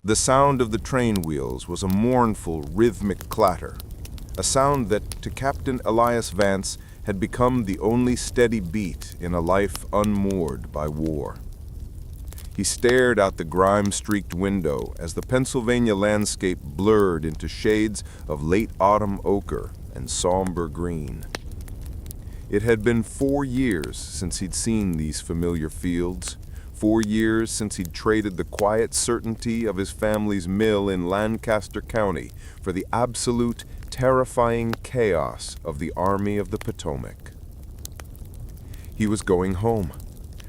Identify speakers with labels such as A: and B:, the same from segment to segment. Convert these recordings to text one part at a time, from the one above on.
A: The sound of the train wheels was a mournful, rhythmic clatter, a sound that, to Captain Elias Vance, had become the only steady beat in a life unmoored by war. He stared out the grime-streaked window as the Pennsylvania landscape blurred into shades of late autumn ochre and somber green. It had been 4 years since he'd seen these familiar fields, 4 years since he'd traded the quiet certainty of his family's mill in Lancaster County for the absolute, terrifying chaos of the Army of the Potomac. He was going home,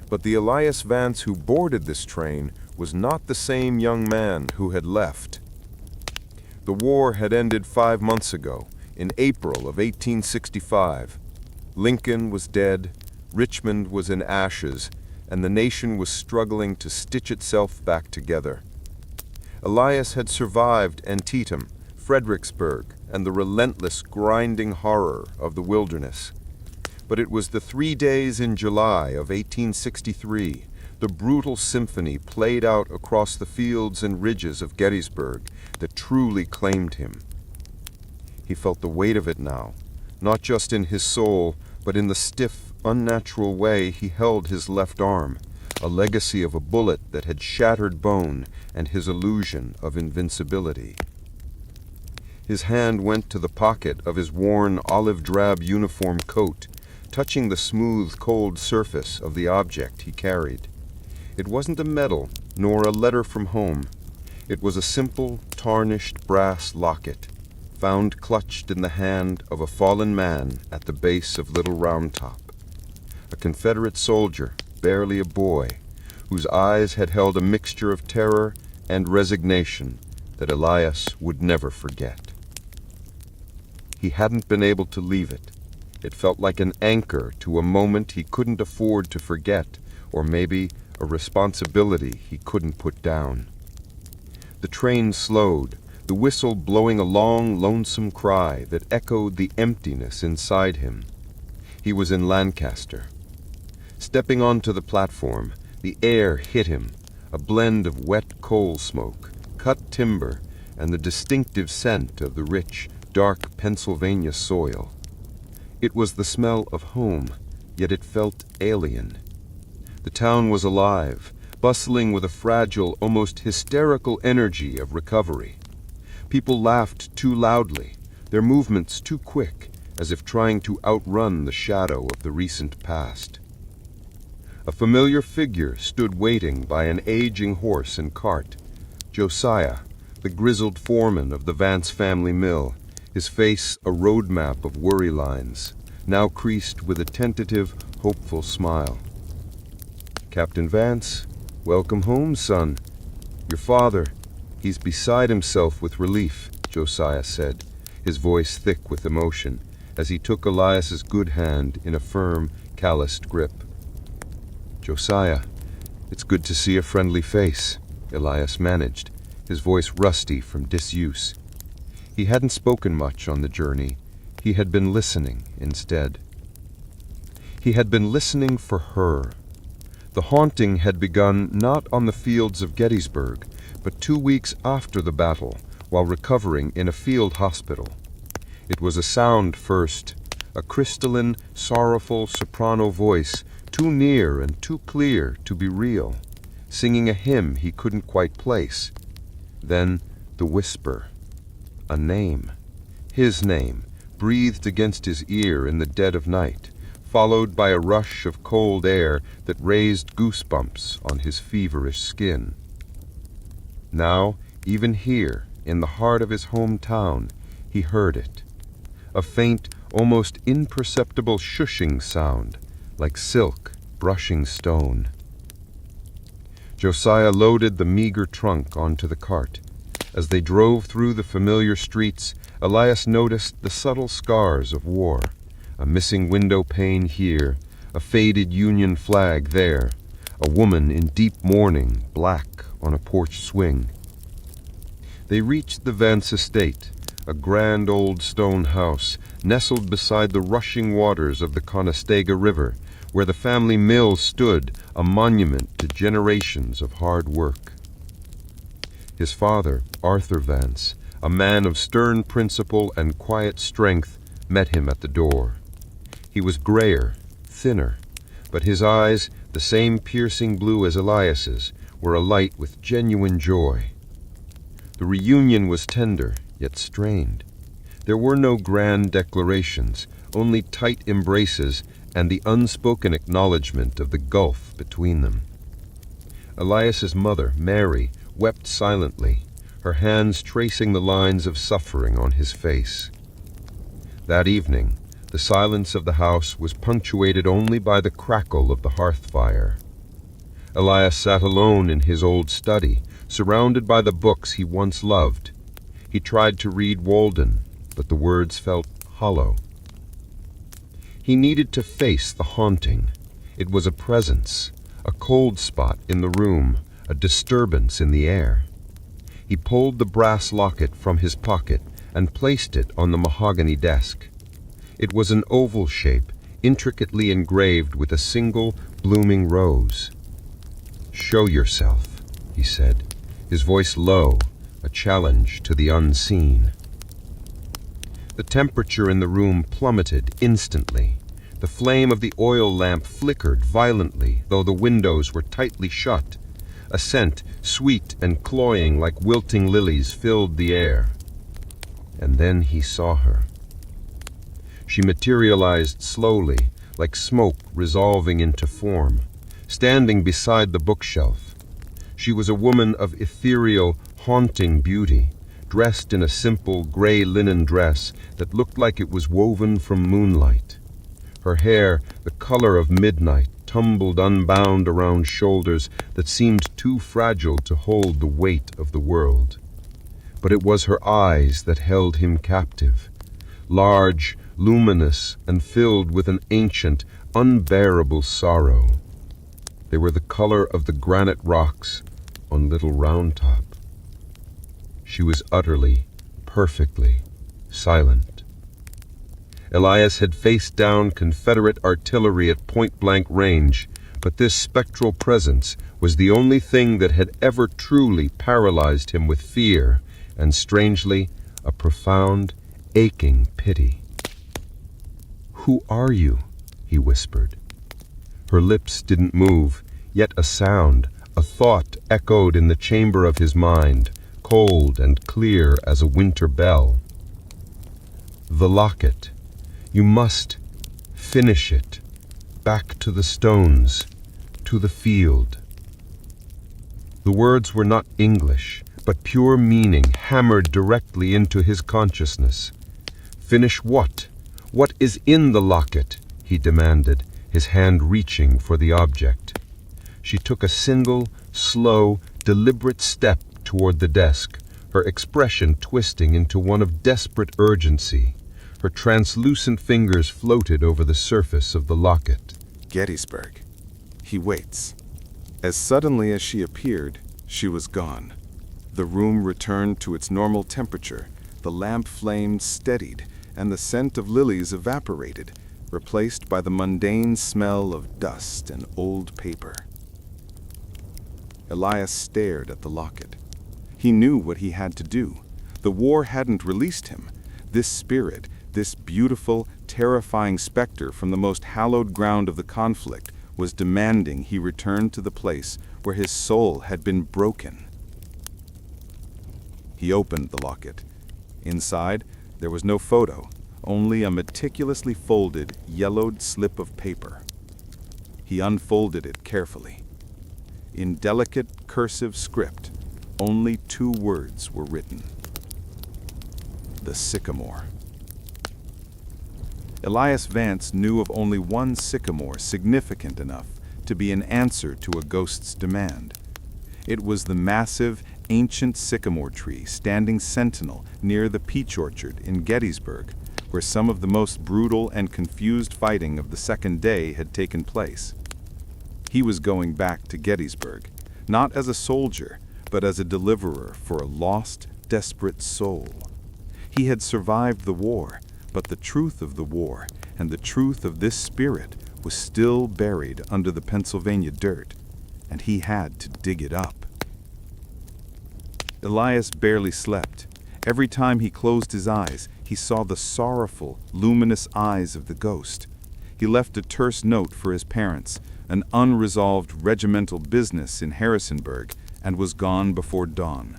A: but the Elias Vance who boarded this train was not the same young man who had left. The war had ended 5 months ago, in April of 1865. Lincoln was dead, Richmond was in ashes, and the nation was struggling to stitch itself back together. Elias had survived Antietam, Fredericksburg, and the relentless, grinding horror of the wilderness. But it was the 3 days in July of 1863, the brutal symphony played out across the fields and ridges of Gettysburg, that truly claimed him. He felt the weight of it now, not just in his soul, but in the stiff, unnatural way he held his left arm, a legacy of a bullet that had shattered bone and his illusion of invincibility. His hand went to the pocket of his worn olive-drab uniform coat, touching the smooth, cold surface of the object he carried. It wasn't a medal, nor a letter from home. It was a simple, tarnished brass locket, found clutched in the hand of a fallen man at the base of Little Round Top. A Confederate soldier, barely a boy, whose eyes had held a mixture of terror and resignation that Elias would never forget. He hadn't been able to leave it. It felt like an anchor to a moment he couldn't afford to forget, or maybe a responsibility he couldn't put down. The train slowed, the whistle blowing a long, lonesome cry that echoed the emptiness inside him. He was in Lancaster. Stepping onto the platform, the air hit him, a blend of wet coal smoke, cut timber, and the distinctive scent of the rich, dark Pennsylvania soil. It was the smell of home, yet it felt alien. The town was alive, bustling with a fragile, almost hysterical energy of recovery. People laughed too loudly, their movements too quick, as if trying to outrun the shadow of the recent past. A familiar figure stood waiting by an aging horse and cart. Josiah, the grizzled foreman of the Vance family mill, his face a road map of worry lines, now creased with a tentative, hopeful smile. "Captain Vance, welcome home, son. Your father, he's beside himself with relief," Josiah said, his voice thick with emotion, as he took Elias's good hand in a firm, calloused grip. "Josiah, it's good to see a friendly face," Elias managed, his voice rusty from disuse. He hadn't spoken much on the journey. He had been listening instead. He had been listening for her. The haunting had begun not on the fields of Gettysburg, but 2 weeks after the battle, while recovering in a field hospital. It was a sound first, a crystalline, sorrowful soprano voice, too near and too clear to be real, singing a hymn he couldn't quite place. Then the whisper, a name, his name, breathed against his ear in the dead of night, followed by a rush of cold air that raised goosebumps on his feverish skin. Now, even here, in the heart of his hometown, he heard it, a faint, almost imperceptible shushing sound, like silk brushing stone. Josiah loaded the meager trunk onto the cart. As they drove through the familiar streets, Elias noticed the subtle scars of war, a missing window pane here, a faded Union flag there, a woman in deep mourning, black on a porch swing. They reached the Vance estate, a grand old stone house nestled beside the rushing waters of the Conestoga River, where the family mill stood, a monument to generations of hard work.
B: His father, Arthur Vance, a man of stern principle and quiet strength, met him at the door. He was grayer, thinner, but his eyes, the same piercing blue as Elias's, were alight with genuine joy. The reunion was tender, yet strained. There were no grand declarations, only tight embraces and the unspoken acknowledgment of the gulf between them. Elias's mother, Mary, wept silently, her hands tracing the lines of suffering on his face. That evening, the silence of the house was punctuated only by the crackle of the hearth fire. Elias sat alone in his old study, surrounded by the books he once loved. He tried to read Walden, but the words felt hollow. He needed to face the haunting. It was a presence, a cold spot in the room, a disturbance in the air. He pulled the brass locket from his pocket and placed it on the mahogany desk. It was an oval shape, intricately engraved with a single blooming rose. "Show yourself," he said, his voice low, a challenge to the unseen. The temperature in the room plummeted instantly. The flame of the oil lamp flickered violently, though the windows were tightly shut. A scent, sweet and cloying like wilting lilies, filled the air. And then he saw her. She materialized slowly, like smoke resolving into form, standing beside the bookshelf. She was a woman of ethereal, haunting beauty, dressed in a simple gray linen dress that looked like it was woven from moonlight. Her hair, the color of midnight, tumbled unbound around shoulders that seemed too fragile to hold the weight of the world. But it was her eyes that held him captive, large, luminous, and filled with an ancient, unbearable sorrow. They were the color of the granite rocks on Little Round Top. She was utterly, perfectly silent. Elias had faced down Confederate artillery at point-blank range, but this spectral presence was the only thing that had ever truly paralyzed him with fear and, strangely, a profound, aching pity. "Who are you?" he whispered. Her lips didn't move, yet a sound, a thought echoed in the chamber of his mind, cold and clear as a winter bell. "The locket. You must finish it. Back to the stones, to the field." The words were not English, but pure meaning hammered directly into his consciousness. "Finish what? What is in the locket?" he demanded, his hand reaching for the object. She took a single, slow, deliberate step toward the desk, her expression twisting into one of desperate urgency. Her translucent fingers floated over the surface of the locket.
A: Gettysburg. He waits. As suddenly as she appeared, she was gone. The room returned to its normal temperature, the lamp flame steadied, and the scent of lilies evaporated, replaced by the mundane smell of dust and old paper. Elias stared at the locket. He knew what he had to do. The war hadn't released him. This spirit, this beautiful, terrifying specter from the most hallowed ground of the conflict, was demanding he return to the place where his soul had been broken. He opened the locket. Inside, there was no photo, only a meticulously folded, yellowed slip of paper. He unfolded it carefully. In delicate, cursive script, only 2 words were written. The sycamore. Elias Vance knew of only one sycamore significant enough to be an answer to a ghost's demand. It was the massive, ancient sycamore tree standing sentinel near the peach orchard in Gettysburg, where some of the most brutal and confused fighting of the second day had taken place. He was going back to Gettysburg, not as a soldier, but as a deliverer for a lost, desperate soul. He had survived the war, but the truth of the war and the truth of this spirit was still buried under the Pennsylvania dirt, and he had to dig it up.
C: Elias barely slept. Every time he closed his eyes, he saw the sorrowful, luminous eyes of the ghost. He left a terse note for his parents, an unresolved regimental business in Harrisonburg, and was gone before dawn.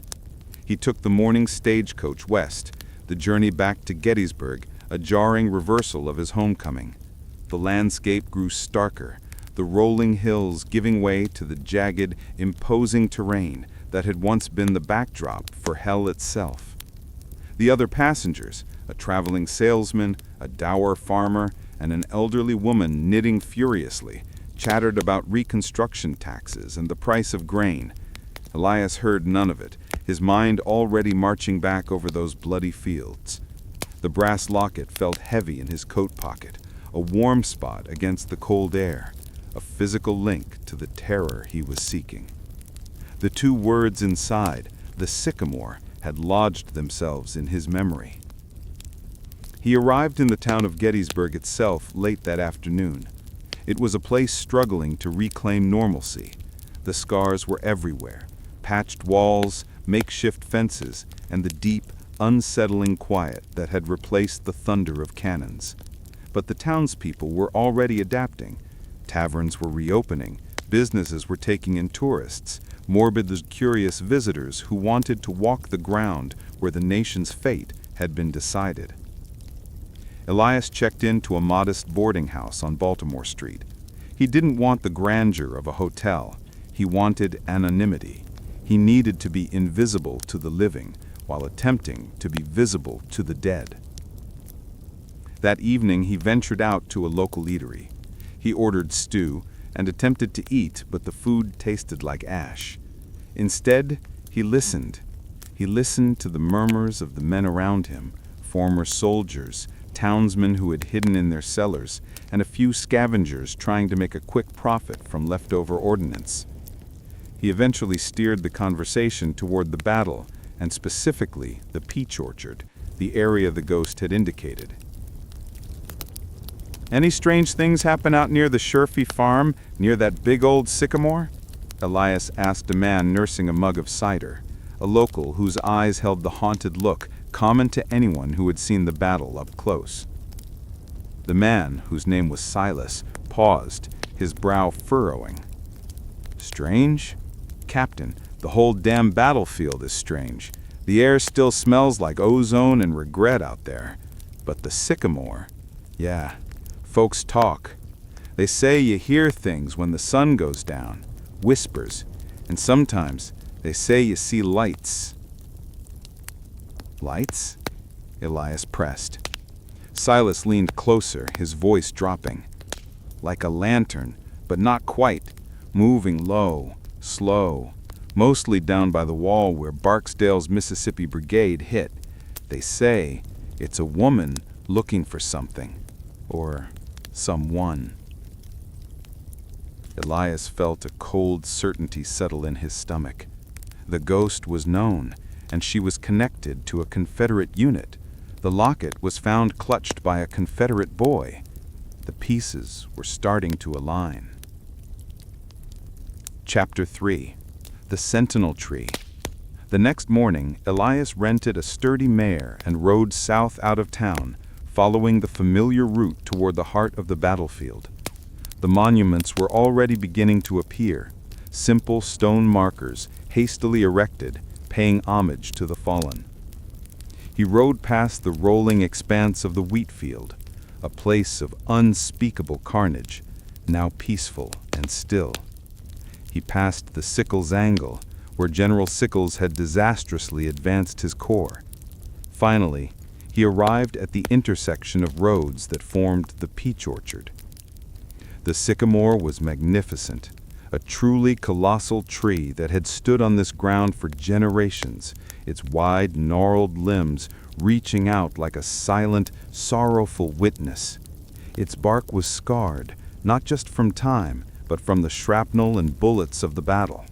C: He took the morning stagecoach west, the journey back to Gettysburg, a jarring reversal of his homecoming. The landscape grew starker, the rolling hills giving way to the jagged, imposing terrain that had once been the backdrop for hell itself. The other passengers, a traveling salesman, a dour farmer, and an elderly woman knitting furiously, chattered about reconstruction taxes and the price of grain. Elias heard none of it, his mind already marching back over those bloody fields. The brass locket felt heavy in his coat pocket, a warm spot against the cold air, a physical link to the terror he was seeking. The two words inside, the sycamore, had lodged themselves in his memory. He arrived in the town of Gettysburg itself late that afternoon. It was a place struggling to reclaim normalcy. The scars were everywhere, patched walls, makeshift fences, and the deep, unsettling quiet that had replaced the thunder of cannons. But the townspeople were already adapting. Taverns were reopening, businesses were taking in tourists, morbidly curious visitors who wanted to walk the ground where the nation's fate had been decided. Elias checked into a modest boarding house on Baltimore Street. He didn't want the grandeur of a hotel. He wanted anonymity. He needed to be invisible to the living while attempting to be visible to the dead. That evening he ventured out to a local eatery. He ordered stew and attempted to eat, but the food tasted like ash. Instead, he listened. He listened to the murmurs of the men around him, former soldiers, townsmen who had hidden in their cellars, and a few scavengers trying to make a quick profit from leftover ordnance. He eventually steered the conversation toward the battle, and specifically the peach orchard, the area the ghost had indicated. "Any strange things happen out near the Shurfy farm, near that big old sycamore?" Elias asked a man nursing a mug of cider, a local whose eyes held the haunted look common to anyone who had seen the battle up close. The man, whose name was Silas, paused, his brow furrowing. "Strange? Captain, the whole damn battlefield is strange. The air still smells like ozone and regret out there. But the sycamore, yeah, folks talk. They say you hear things when the sun goes down, whispers, and sometimes they say you see lights." "Lights?" Elias pressed. Silas leaned closer, his voice dropping. "Like a lantern, but not quite, moving low, slow, mostly down by the wall where Barksdale's Mississippi Brigade hit. They say it's a woman looking for something, or someone." Elias felt a cold certainty settle in his stomach. The ghost was known, and she was connected to a Confederate unit. The locket was found clutched by a Confederate boy. The pieces were starting to align. Chapter 3. The Sentinel Tree. The next morning, Elias rented a sturdy mare and rode south out of town, following the familiar route toward the heart of the battlefield. The monuments were already beginning to appear, simple stone markers hastily erected, paying homage to the fallen. He rode past the rolling expanse of the wheat field, a place of unspeakable carnage, now peaceful and still. He passed the Sickles Angle, where General Sickles had disastrously advanced his corps. Finally, he arrived at the intersection of roads that formed the peach orchard. The sycamore was magnificent, a truly colossal tree that had stood on this ground for generations, its wide, gnarled limbs reaching out like a silent, sorrowful witness. Its bark was scarred, not just from time, but from the shrapnel and bullets of the battle,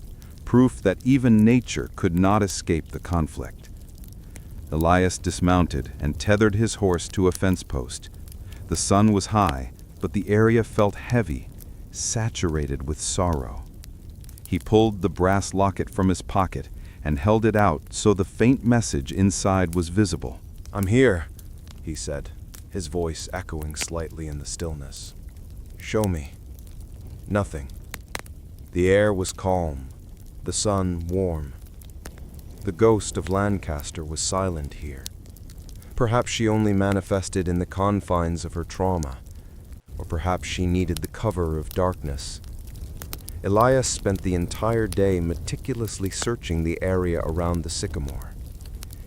C: proof that even nature could not escape the conflict. Elias dismounted and tethered his horse to a fence post. The sun was high, but the area felt heavy, saturated with sorrow. He pulled the brass locket from his pocket and held it out so the faint message inside was visible.
D: "I'm here," he said, his voice echoing slightly in the stillness. "Show me." Nothing. The air was calm, the sun warm. The ghost of Lancaster was silent here. Perhaps she only manifested in the confines of her trauma, or perhaps she needed the cover of darkness. Elias spent the entire day meticulously searching the area around the sycamore.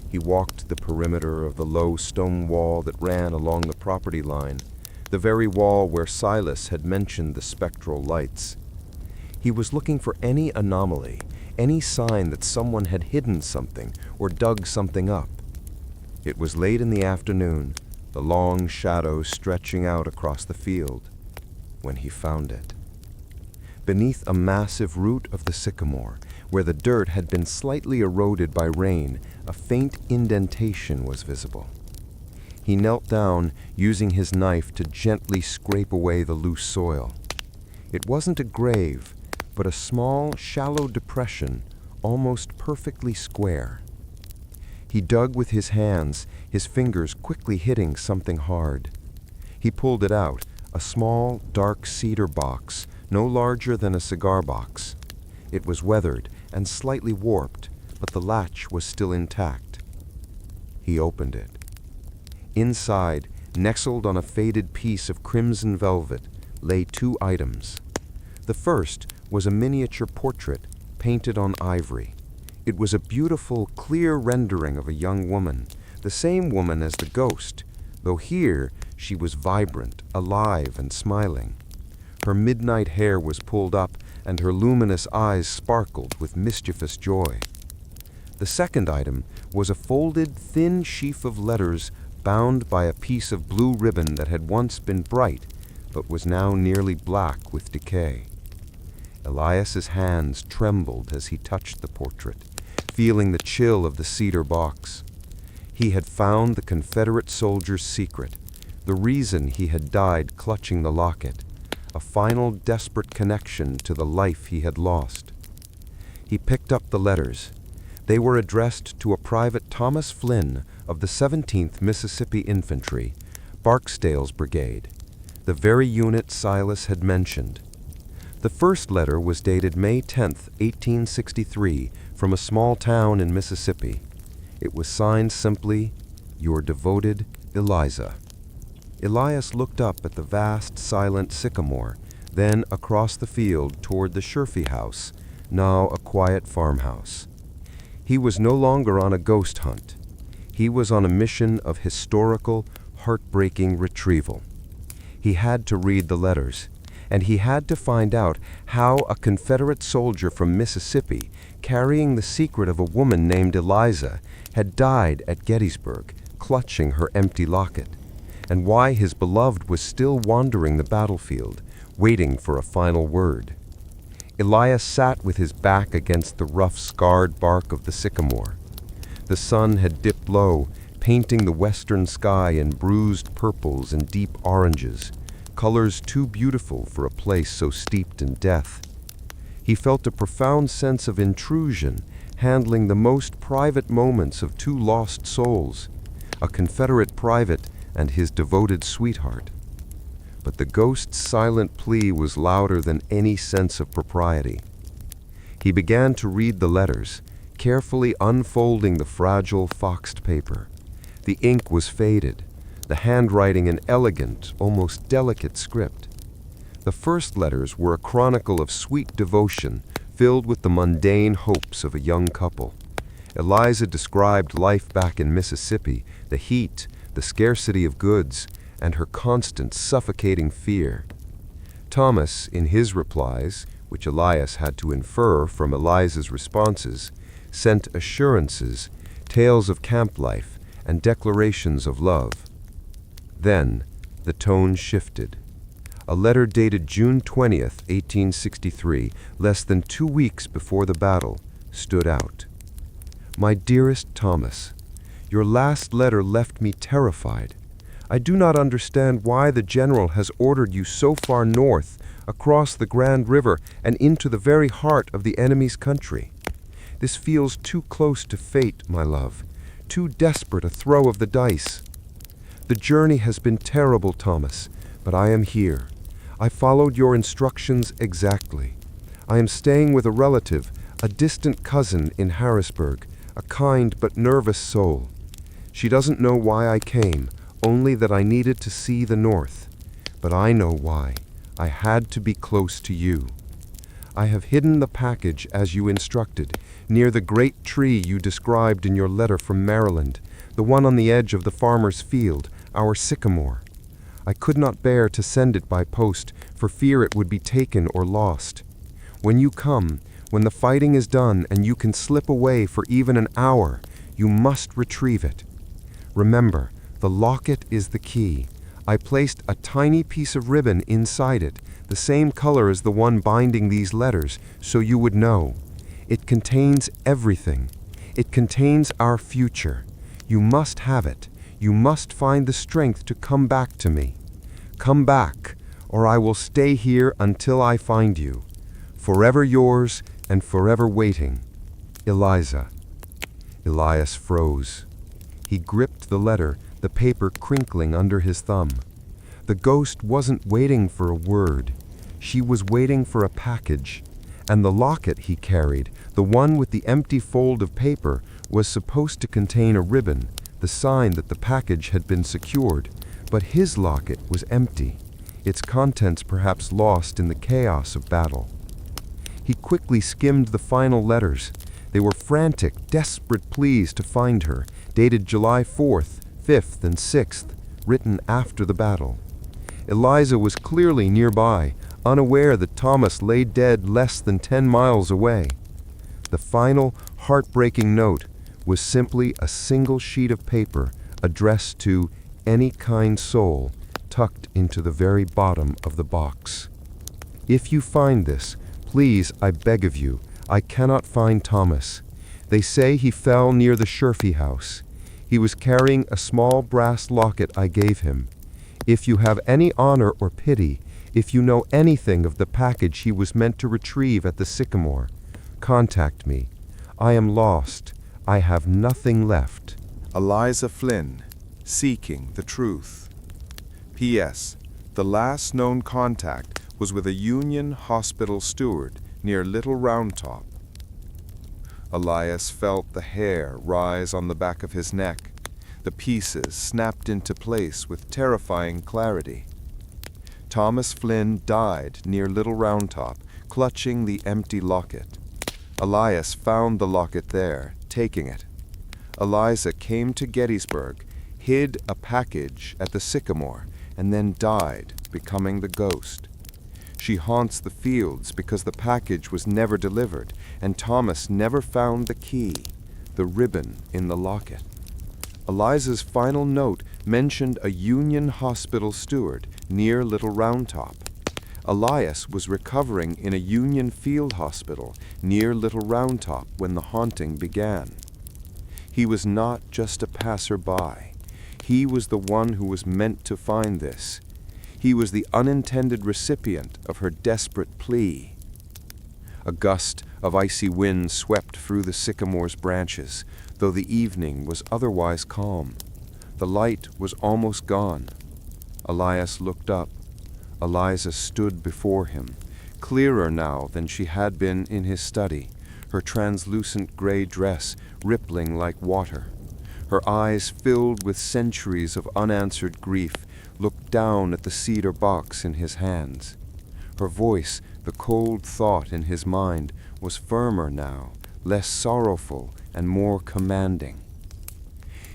D: He walked the perimeter of the low stone wall that ran along the property line, the very wall where Silas had mentioned the spectral lights. He was looking for any anomaly, any sign that someone had hidden something or dug something up. It was late in the afternoon, the long shadows stretching out across the field, when he found it. Beneath a massive root of the sycamore, where the dirt had been slightly eroded by rain, a faint indentation was visible. He knelt down, using his knife to gently scrape away the loose soil. It wasn't a grave, but a small, shallow depression, almost perfectly square. He dug with his hands, his fingers quickly hitting something hard. He pulled it out, a small, dark cedar box, no larger than a cigar box. It was weathered and slightly warped, but the latch was still intact. He opened it. Inside, nestled on a faded piece of crimson velvet, lay 2 items. The first was a miniature portrait painted on ivory. It was a beautiful, clear rendering of a young woman, the same woman as the ghost, though here she was vibrant, alive, and smiling. Her midnight hair was pulled up, and her luminous eyes sparkled with mischievous joy. The second item was a folded, thin sheaf of letters bound by a piece of blue ribbon that had once been bright, but was now nearly black with decay. Elias's hands trembled as he touched the portrait, feeling the chill of the cedar box. He had found the Confederate soldier's secret, the reason he had died clutching the locket, a final desperate connection to the life he had lost. He picked up the letters. They were addressed to a Private Thomas Flynn of the 17th Mississippi Infantry, Barksdale's brigade, the very unit Silas had mentioned. The first letter was dated May 10, 1863, from a small town in Mississippi. It was signed simply, "Your devoted Eliza." Elias looked up at the vast, silent sycamore, then across the field toward the Sherfy house, now a quiet farmhouse. He was no longer on a ghost hunt. He was on a mission of historical, heartbreaking retrieval. He had to read the letters, and he had to find out how a Confederate soldier from Mississippi, carrying the secret of a woman named Eliza, had died at Gettysburg, clutching her empty locket, and why his beloved was still wandering the battlefield, waiting for a final word. Elias sat with his back against the rough, scarred bark of the sycamore. The sun had dipped low, painting the western sky in bruised purples and deep oranges, colors too beautiful for a place so steeped in death. He felt a profound sense of intrusion, handling the most private moments of 2 lost souls, a Confederate private and his devoted sweetheart. But the ghost's silent plea was louder than any sense of propriety. He began to read the letters, carefully unfolding the fragile foxed paper. The ink was faded, the handwriting an elegant, almost delicate script. The first letters were a chronicle of sweet devotion, filled with the mundane hopes of a young couple. Eliza described life back in Mississippi, the heat, the scarcity of goods, and her constant suffocating fear. Thomas, in his replies, which Elias had to infer from Eliza's responses, sent assurances, tales of camp life, and declarations of love. Then, the tone shifted. A letter dated June 20th, 1863, less than 2 weeks before the battle, stood out. "My dearest Thomas, your last letter left me terrified. I do not understand why the general has ordered you so far north, across the Grand River, and into the very heart of the enemy's country.
B: This feels too close to fate, my love, too desperate a throw of the dice. The journey has been terrible, Thomas, but I am here. I followed your instructions exactly. I am staying with a relative, a distant cousin in Harrisburg, a kind but nervous soul. She doesn't know why I came, only that I needed to see the North. But I know why. I had to be close to you. I have hidden the package as you instructed, near the great tree you described in your letter from Maryland, the one on the edge of the farmer's field, our sycamore. I could not bear to send it by post, for fear it would be taken or lost. When you come, when the fighting is done and you can slip away for even an hour, you must retrieve it. Remember, the locket is the key. I placed a tiny piece of ribbon inside it, the same color as the one binding these letters, so you would know. It contains everything. It contains our future. You must have it. You must find the strength to come back to me. Come back, or I will stay here until I find you. Forever yours and forever waiting. Eliza. Elias froze. He gripped the letter, the paper crinkling under his thumb. The ghost wasn't waiting for a word. She was waiting for a package. And the locket he carried, the one with the empty fold of paper, was supposed to contain a ribbon, the sign that the package had been secured. But his locket was empty, its contents perhaps lost in the chaos of battle. He quickly skimmed the final letters. They were frantic, desperate pleas to find her, dated July 4th, 5th, and 6th, written after the battle. Eliza was clearly nearby, unaware that Thomas lay dead less than 10 miles away. The final, heartbreaking note was simply a single sheet of paper addressed to any kind soul, tucked into the very bottom of the box. If you find this, please, I beg of you, I cannot find Thomas. They say he fell near the Sherfy house. He was carrying a small brass locket I gave him. If you have any honor or pity, if you know anything of the package he was meant to retrieve at the Sycamore, contact me. I am lost. I have nothing left.
A: Eliza Flynn, seeking the truth. P.S. The last known contact was with a Union hospital steward near Little Round Top. Elias felt the hair rise on the back of his neck. The pieces snapped into place with terrifying clarity. Thomas Flynn died near Little Round Top, clutching the empty locket. Elias found the locket there, taking it. Eliza came to Gettysburg, hid a package at the Sycamore, and then died, becoming the ghost. She haunts the fields because the package was never delivered, and Thomas never found the key, the ribbon in the locket. Eliza's final note mentioned a Union hospital steward near Little Round Top. Elias was recovering in a Union field hospital near Little Round Top when the haunting began. He was not just a passerby. He was the one who was meant to find this. He was the unintended recipient of her desperate plea. A gust of icy wind swept through the sycamore's branches, though the evening was otherwise calm. The light was almost gone. Elias looked up. Eliza stood before him, clearer now than she had been in his study, her translucent gray dress rippling like water. Her eyes, filled with centuries of unanswered grief, looked down at the cedar box in his hands. Her voice, the cold thought in his mind, was firmer now, less sorrowful and more commanding.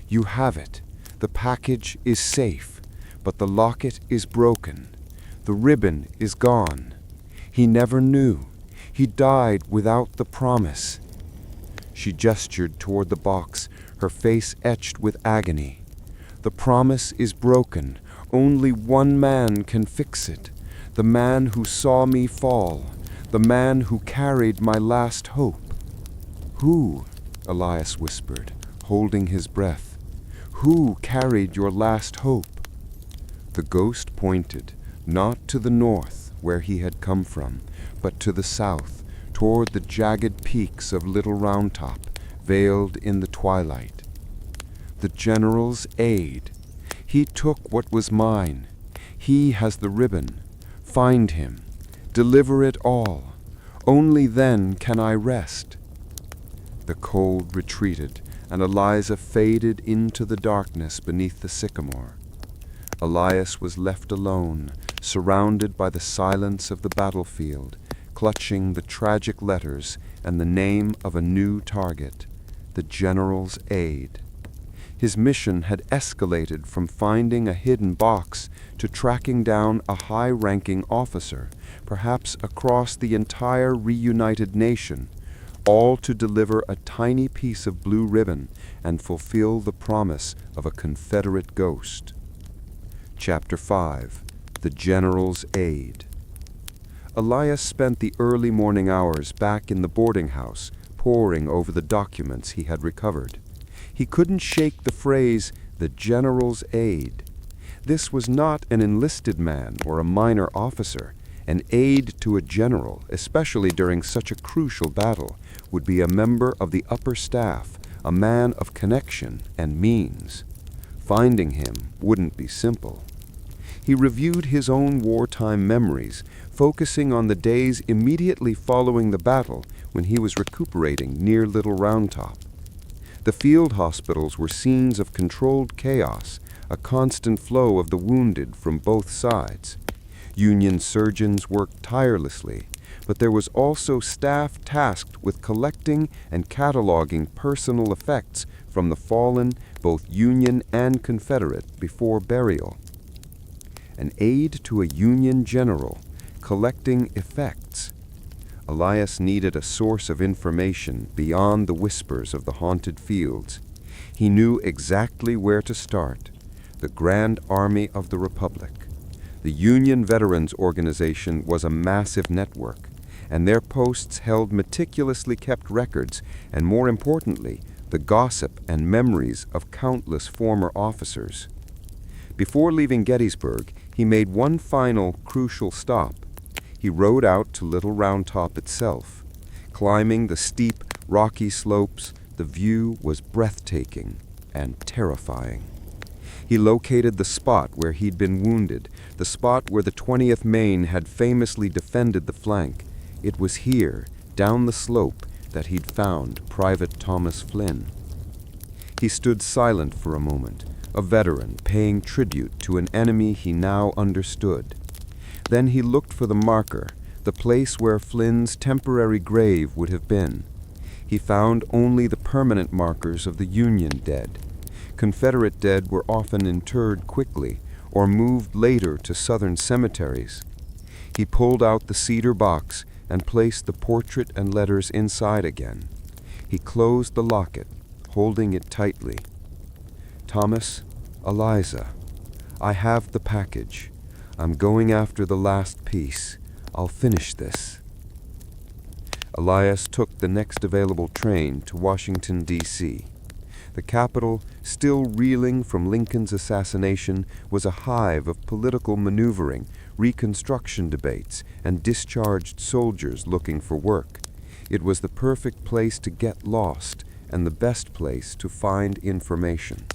A: You have it. The package is safe, but the locket is broken. The ribbon is gone. He never knew. He died without the promise. She gestured toward the box, her face etched with agony. The promise is broken. Only one man can fix it. The man who saw me fall. The man who carried my last hope. Who? Elias whispered, holding his breath. Who carried your last hope? The ghost pointed, not to the north, where he had come from, but to the south,
B: toward the jagged peaks of Little Round Top, veiled in the twilight. The general's aide. He took what was mine. He has the ribbon. Find him. Deliver it all. Only then can I rest. The cold retreated, and Eliza faded into the darkness beneath the sycamore. Elias was left alone, surrounded by the silence of the battlefield, clutching the tragic letters and the name of a new target, the general's aide. His mission had escalated from finding a hidden box to tracking down a high-ranking officer, perhaps across the entire reunited nation, all to deliver a tiny piece of blue ribbon and fulfill the promise of a Confederate ghost. Chapter 5. The General's Aide. Elias spent the early morning hours back in the boarding house, poring over the documents he had recovered. He couldn't shake the phrase, the general's aide. This was not an enlisted man or a minor officer. An aide to a general, especially during such a crucial battle, would be a member of the upper staff, a man of connection and means. Finding him wouldn't be simple. He reviewed his own wartime memories, focusing on the days immediately following the battle when he was recuperating near Little Round Top. The field hospitals were scenes of controlled chaos, a constant flow of the wounded from both sides. Union surgeons worked tirelessly, but there was also staff tasked with collecting and cataloging personal effects from the fallen, both Union and Confederate, before burial. An aide to a Union general, collecting effects. Elias needed a source of information beyond the whispers of the haunted fields. He knew exactly where to start: the Grand Army of the Republic. The Union Veterans Organization was a massive network, and their posts held meticulously kept records and, more importantly, the gossip and memories of countless former officers. Before leaving Gettysburg, he made one final, crucial stop. He rode out to Little Round Top itself. Climbing the steep, rocky slopes, the view was breathtaking and terrifying. He located the spot where he'd been wounded, the spot where the 20th Maine had famously defended the flank. It was here, down the slope, that he'd found Private Thomas Flynn. He stood silent for a moment, a veteran paying tribute to an enemy he now understood. Then he looked for the marker, the place where Flynn's temporary grave would have been. He found only the permanent markers of the Union dead. Confederate dead were often interred quickly or moved later to Southern cemeteries. He pulled out the cedar box and placed the portrait and letters inside again. He closed the locket, holding it tightly. Thomas, Eliza, I have the package. I'm going after the last piece. I'll finish this. Elias took the next available train to Washington, D.C. The capital, still reeling from Lincoln's assassination, was a hive of political maneuvering, reconstruction debates, and discharged soldiers looking for work. It was the perfect place to get lost and the best place to find information.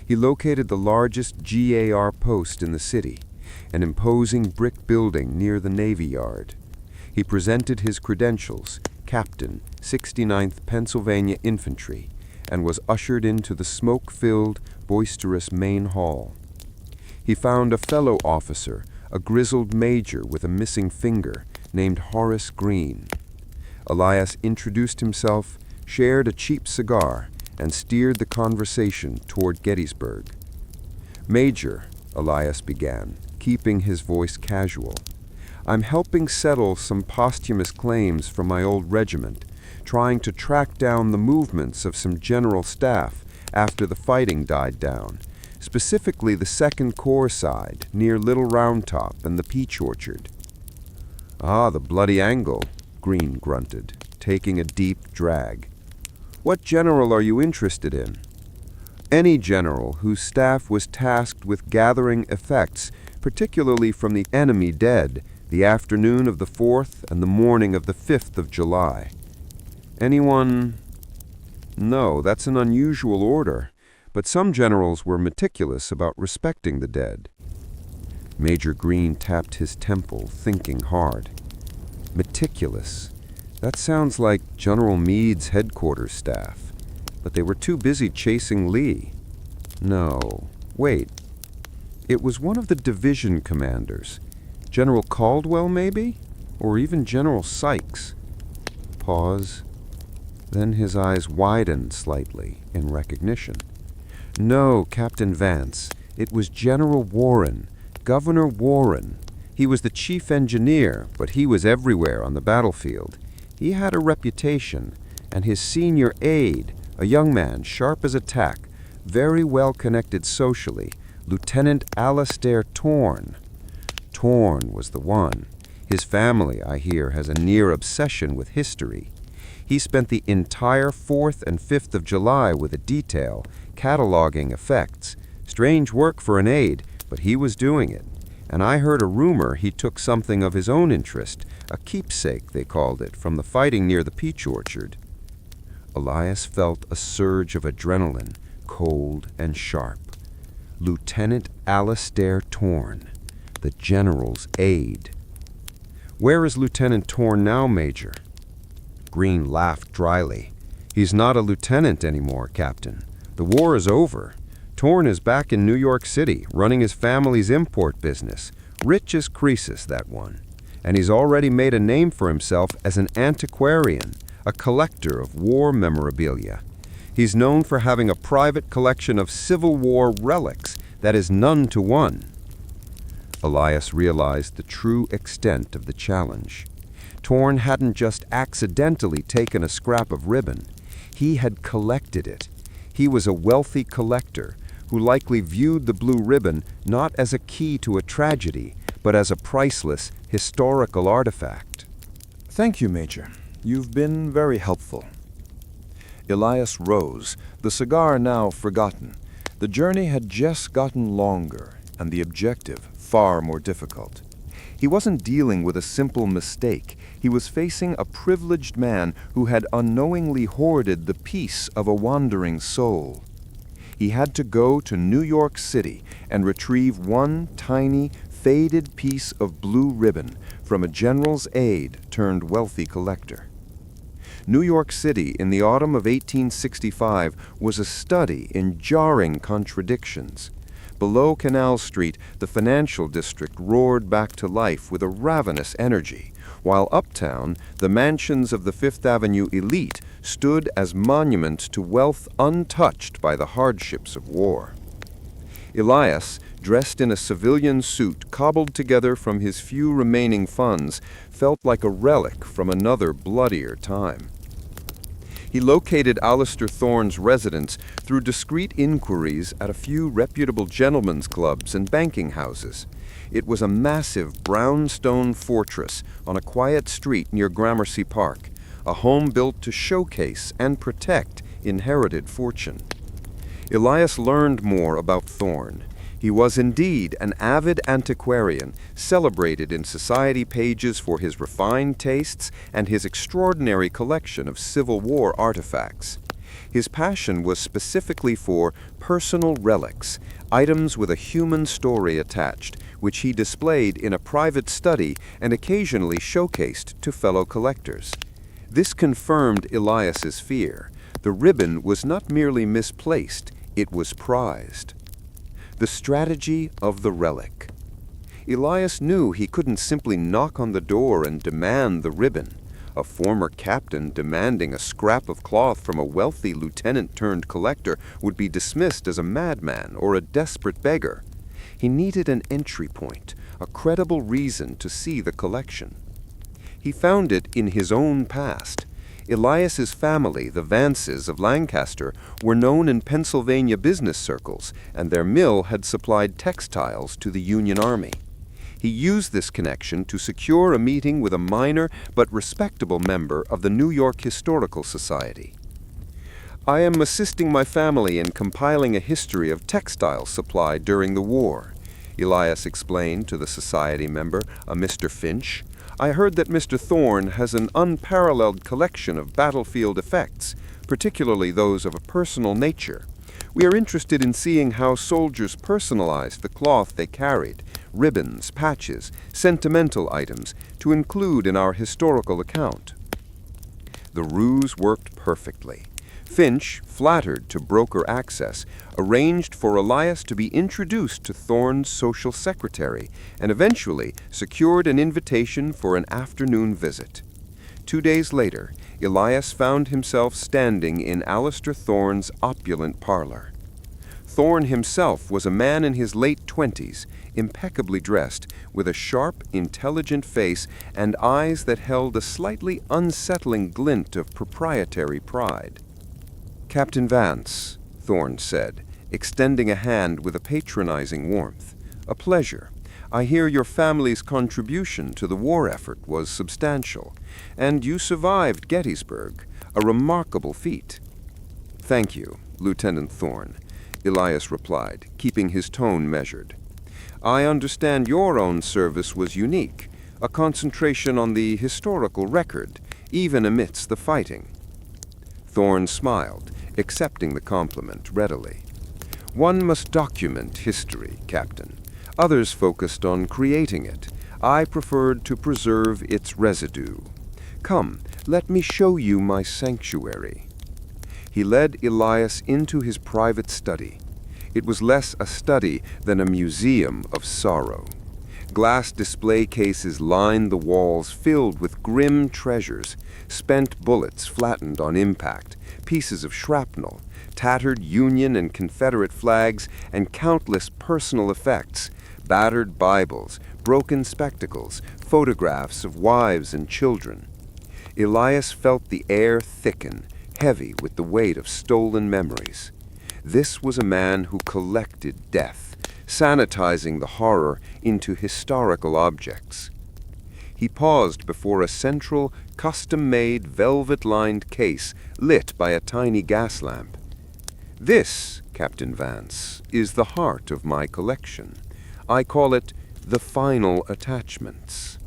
B: He located the largest GAR post in the city, an imposing brick building near the Navy Yard. He presented his credentials, Captain, 69th Pennsylvania Infantry, and was ushered into the smoke-filled, boisterous main hall. He found a fellow officer, a grizzled major with a missing finger, named Horace Green. Elias introduced himself, shared a cheap cigar, and steered the conversation toward Gettysburg. Major, Elias began, keeping his voice casual, I'm helping settle some posthumous claims from my old regiment, trying to track down the movements of some general staff after the fighting died down, specifically the 2nd Corps side, near Little Round Top and the Peach Orchard. Ah, the bloody angle, Green grunted, taking a deep drag. What general are you interested in? Any general whose staff was tasked with gathering effects, particularly from the enemy dead, the afternoon of the 4th and the morning of the 5th of July. Anyone? No, that's an unusual order, but some generals were meticulous about respecting the dead. Major Green tapped his temple, thinking hard. Meticulous. That sounds like General Meade's headquarters staff, but they were too busy chasing Lee. No, wait. It was one of the division commanders. General Caldwell, maybe? Or even General Sykes. Pause. Then his eyes widened slightly in recognition. No, Captain Vance. It was General Warren, Governor Warren. He was the chief engineer, but he was everywhere on the battlefield. He had a reputation, and his senior aide, a young man sharp as a tack, very well connected socially, Lieutenant Alastair Thorne. Thorne was the one. His family, I hear, has a near obsession with history. He spent the entire 4th and 5th of July with a detail, cataloging effects. Strange work for an aide, but he was doing it. And I heard a rumor he took something of his own interest, a keepsake, they called it, from the fighting near the peach orchard. Elias felt a surge of adrenaline, cold and sharp. Lieutenant Alastair Thorne, the general's aide. Where is Lieutenant Thorne now, Major? Green laughed dryly. He's not a lieutenant anymore, Captain. The war is over. Thorne is back in New York City, running his family's import business. Rich as Croesus, that one. And he's already made a name for himself as an antiquarian, a collector of war memorabilia. He's known for having a private collection of Civil War relics that is none to one. Elias realized the true extent of the challenge. Thorne hadn't just accidentally taken a scrap of ribbon. He had collected it. He was a wealthy collector who likely viewed the blue ribbon not as a key to a tragedy, but as a priceless historical artifact.
D: Thank you, Major. You've been very helpful. Elias rose, the cigar now forgotten. The journey had just gotten longer, and the objective far more difficult. He wasn't dealing with a simple mistake. He was facing a privileged man who had unknowingly hoarded the peace of a wandering soul. He had to go to New York City and retrieve one tiny, faded piece of blue ribbon from a general's aide turned wealthy collector. New York City in the autumn of 1865 was a study in jarring contradictions. Below Canal Street, the financial district roared back to life with a ravenous energy, while uptown, the mansions of the Fifth Avenue elite stood as monuments to wealth untouched by the hardships of war. Elias, dressed in a civilian suit cobbled together from his few remaining funds, felt like a relic from another bloodier time. He located Alastair Thorne's residence through discreet inquiries at a few reputable gentlemen's clubs and banking houses. It was a massive brownstone fortress on a quiet street near Gramercy Park, a home built to showcase and protect inherited fortune. Elias learned more about Thorne. He was indeed an avid antiquarian, celebrated in society pages for his refined tastes and his extraordinary collection of Civil War artifacts. His passion was specifically for personal relics, items with a human story attached, which he displayed in a private study and occasionally showcased to fellow collectors. This confirmed Elias's fear. The ribbon was not merely misplaced, it was prized. The strategy of the relic. Elias knew he couldn't simply knock on the door and demand the ribbon. A former captain demanding a scrap of cloth from a wealthy lieutenant-turned-collector would be dismissed as a madman or a desperate beggar. He needed an entry point, a credible reason to see the collection. He found it in his own past. Elias's family, the Vances of Lancaster, were known in Pennsylvania business circles, and their mill had supplied textiles to the Union Army. He used this connection to secure a meeting with a minor but respectable member of the New York Historical Society. "I am assisting my family in compiling a history of textile supply during the war."
B: Elias explained to the society member, a Mr. Finch. "I heard that Mr. Thorne has an unparalleled collection of battlefield effects, particularly those of a personal nature. We are interested in seeing how soldiers personalized the cloth they carried, ribbons, patches, sentimental items, to include in our historical account." The ruse worked perfectly. Finch, flattered to broker access, arranged for Elias to be introduced to Thorne's social secretary and eventually secured an invitation for an afternoon visit. 2 days later, Elias found himself standing in Alistair Thorne's opulent parlor. Thorne himself was a man in his late 20s, impeccably dressed, with a sharp, intelligent face and eyes that held a slightly unsettling glint of proprietary pride. "Captain Vance," Thorne said, extending a hand with a patronizing warmth, "a pleasure. I hear your family's contribution to the war effort was substantial, and you survived Gettysburg, a remarkable feat." "Thank you, Lieutenant Thorne," Elias replied, keeping his tone measured. "I understand your own service was unique, a concentration on the historical record, even amidst the fighting." Thorne smiled, accepting the compliment readily. "One must document history, Captain. Others focused on creating it. I preferred to preserve its residue. Come, let me show you my sanctuary." He led Elias into his private study. It was less a study than a museum of sorrow. Glass display cases lined the walls filled with grim treasures, spent bullets flattened on impact, pieces of shrapnel, tattered Union and Confederate flags, and countless personal effects, battered Bibles, broken spectacles, photographs of wives and children. Elias felt the air thicken, heavy with the weight of stolen memories. This was a man who collected death, sanitizing the horror into historical objects. He paused before a central, custom-made, velvet-lined case lit by a tiny gas lamp. "This, Captain Vance, is the heart of my collection. I call it the final attachments."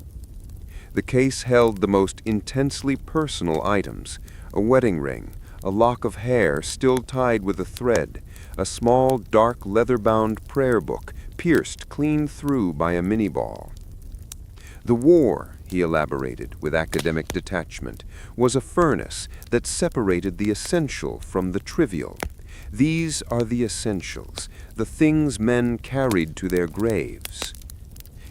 B: The case held the most intensely personal items: a wedding ring, a lock of hair still tied with a thread, a small, dark, leather-bound prayer book pierced clean through by a mini-ball. "The war," he elaborated with academic detachment, "was a furnace that separated the essential from the trivial. These are the essentials, the things men carried to their graves."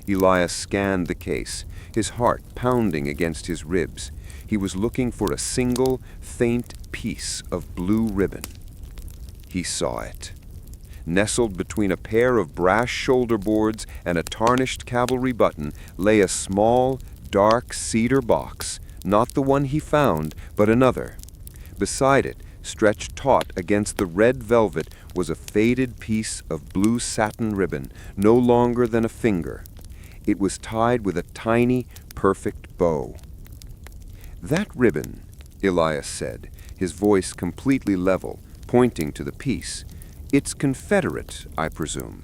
B: Elias scanned the case, his heart pounding against his ribs. He was looking for a single, faint piece of blue ribbon. He saw it. Nestled between a pair of brass shoulder boards and a tarnished cavalry button lay a small, dark cedar box, not the one he found, but another. Beside it, stretched taut against the red velvet, was a faded piece of blue satin ribbon, no longer than a finger. It was tied with a tiny, perfect bow. "That ribbon," Elias said, his voice completely level, pointing to the piece. "It's Confederate, I presume."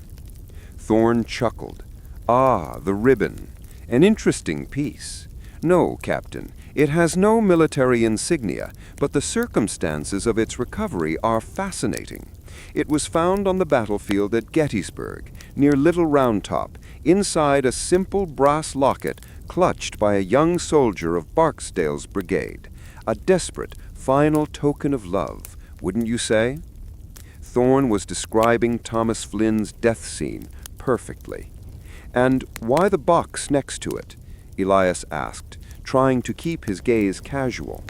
B: Thorne chuckled. "Ah, the ribbon. An interesting piece. No, Captain, it has no military insignia, but the circumstances of its recovery are fascinating. It was found on the battlefield at Gettysburg, near Little Round Top, inside a simple brass locket clutched by a young soldier of Barksdale's brigade. A desperate, final token of love, wouldn't you say?" Thorne was describing Thomas Flynn's death scene perfectly. "And why the box next to it?" Elias asked, trying to keep his gaze casual.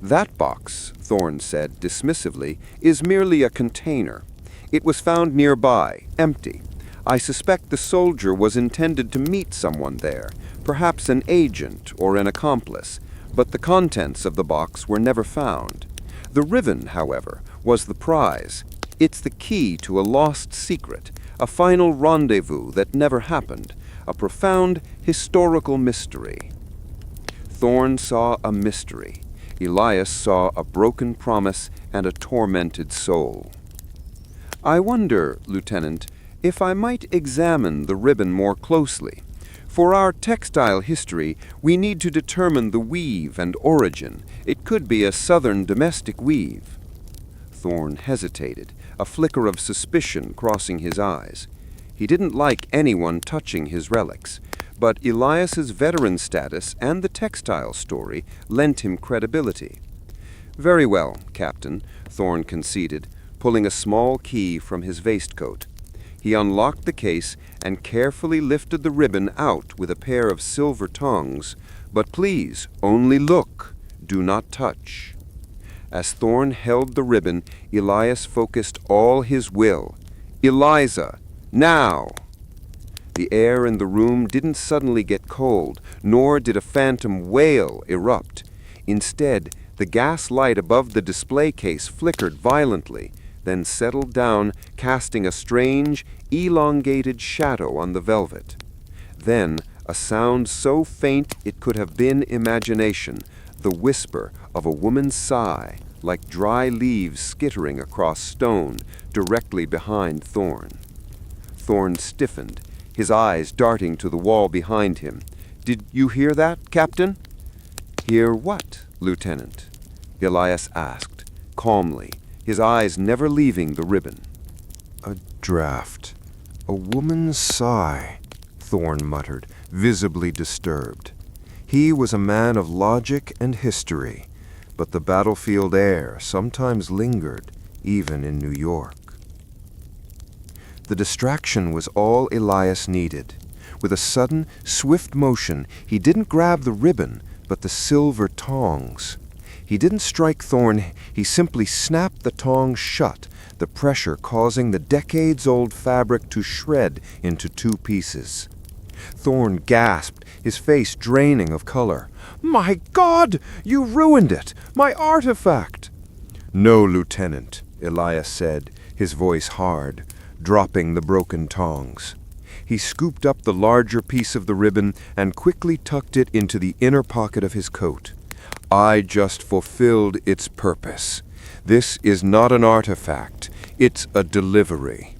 B: "That box," Thorne said dismissively, "is merely a container. It was found nearby, empty. I suspect the soldier was intended to meet someone there, perhaps an agent or an accomplice, but the contents of the box were never found. The ribbon, however, was the prize. It's the key to a lost secret, a final rendezvous that never happened, a profound historical mystery." Thorne saw a mystery. Elias saw a broken promise and a tormented soul. "I wonder, Lieutenant, If I might examine the ribbon more closely, for our textile history, we need to determine the weave and origin. It could be a southern domestic weave. Thorne hesitated, a flicker of suspicion crossing his eyes. He didn't like anyone touching his relics, but Elias's veteran status and the textile story lent him credibility. "Very well, Captain," Thorne conceded, pulling a small key from his waistcoat. He unlocked the case and carefully lifted the ribbon out with a pair of silver tongs. "But please, only look. Do not touch." As Thorne held the ribbon, Elias focused all his will. "Eliza, now!" The air in the room didn't suddenly get cold, nor did a phantom wail erupt. Instead, the gas light above the display case flickered violently, then settled down, casting a strange, elongated shadow on the velvet. Then, a sound so faint it could have been imagination, the whisper of a woman's sigh, like dry leaves skittering across stone, directly behind Thorne. Thorne stiffened, his eyes darting to the wall behind him. "Did you hear that, Captain?" "Hear what, Lieutenant?" Elias asked, calmly, his eyes never leaving the ribbon.
A: "A draft. A woman's sigh," Thorne muttered, visibly disturbed. He was a man of logic and history, but the battlefield air sometimes lingered, even in New York. The distraction was all Elias needed. With a sudden, swift motion, he didn't grab the ribbon, but the silver tongs. He didn't strike Thorne, he simply snapped the tongs shut, the pressure causing the decades-old fabric to shred into two pieces. Thorne gasped, his face draining of color. "My God! You ruined it! My artifact!" "No, Lieutenant," Elias said, his voice hard, dropping the broken tongs. He scooped up the larger piece of the ribbon and quickly tucked it into the inner pocket of his coat. "I just fulfilled its purpose. This is not an artifact. It's a delivery."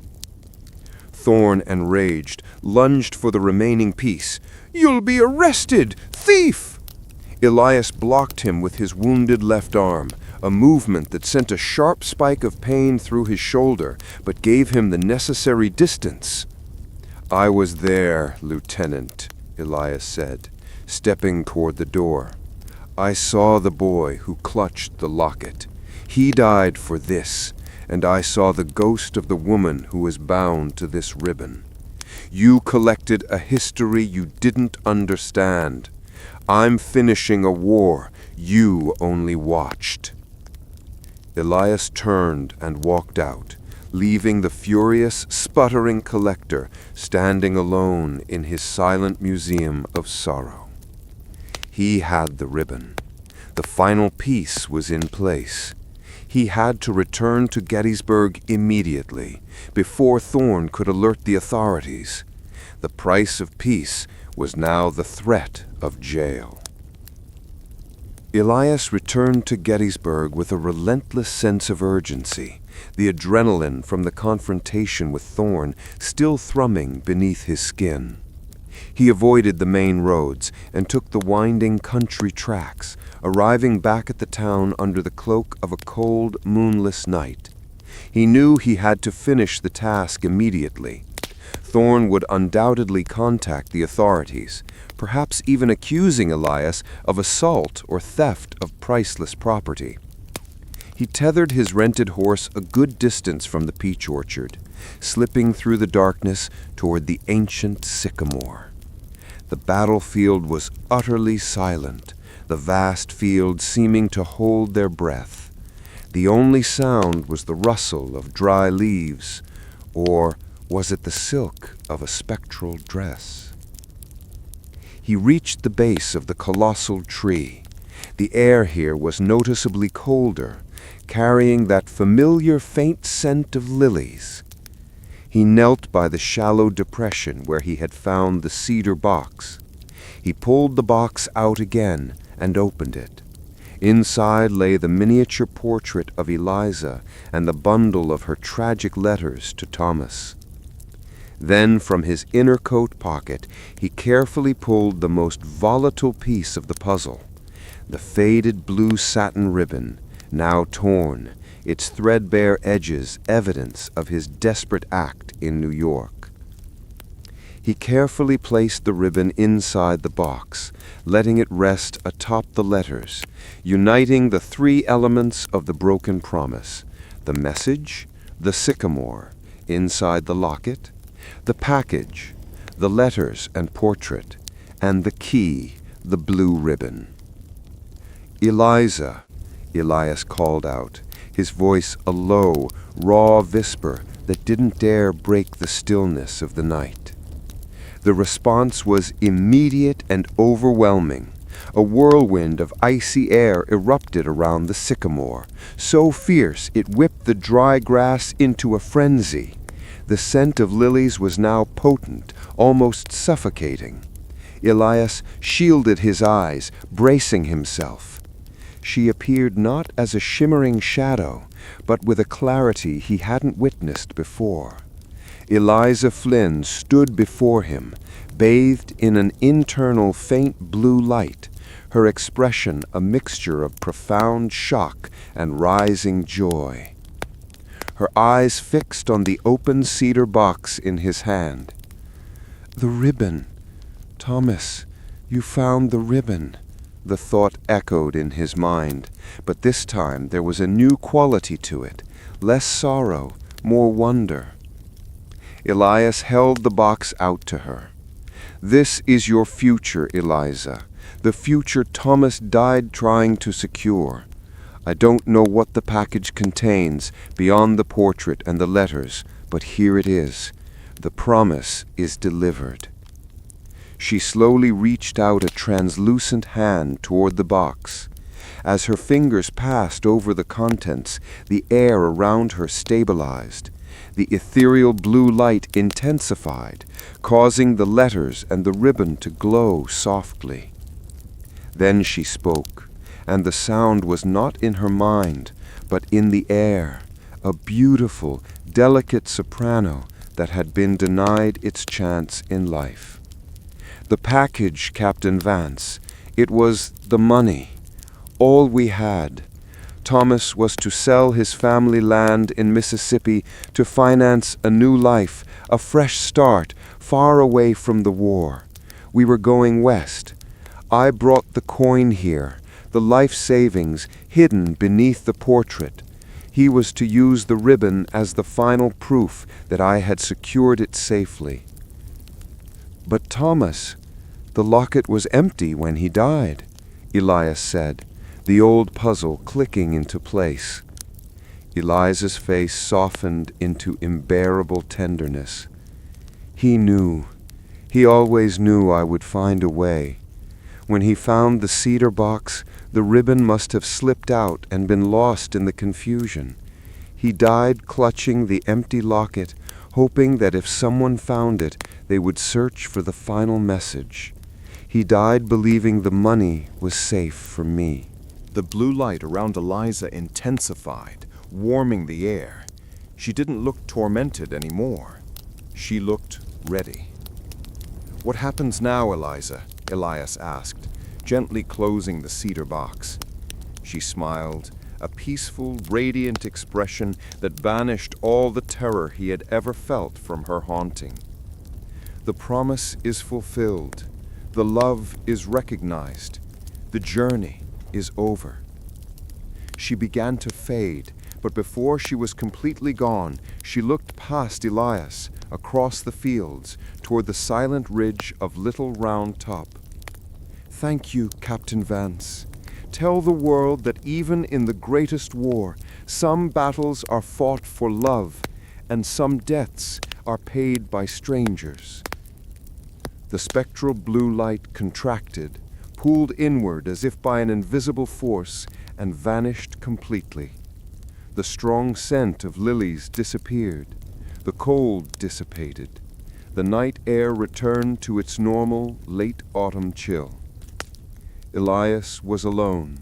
A: Thorne, enraged, lunged for the remaining piece. "You'll be arrested! Thief!" Elias blocked him with his wounded left arm, a movement that sent a sharp spike of pain through his shoulder, but gave him the necessary distance. "I was there, Lieutenant," Elias said, stepping toward the door. "I saw the boy who clutched the locket. He died for this, and I saw the ghost of the woman who was bound to this ribbon. You collected a history you didn't understand. I'm finishing a war you only watched." Elias turned and walked out, leaving the furious, sputtering collector standing alone in his silent museum of sorrow. He had the ribbon. The final piece was in place. He had to return to Gettysburg immediately, before Thorne could alert the authorities. The price of peace was now the threat of jail. Elias returned to Gettysburg with a relentless sense of urgency, the adrenaline from the confrontation with Thorne still thrumming beneath his skin. He avoided the main roads and took the winding country tracks, arriving back at the town under the cloak of a cold, moonless night. He knew he had to finish the task immediately. Thorne would undoubtedly contact the authorities, perhaps even accusing Elias of assault or theft of priceless property. He tethered his rented horse a good distance from the peach orchard, slipping through the darkness toward the ancient sycamore. The battlefield was utterly silent, the vast field seeming to hold their breath. The only sound was the rustle of dry leaves, or was it the silk of a spectral dress? He reached the base of the colossal tree. The air here was noticeably colder, carrying that familiar faint scent of lilies. He knelt by the shallow depression where he had found the cedar box. He pulled the box out again and opened it. Inside lay the miniature portrait of Eliza and the bundle of her tragic letters to Thomas.
B: Then from his inner coat pocket he carefully pulled the most volatile piece of the puzzle, the faded blue satin ribbon, now torn, its threadbare edges evidence of his desperate act in New York. He carefully placed the ribbon inside the box, letting it rest atop the letters, uniting the three elements of the broken promise: the message, the sycamore, inside the locket, the package, the letters and portrait, and the key, the blue ribbon. "Eliza," Elias called out, his voice a low, raw whisper that didn't dare break the stillness of the night. The response was immediate and overwhelming. A whirlwind of icy air erupted around the sycamore, so fierce it whipped the dry grass into a frenzy. The scent of lilies was now potent, almost suffocating. Elias shielded his eyes, bracing himself. She appeared not as a shimmering shadow, but with a clarity he hadn't witnessed before. Eliza Flynn stood before him, bathed in an internal faint blue light, her expression a mixture of profound shock and rising joy. Her eyes fixed on the open cedar box in his hand. "The ribbon. Thomas, you found the ribbon," the thought echoed in his mind, but this time there was a new quality to it, less sorrow, more wonder. Elias held the box out to her. "This is your future, Eliza, the future Thomas died trying to secure. I don't know what the package contains beyond the portrait and the letters, but here it is. The promise is delivered." She slowly reached out a translucent hand toward the box. As her fingers passed over the contents, the air around her stabilized. The ethereal blue light intensified, causing the letters and the ribbon to glow softly. Then she spoke, and the sound was not in her mind, but in the air, a beautiful, delicate soprano that had been denied its chance in life. "The package, Captain Vance. It was the money. All we had. Thomas was to sell his family land in Mississippi to finance a new life, a fresh start, far away from the war. We were going west. I brought the coin here, the life savings hidden beneath the portrait. He was to use the ribbon as the final proof that I had secured it safely." "But Thomas, the locket was empty when he died," Elias said, the old puzzle clicking into place. Eliza's face softened into unbearable tenderness. "He knew. He always knew I would find a way. When he found the cedar box, the ribbon must have slipped out and been lost in the confusion. He died clutching the empty locket, hoping that if someone found it, they would search for the final message. He died believing the money was safe for me."
A: The blue light around Eliza intensified, warming the air. She didn't look tormented anymore. She looked ready. "What happens now, Eliza?" Elias asked, gently closing the cedar box. She smiled, a peaceful, radiant expression that banished all the terror he had ever felt from her haunting. "The promise is fulfilled. The love is recognized. The journey is over." She began to fade, but before she was completely gone, she looked past Elias, across the fields, toward the silent ridge of Little Round Top. "Thank you, Captain Vance. Tell the world that even in the greatest war, some battles are fought for love, and some deaths are paid by strangers." The spectral blue light contracted, pulled inward as if by an invisible force, and vanished completely. The strong scent of lilies disappeared. The cold dissipated. The night air returned to its normal late autumn chill. Elias was alone,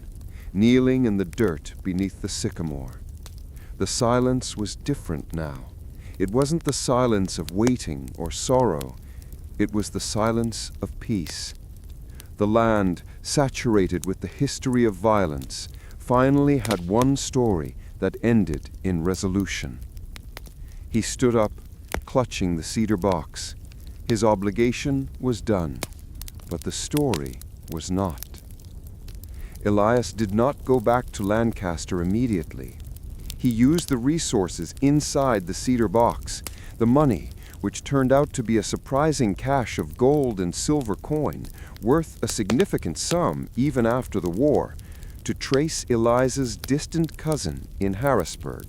A: kneeling in the dirt beneath the sycamore. The silence was different now.
B: It wasn't the silence of waiting or sorrow. It was the silence of peace. The land, saturated with the history of violence, finally had one story that ended in resolution. He stood up, clutching the cedar box. His obligation was done, but the story was not. Elias did not go back to Lancaster immediately. He used the resources inside the cedar box, the money, which turned out to be a surprising cache of gold and silver coin, worth a significant sum even after the war, to trace Elias's distant cousin in Harrisburg.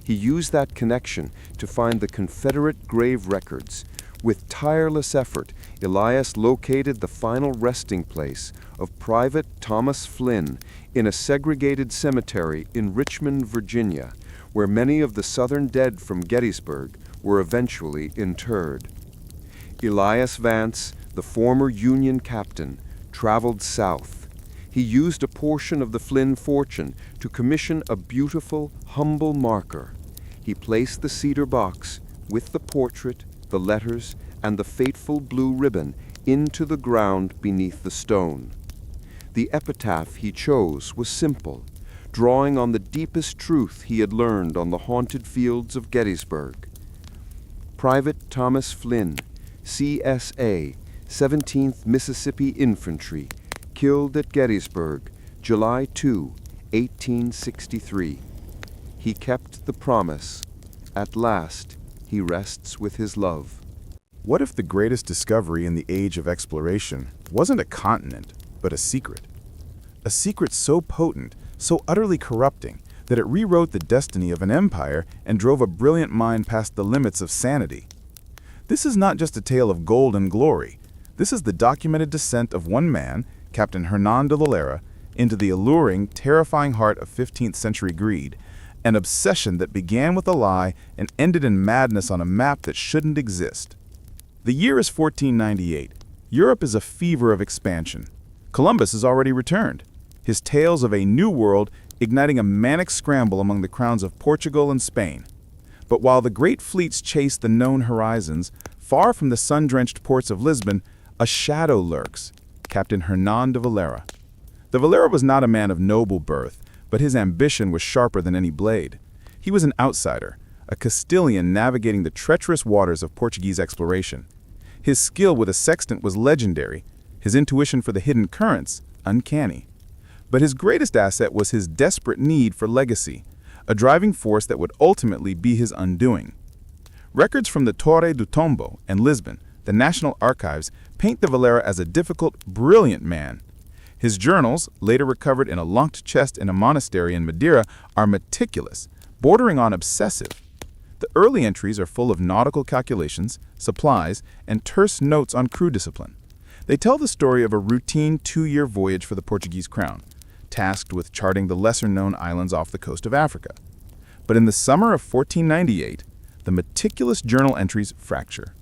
B: He used that connection to find the Confederate grave records. With tireless effort, Elias located the final resting place of Private Thomas Flynn in a segregated cemetery in Richmond, Virginia, where many of the Southern dead from Gettysburg were eventually interred. Elias Vance, the former Union captain, traveled south. He used a portion of the Flynn fortune to commission a beautiful, humble marker. He placed the cedar box with the portrait, the letters, and the fateful blue ribbon into the ground beneath the stone. The epitaph he chose was simple, drawing on the deepest truth he had learned on the haunted fields of Gettysburg. Private Thomas Flynn, CSA, 17th Mississippi Infantry, killed at Gettysburg, July 2, 1863. He kept the promise. At last, he rests with his love.
A: What if the greatest discovery in the age of exploration wasn't a continent, but a secret? A secret so potent, so utterly corrupting, that it rewrote the destiny of an empire and drove a brilliant mind past the limits of sanity. This is not just a tale of gold and glory. This is the documented descent of one man, Captain Hernan de Valera, into the alluring, terrifying heart of 15th century greed, an obsession that began with a lie and ended in madness on a map that shouldn't exist. The year is 1498. Europe is a fever of expansion. Columbus has already returned, his tales of a new world igniting a manic scramble among the crowns of Portugal and Spain. But while the great fleets chase the known horizons, far from the sun-drenched ports of Lisbon, a shadow lurks, Captain Hernan de Valera. De Valera was not a man of noble birth, but his ambition was sharper than any blade. He was an outsider, a Castilian navigating the treacherous waters of Portuguese exploration. His skill with a sextant was legendary, his intuition for the hidden currents uncanny. But his greatest asset was his desperate need for legacy, a driving force that would ultimately be his undoing. Records from the Torre do Tombo and Lisbon, the National Archives, paint de Valera as a difficult, brilliant man. His journals, later recovered in a locked chest in a monastery in Madeira, are meticulous, bordering on obsessive. The early entries are full of nautical calculations, supplies, and terse notes on crew discipline. They tell the story of a routine 2-year voyage for the Portuguese crown, tasked with charting the lesser-known islands off the coast of Africa. But in the summer of 1498, the meticulous journal entries fracture.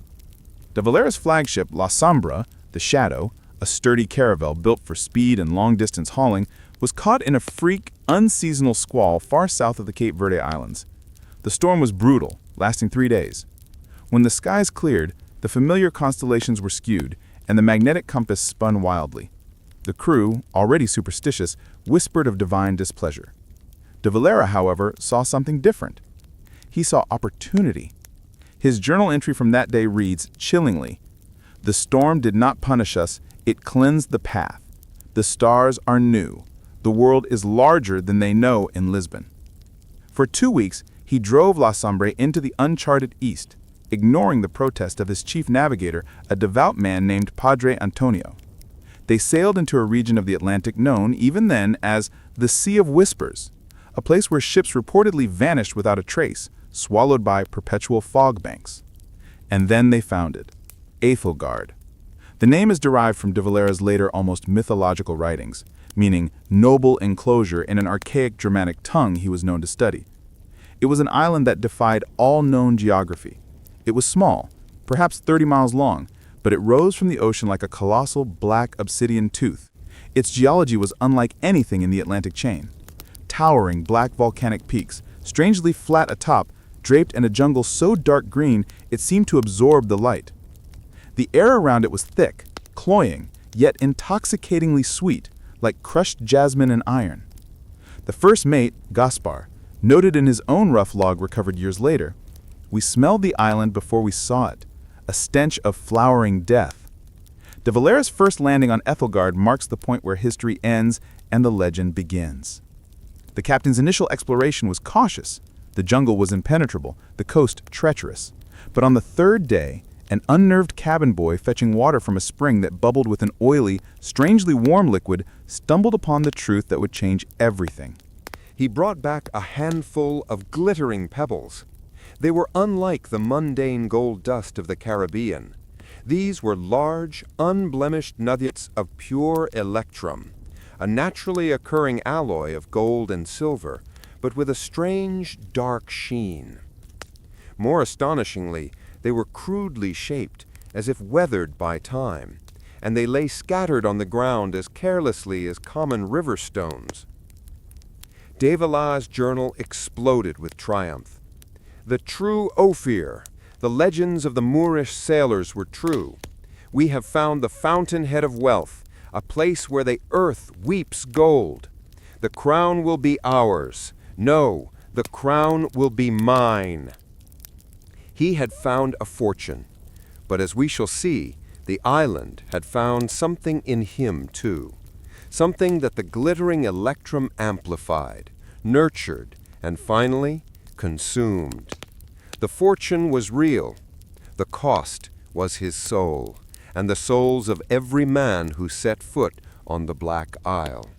A: De Valera's flagship, La Sombra, the Shadow, a sturdy caravel built for speed and long-distance hauling, was caught in a freak, unseasonal squall far south of the Cape Verde Islands. The storm was brutal, lasting 3 days. When the skies cleared, the familiar constellations were skewed, and the magnetic compass spun wildly. The crew, already superstitious, whispered of divine displeasure. De Valera, however, saw something different. He saw opportunity. His journal entry from that day reads, chillingly, "The storm did not punish us, it cleansed the path. The stars are new. The world is larger than they know in Lisbon." For 2 weeks, he drove La Sombre into the uncharted east, ignoring the protest of his chief navigator, a devout man named Padre Antonio. They sailed into a region of the Atlantic known, even then, as the Sea of Whispers, a place where ships reportedly vanished without a trace, swallowed by perpetual fog banks. And then they found it, Ethelgard. The name is derived from de Valera's later almost mythological writings, meaning noble enclosure in an archaic Germanic tongue he was known to study. It was an island that defied all known geography. It was small, perhaps 30 miles long, but it rose from the ocean like a colossal black obsidian tooth. Its geology was unlike anything in the Atlantic chain. Towering black volcanic peaks, strangely flat atop,
C: draped in a jungle so dark green it seemed to absorb the light. The air around it was thick, cloying, yet intoxicatingly sweet, like crushed jasmine and iron. The first mate, Gaspar, noted in his own rough log recovered years later, "We smelled the island before we saw it, a stench of flowering death." De Valera's first landing on Ethelgard marks the point where history ends and the legend begins. The captain's initial exploration was cautious. The jungle was impenetrable, the coast treacherous. But on the third day, an unnerved cabin boy fetching water from a spring that bubbled with an oily, strangely warm liquid stumbled upon the truth that would change everything.
B: He brought back a handful of glittering pebbles. They were unlike the mundane gold dust of the Caribbean. These were large, unblemished nuggets of pure electrum, a naturally occurring alloy of gold and silver, but with a strange, dark sheen. More astonishingly, they were crudely shaped, as if weathered by time, and they lay scattered on the ground as carelessly as common river stones. De Valera's journal exploded with triumph. The true Ophir, the legends of the Moorish sailors were true. We have found the fountainhead of wealth, a place where the earth weeps gold. The crown will be ours. No, the crown will be mine. He had found a fortune, but as we shall see, the island had found something in him too, something that the glittering electrum amplified, nurtured, and finally consumed. The fortune was real. The cost was his soul, and the souls of every man who set foot on the Black Isle.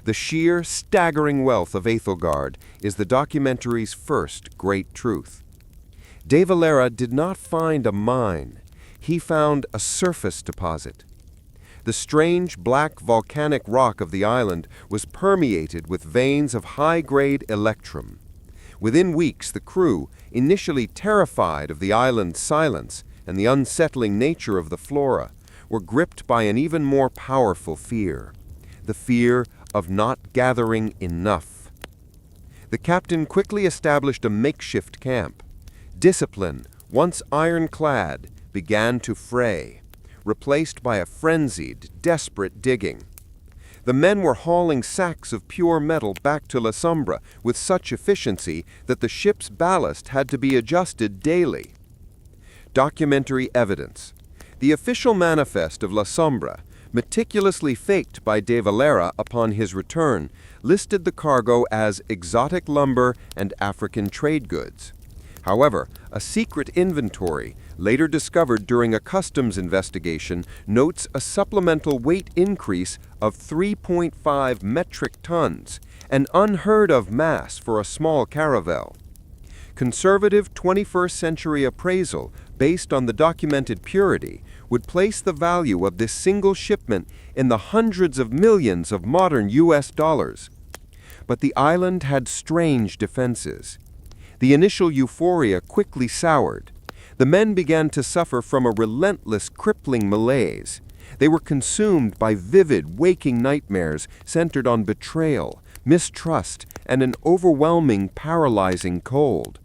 B: The sheer, staggering wealth of Ethelgard is the documentary's first great truth. De Valera did not find a mine. He found a surface deposit. The strange black volcanic rock of the island was permeated with veins of high-grade electrum. Within weeks, the crew, initially terrified of the island's silence and the unsettling nature of the flora, were gripped by an even more powerful fear, the fear of not gathering enough. The captain quickly established a makeshift camp. Discipline, once ironclad, began to fray, replaced by a frenzied, desperate digging. The men were hauling sacks of pure metal back to La Sombra with such efficiency that the ship's ballast had to be adjusted daily. Documentary evidence. The official manifest of La Sombra, meticulously faked by De Valera upon his return, listed the cargo as exotic lumber and African trade goods. However, a secret inventory, later discovered during a customs investigation, notes a supplemental weight increase of 3.5 metric tons, an unheard-of mass for a small caravel. Conservative 21st century appraisal, based on the documented purity, would place the value of this single shipment in the hundreds of millions of modern US dollars. But the island had strange defenses. The initial euphoria quickly soured. The men began to suffer from a relentless, crippling malaise. They were consumed by vivid, waking nightmares centered on betrayal, mistrust, and an overwhelming, paralyzing cold.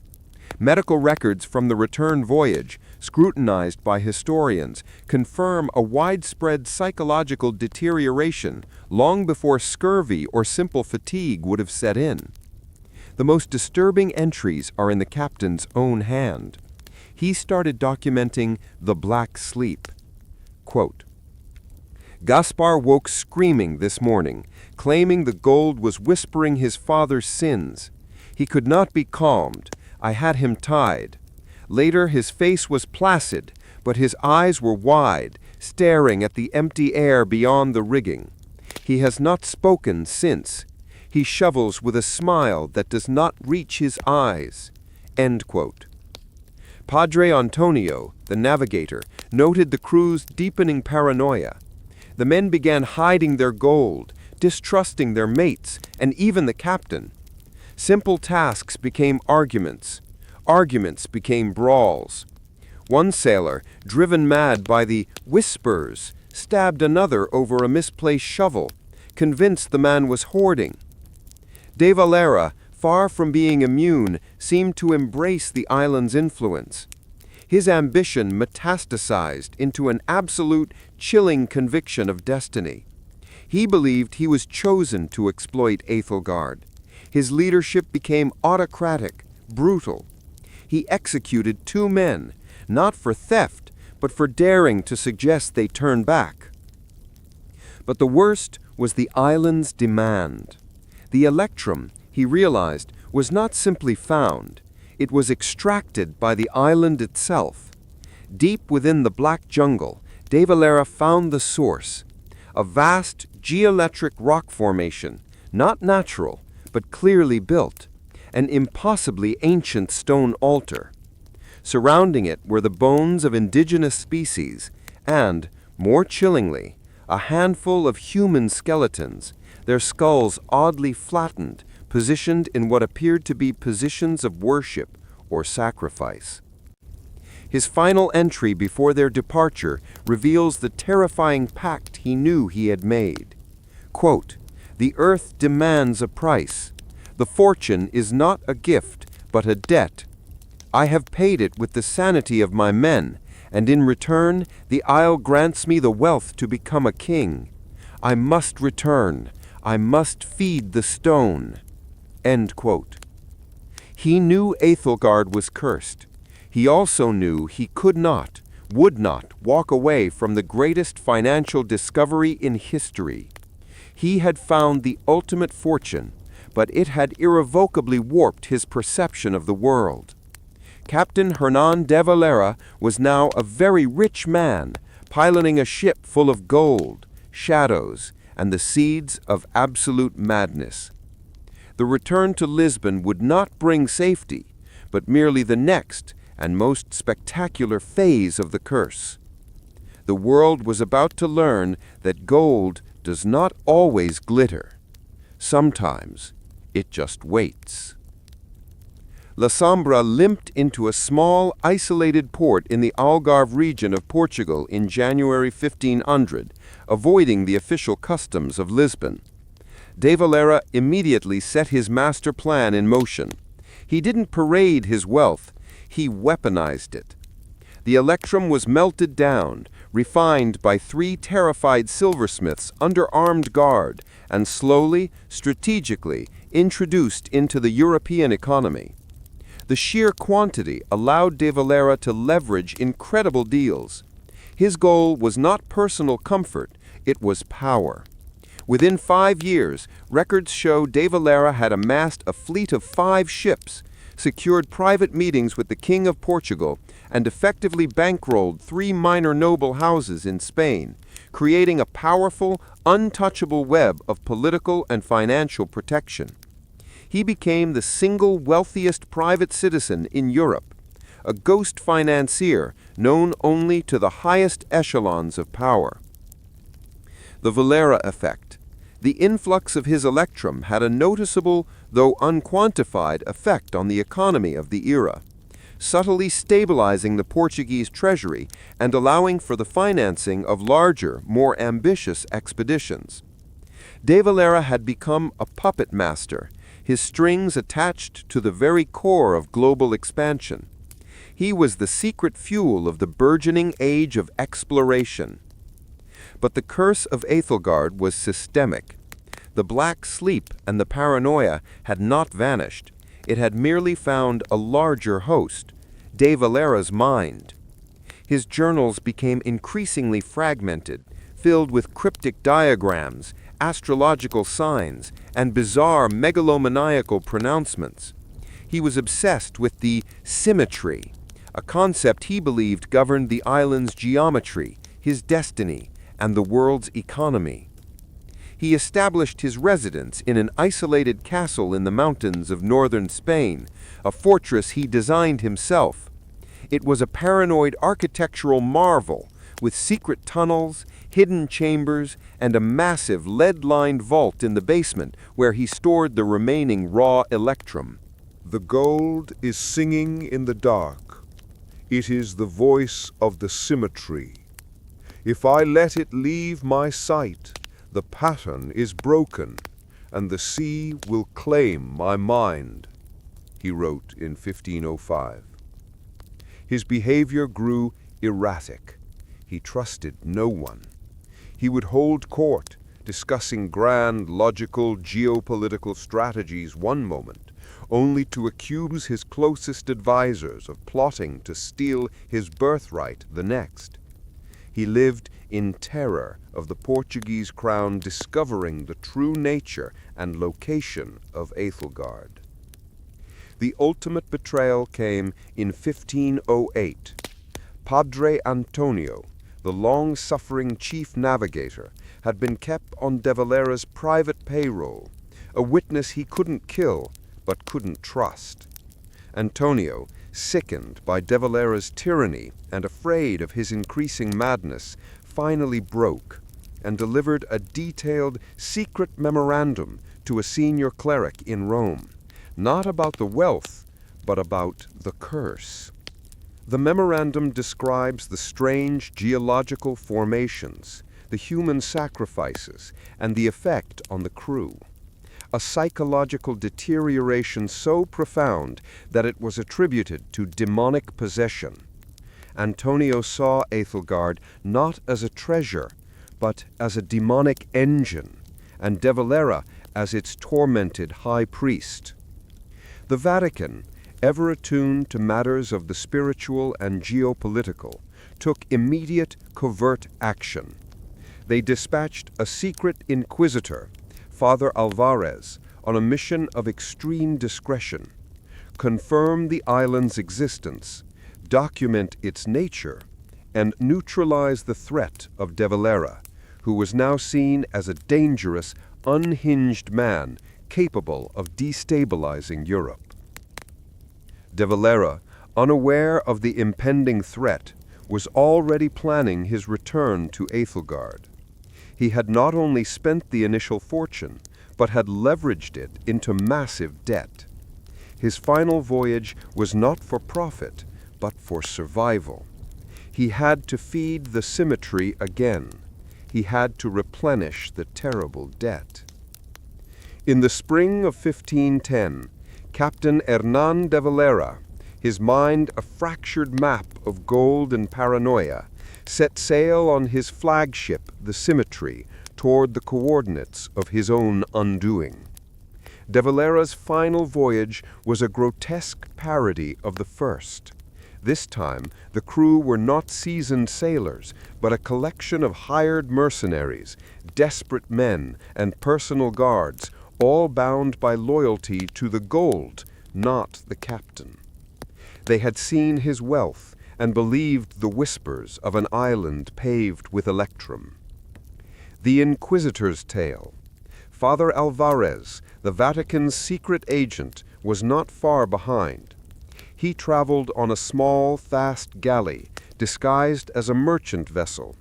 B: Medical records from the return voyage, scrutinized by historians, confirm a widespread psychological deterioration long before scurvy or simple fatigue would have set in. The most disturbing entries are in the captain's own hand. He started documenting the black sleep. Quote, Gaspar woke screaming this morning, claiming the gold was whispering his father's sins. He could not be calmed. I had him tied. Later his face was placid, but his eyes were wide, staring at the empty air beyond the rigging. He has not spoken since. He shovels with a smile that does not reach his eyes. End quote. Padre Antonio, the navigator, noted the crew's deepening paranoia. The men began hiding their gold, distrusting their mates, and even the captain. Simple tasks became arguments. Arguments became brawls. One sailor, driven mad by the whispers, stabbed another over a misplaced shovel, convinced the man was hoarding. De Valera, far from being immune, seemed to embrace the island's influence. His ambition metastasized into an absolute, chilling conviction of destiny. He believed he was chosen to exploit Aethelgard. His leadership became autocratic, brutal. He executed 2 men, not for theft, but for daring to suggest they turn back. But the worst was the island's demand. The Electrum, he realized, was not simply found. It was extracted by the island itself. Deep within the black jungle, De Valera found the source, a vast geoelectric rock formation, not natural, but clearly built, an impossibly ancient stone altar. Surrounding it were the bones of indigenous species and, more chillingly, a handful of human skeletons, their skulls oddly flattened, positioned in what appeared to be positions of worship or sacrifice. His final entry before their departure reveals the terrifying pact he knew he had made. Quote, "The earth demands a price. The fortune is not a gift, but a debt. I have paid it with the sanity of my men, and in return the isle grants me the wealth to become a king. I must return. I must feed the stone." End quote. He knew Aethelgard was cursed. He also knew he could not, would not walk away from the greatest financial discovery in history. He had found the ultimate fortune, but it had irrevocably warped his perception of the world. Captain Hernan de Valera was now a very rich man, piloting a ship full of gold, shadows, and the seeds of absolute madness. The return to Lisbon would not bring safety, but merely the next and most spectacular phase of the curse. The world was about to learn that gold does not always glitter. Sometimes it just waits. La Sombra limped into a small, isolated port in the Algarve region of Portugal in January 1500, avoiding the official customs of Lisbon. De Valera immediately set his master plan in motion. He didn't parade his wealth, he weaponized it. The Electrum was melted down, refined by 3 terrified silversmiths under armed guard, and slowly, strategically, introduced into the European economy. The sheer quantity allowed De Valera to leverage incredible deals. His goal was not personal comfort, it was power. Within 5 years, records show De Valera had amassed a fleet of 5 ships, secured private meetings with the King of Portugal, and effectively bankrolled 3 minor noble houses in Spain, creating a powerful, untouchable web of political and financial protection. He became the single wealthiest private citizen in Europe, a ghost financier known only to the highest echelons of power. The Valera effect. The influx of his Electrum had a noticeable, though unquantified, effect on the economy of the era, subtly stabilizing the Portuguese treasury and allowing for the financing of larger, more ambitious expeditions. De Valera had become a puppet master, his strings attached to the very core of global expansion. He was the secret fuel of the burgeoning age of exploration. But the curse of Aethelgard was systemic. The black sleep and the paranoia had not vanished. It had merely found a larger host, De Valera's mind. His journals became increasingly fragmented, filled with cryptic diagrams, astrological signs, and bizarre megalomaniacal pronouncements. He was obsessed with the symmetry, a concept he believed governed the island's geometry, his destiny, and the world's economy. He established his residence in an isolated castle in the mountains of northern Spain, a fortress he designed himself. It was a paranoid architectural marvel, with secret tunnels, hidden chambers, and a massive lead-lined vault in the basement where he stored the remaining raw Electrum.
A: The gold is singing in the dark. It is the voice of the symmetry. If I let it leave my sight, the pattern is broken,
B: and the sea will claim my mind," he wrote in 1505. His behavior grew erratic. He trusted no one. He would hold court, discussing grand, logical, geopolitical strategies one moment, only to accuse his closest advisors of plotting to steal his birthright the next. He lived in terror of the Portuguese crown discovering the true nature and location of Aethelgard. The ultimate betrayal came in 1508. Padre Antonio, the long-suffering chief navigator, had been kept on De Valera's private payroll, a witness he couldn't kill but couldn't trust. Antonio, sickened by De Valera's tyranny and afraid of his increasing madness, finally broke and delivered a detailed, secret memorandum to a senior cleric in Rome, not about the wealth, but about the curse. The memorandum describes the strange geological formations, the human sacrifices, and the effect on the crew. A psychological deterioration so profound that it was attributed to demonic possession. Antonio saw Aethelgard not as a treasure, but as a demonic engine, and De Valera as its tormented high priest. The Vatican, ever attuned to matters of the spiritual and geopolitical, took immediate covert action. They dispatched a secret inquisitor, Father Alvarez, on a mission of extreme discretion, confirm the island's existence, document its nature, and neutralize the threat of De Valera, who was now seen as a dangerous, unhinged man capable of destabilizing Europe. De Valera, unaware of the impending threat, was already planning his return to Aethelgard. He had not only spent the initial fortune, but had leveraged it into massive debt. His final voyage was not for profit, but for survival. He had to feed the symmetry again. He had to replenish the terrible debt. In the spring of 1510, Captain Hernán de Valera, his mind a fractured map of gold and paranoia, set sail on his flagship, the Symmetry, toward the coordinates of his own undoing. De Valera's final voyage was a grotesque parody of the first. This time, the crew were not seasoned sailors, but a collection of hired mercenaries, desperate men, and personal guards, all bound by loyalty to the gold, not the captain. They had seen his wealth and believed the whispers of an island paved with electrum. The Inquisitor's tale. Father Alvarez, the Vatican's secret agent, was not far behind. He traveled on a small, fast galley, disguised as a merchant vessel,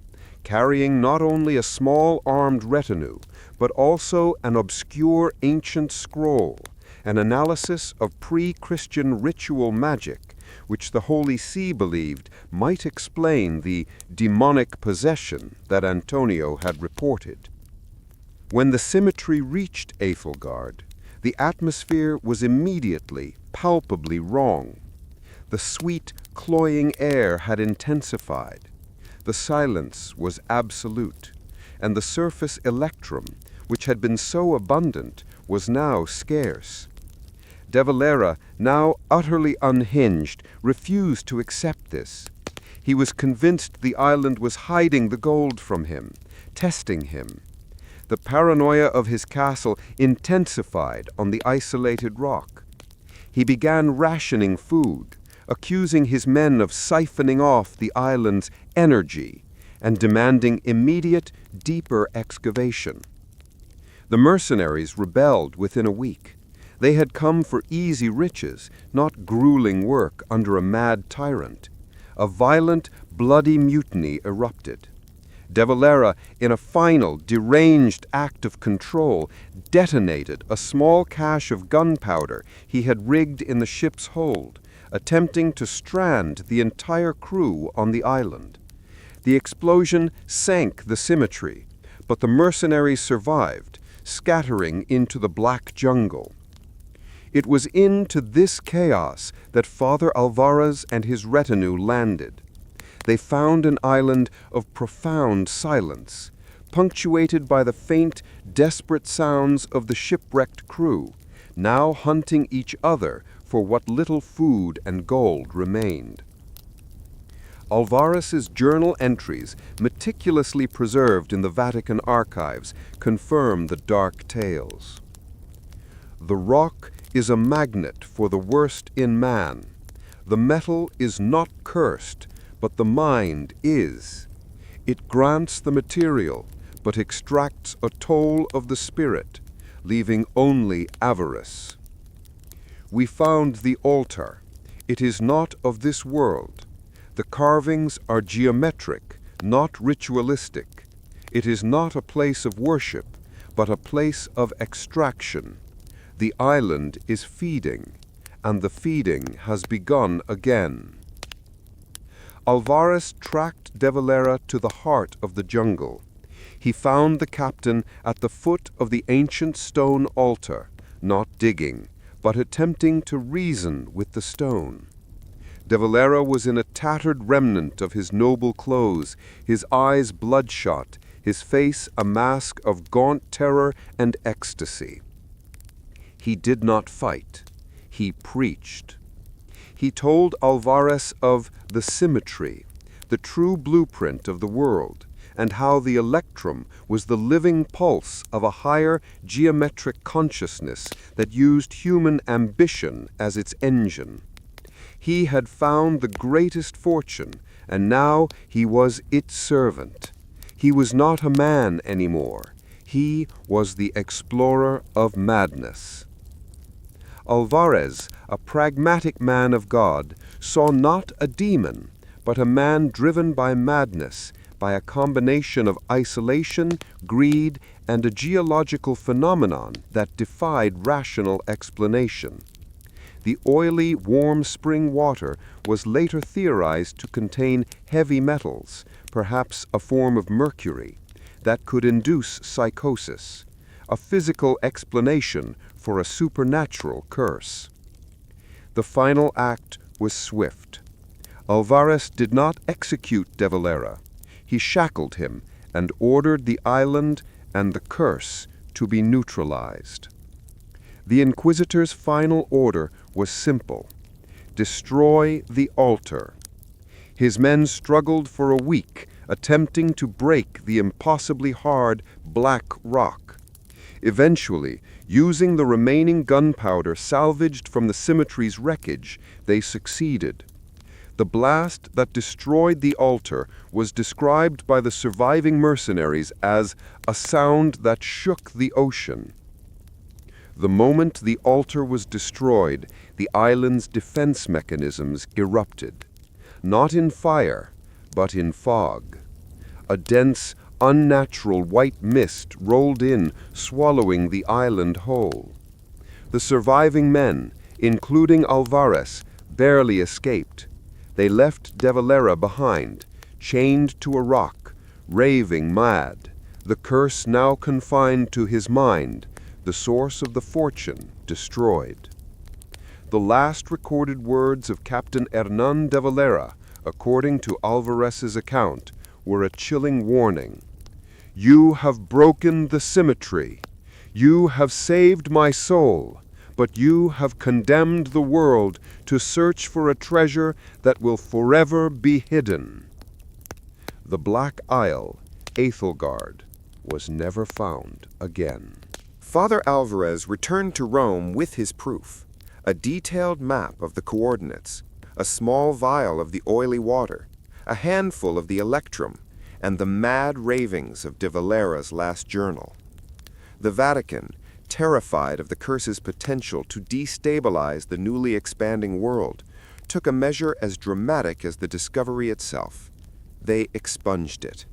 B: carrying not only a small armed retinue, but also an obscure ancient scroll, an analysis of pre-Christian ritual magic, which the Holy See believed might explain the demonic possession that Antonio had reported. When the Symmetry reached Aethelgard, the atmosphere was immediately, palpably wrong. The sweet, cloying air had intensified. The silence was absolute, and the surface electrum, which had been so abundant, was now scarce. De Valera, now utterly unhinged, refused to accept this. He was convinced the island was hiding the gold from him, testing him. The paranoia of his castle intensified on the isolated rock. He began rationing food, accusing his men of siphoning off the island's energy and demanding immediate, deeper excavation. The mercenaries rebelled within a week. They had come for easy riches, not grueling work under a mad tyrant. A violent, bloody mutiny erupted. De Valera, in a final, deranged act of control, detonated a small cache of gunpowder he had rigged in the ship's hold, attempting to strand the entire crew on the island. The explosion sank the Symmetry, but the mercenaries survived, scattering into the black jungle. It was into this chaos that Father Alvarez and his retinue landed. They found an island of profound silence, punctuated by the faint, desperate sounds of the shipwrecked crew, now hunting each other for what little food and gold remained. Alvarez's journal entries, meticulously preserved in the Vatican archives, confirm the dark tales. The rock is a magnet for the worst in man. The metal is not cursed, but the mind is. It grants the material, but extracts a toll of the spirit, leaving only avarice. We found the altar. It is not of this world. The carvings are geometric, not ritualistic. It is not a place of worship, but a place of extraction. The island is feeding, and the feeding has begun again. Alvarez tracked De Valera to the heart of the jungle. He found the captain at the foot of the ancient stone altar, not digging, but attempting to reason with the stone. De Valera was in a tattered remnant of his noble clothes, his eyes bloodshot, his face a mask of gaunt terror and ecstasy. He did not fight. He preached. He told Alvarez of the symmetry, the true blueprint of the world, and how the electrum was the living pulse of a higher geometric consciousness that used human ambition as its engine. He had found the greatest fortune, and now he was its servant. He was not a man anymore. He was the explorer of madness. Alvarez, a pragmatic man of God, saw not a demon, but a man driven by madness, by a combination of isolation, greed, and a geological phenomenon that defied rational explanation. The oily, warm spring water was later theorized to contain heavy metals, perhaps a form of mercury, that could induce psychosis, a physical explanation for a supernatural curse. The final act was swift. Alvarez did not execute De Valera. He shackled him and ordered the island and the curse to be neutralized. The Inquisitor's final order was simple: destroy the altar. His men struggled for a week, attempting to break the impossibly hard black rock. Eventually, using the remaining gunpowder salvaged from the symmetry's wreckage, they succeeded. The blast that destroyed the altar was described by the surviving mercenaries as a sound that shook the ocean. The moment the altar was destroyed, the island's defense mechanisms erupted, not in fire, but in fog. A dense, unnatural white mist rolled in, swallowing the island whole. The surviving men, including Alvarez, barely escaped. They left De Valera behind, chained to a rock, raving mad, the curse now confined to his mind, the source of the fortune destroyed. The last recorded words of Captain Hernan de Valera, according to Alvarez's account, were a chilling warning. "You have broken the symmetry. You have saved my soul, but you have condemned the world to search for a treasure that will forever be hidden." The Black Isle, Aethelgard, was never found again.
D: Father Alvarez returned to Rome with his proof: a detailed map of the coordinates, a small vial of the oily water, a handful of the electrum, and the mad ravings of De Valera's last journal. The Vatican, terrified of the curse's potential to destabilize the newly expanding world, took a measure as dramatic as the discovery itself. They expunged it.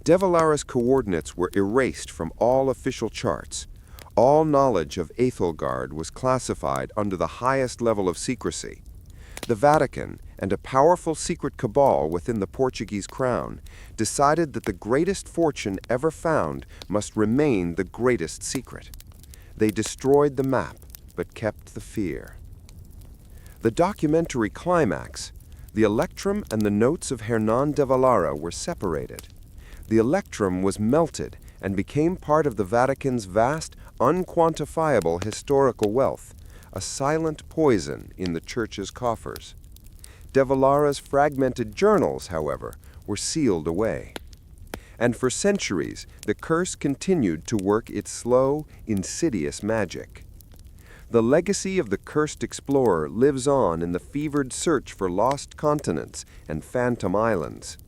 D: De Valera's coordinates were erased from all official charts. All knowledge of Aethelgard was classified under the highest level of secrecy.
E: The Vatican, and a powerful secret cabal within the Portuguese crown, decided that the greatest fortune ever found must remain the greatest secret. They destroyed the map, but kept the fear. The documentary climax, the electrum and the notes of Hernan de Valara were separated. The electrum was melted and became part of the Vatican's vast, unquantifiable historical wealth, a silent poison in the Church's coffers. De Valara's fragmented journals, however, were sealed away. And for centuries, the curse continued to work its slow, insidious magic. The legacy of the cursed explorer lives on in the fevered search for lost continents and phantom islands.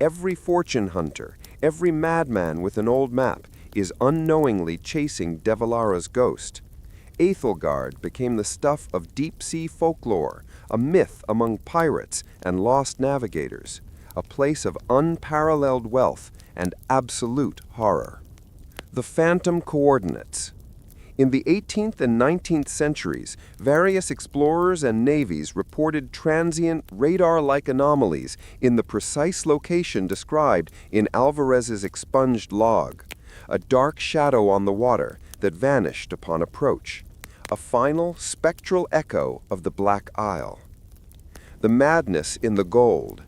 E: Every fortune hunter, every madman with an old map is unknowingly chasing De Valara's ghost. Aethelgard became the stuff of deep-sea folklore, a myth among pirates and lost navigators, a place of unparalleled wealth and absolute horror. The phantom coordinates. In the 18th and 19th centuries, various explorers and navies reported transient radar-like anomalies in the precise location described in Alvarez's expunged log, a dark shadow on the water that vanished upon approach, a final spectral echo of the Black Isle. The madness in the gold.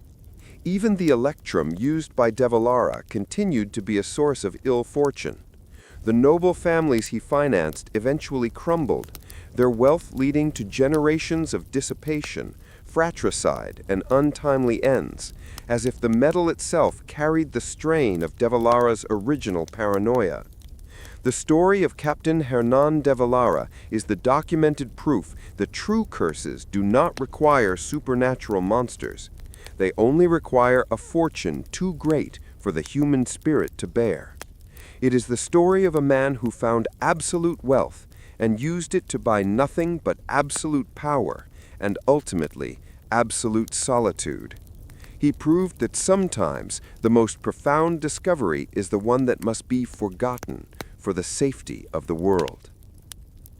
E: Even the electrum used by De Valara continued to be a source of ill fortune. The noble families he financed eventually crumbled, their wealth leading to generations of dissipation, fratricide, and untimely ends, as if the metal itself carried the strain of De Valara's original paranoia. The story of Captain Hernan de Valara is the documented proof that true curses do not require supernatural monsters. They only require a fortune too great for the human spirit to bear. It is the story of a man who found absolute wealth and used it to buy nothing but absolute power and ultimately absolute solitude. He proved that sometimes the most profound discovery is the one that must be forgotten for the safety of the world.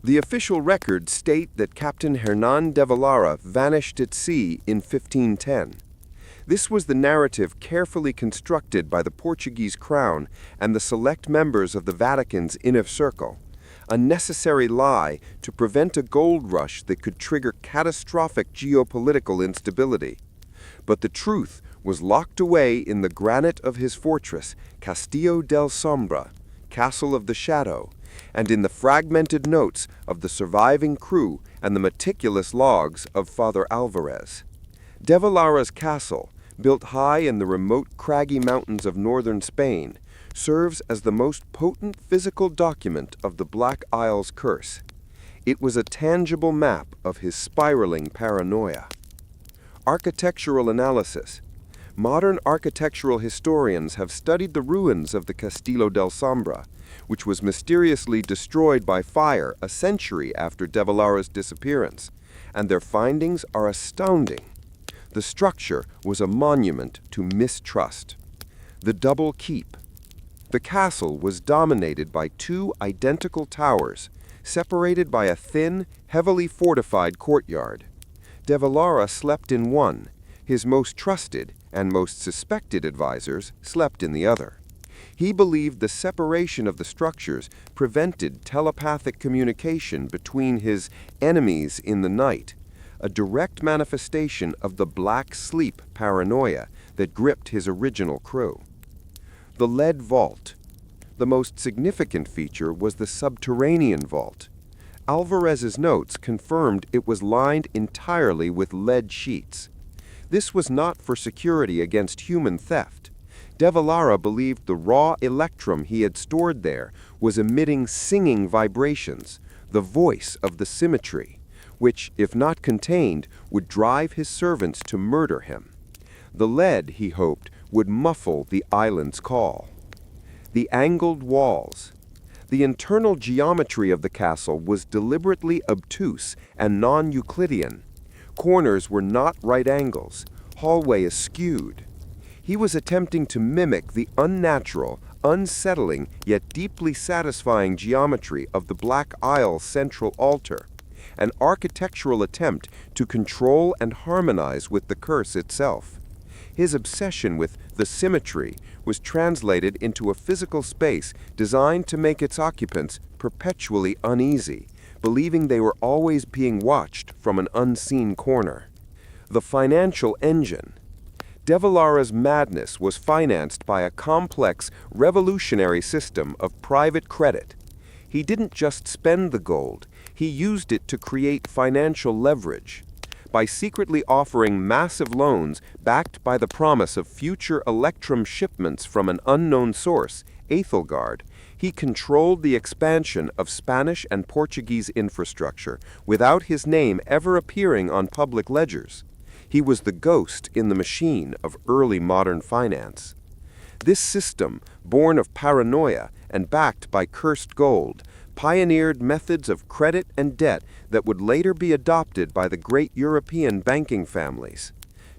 E: The official records state that Captain Hernan de Valara vanished at sea in 1510. This was the narrative carefully constructed by the Portuguese crown and the select members of the Vatican's inner circle, a necessary lie to prevent a gold rush that could trigger catastrophic geopolitical instability. But the truth was locked away in the granite of his fortress, Castillo del Sombra, Castle of the Shadow, and in the fragmented notes of the surviving crew and the meticulous logs of Father Alvarez. De Valara's castle, built high in the remote craggy mountains of northern Spain, serves as the most potent physical document of the Black Isle's curse. It was a tangible map of his spiraling paranoia. Architectural analysis. Modern architectural historians have studied the ruins of the Castillo del Sombra, which was mysteriously destroyed by fire a century after De Valara's disappearance, and their findings are astounding. The structure was a monument to mistrust. The double keep. The castle was dominated by two identical towers, separated by a thin, heavily fortified courtyard. De Valara slept in one. His most trusted and most suspected advisors slept in the other. He believed the separation of the structures prevented telepathic communication between his enemies in the night, a direct manifestation of the black sleep paranoia that gripped his original crew. The lead vault. The most significant feature was the subterranean vault. Alvarez's notes confirmed it was lined entirely with lead sheets. This was not for security against human theft. De Valara believed the raw electrum he had stored there was emitting singing vibrations, the voice of the symmetry, which, if not contained, would drive his servants to murder him. The lead, he hoped, would muffle the island's call. The angled walls. The internal geometry of the castle was deliberately obtuse and non-Euclidean. Corners were not right angles, hallway askewed. He was attempting to mimic the unnatural, unsettling, yet deeply satisfying geometry of the Black Isle's central altar. an architectural attempt to control and harmonize with the curse itself. His obsession with the symmetry was translated into a physical space designed to make its occupants perpetually uneasy, believing they were always being watched from an unseen corner. The financial engine. De Valera's madness was financed by a complex, revolutionary system of private credit. He didn't just spend the gold, he used it to create financial leverage. By secretly offering massive loans backed by the promise of future electrum shipments from an unknown source, Aethelgard, he controlled the expansion of Spanish and Portuguese infrastructure without his name ever appearing on public ledgers. He was the ghost in the machine of early modern finance. This system, born of paranoia and backed by cursed gold, pioneered methods of credit and debt that would later be adopted by the great European banking families.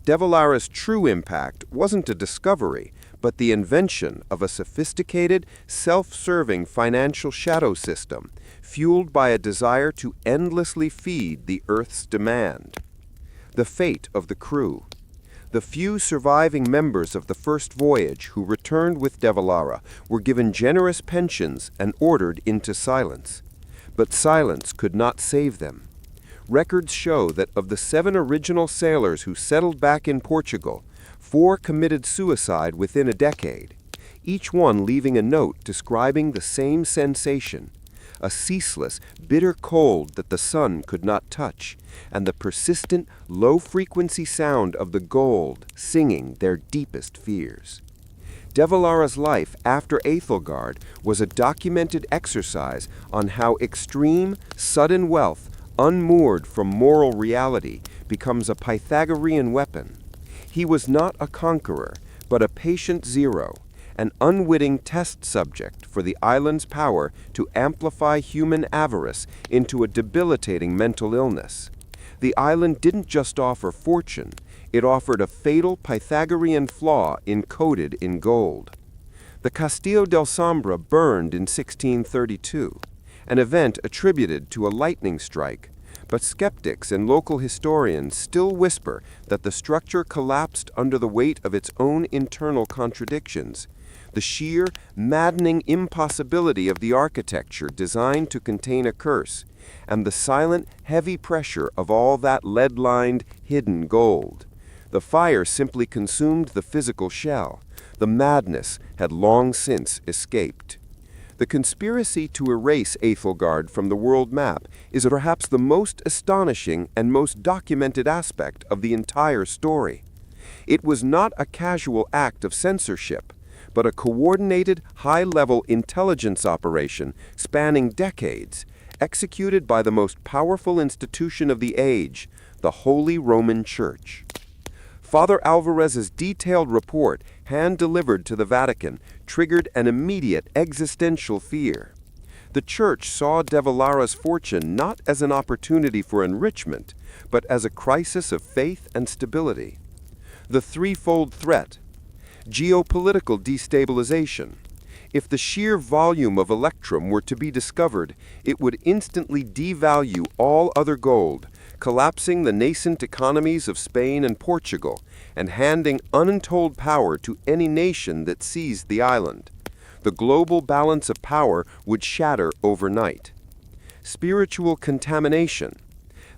E: De Valera's true impact wasn't a discovery, but the invention of a sophisticated, self-serving financial shadow system, fueled by a desire to endlessly feed the Earth's demand. The fate of the crew. The few surviving members of the first voyage who returned with De Valera were given generous pensions and ordered into silence. But silence could not save them. Records show that of the 7 original sailors who settled back in Portugal, 4 committed suicide within a decade, each one leaving a note describing the same sensation: a ceaseless, bitter cold that the sun could not touch, and the persistent, low-frequency sound of the gold singing their deepest fears. De Valera's life after Aethelgard was a documented exercise on how extreme, sudden wealth, unmoored from moral reality, becomes a Pythagorean weapon. He was not a conqueror, but a patient zero, an unwitting test subject for the island's power to amplify human avarice into a debilitating mental illness. The island didn't just offer fortune, it offered a fatal Pythagorean flaw encoded in gold. The Castillo del Sombra burned in 1632, an event attributed to a lightning strike, but skeptics and local historians still whisper that the structure collapsed under the weight of its own internal contradictions. The sheer, maddening impossibility of the architecture designed to contain a curse, and the silent, heavy pressure of all that lead-lined, hidden gold. The fire simply consumed the physical shell. The madness had long since escaped. The conspiracy to erase Aethelgard from the world map is perhaps the most astonishing and most documented aspect of the entire story. It was not a casual act of censorship, but a coordinated, high-level intelligence operation spanning decades, executed by the most powerful institution of the age, the Holy Roman Church. Father Alvarez's detailed report, hand-delivered to the Vatican, triggered an immediate existential fear. The Church saw De Valera's fortune not as an opportunity for enrichment, but as a crisis of faith and stability. The threefold threat: geopolitical destabilization. If the sheer volume of electrum were to be discovered, it would instantly devalue all other gold, collapsing the nascent economies of Spain and Portugal, and handing untold power to any nation that seized the island. The global balance of power would shatter overnight. Spiritual contamination.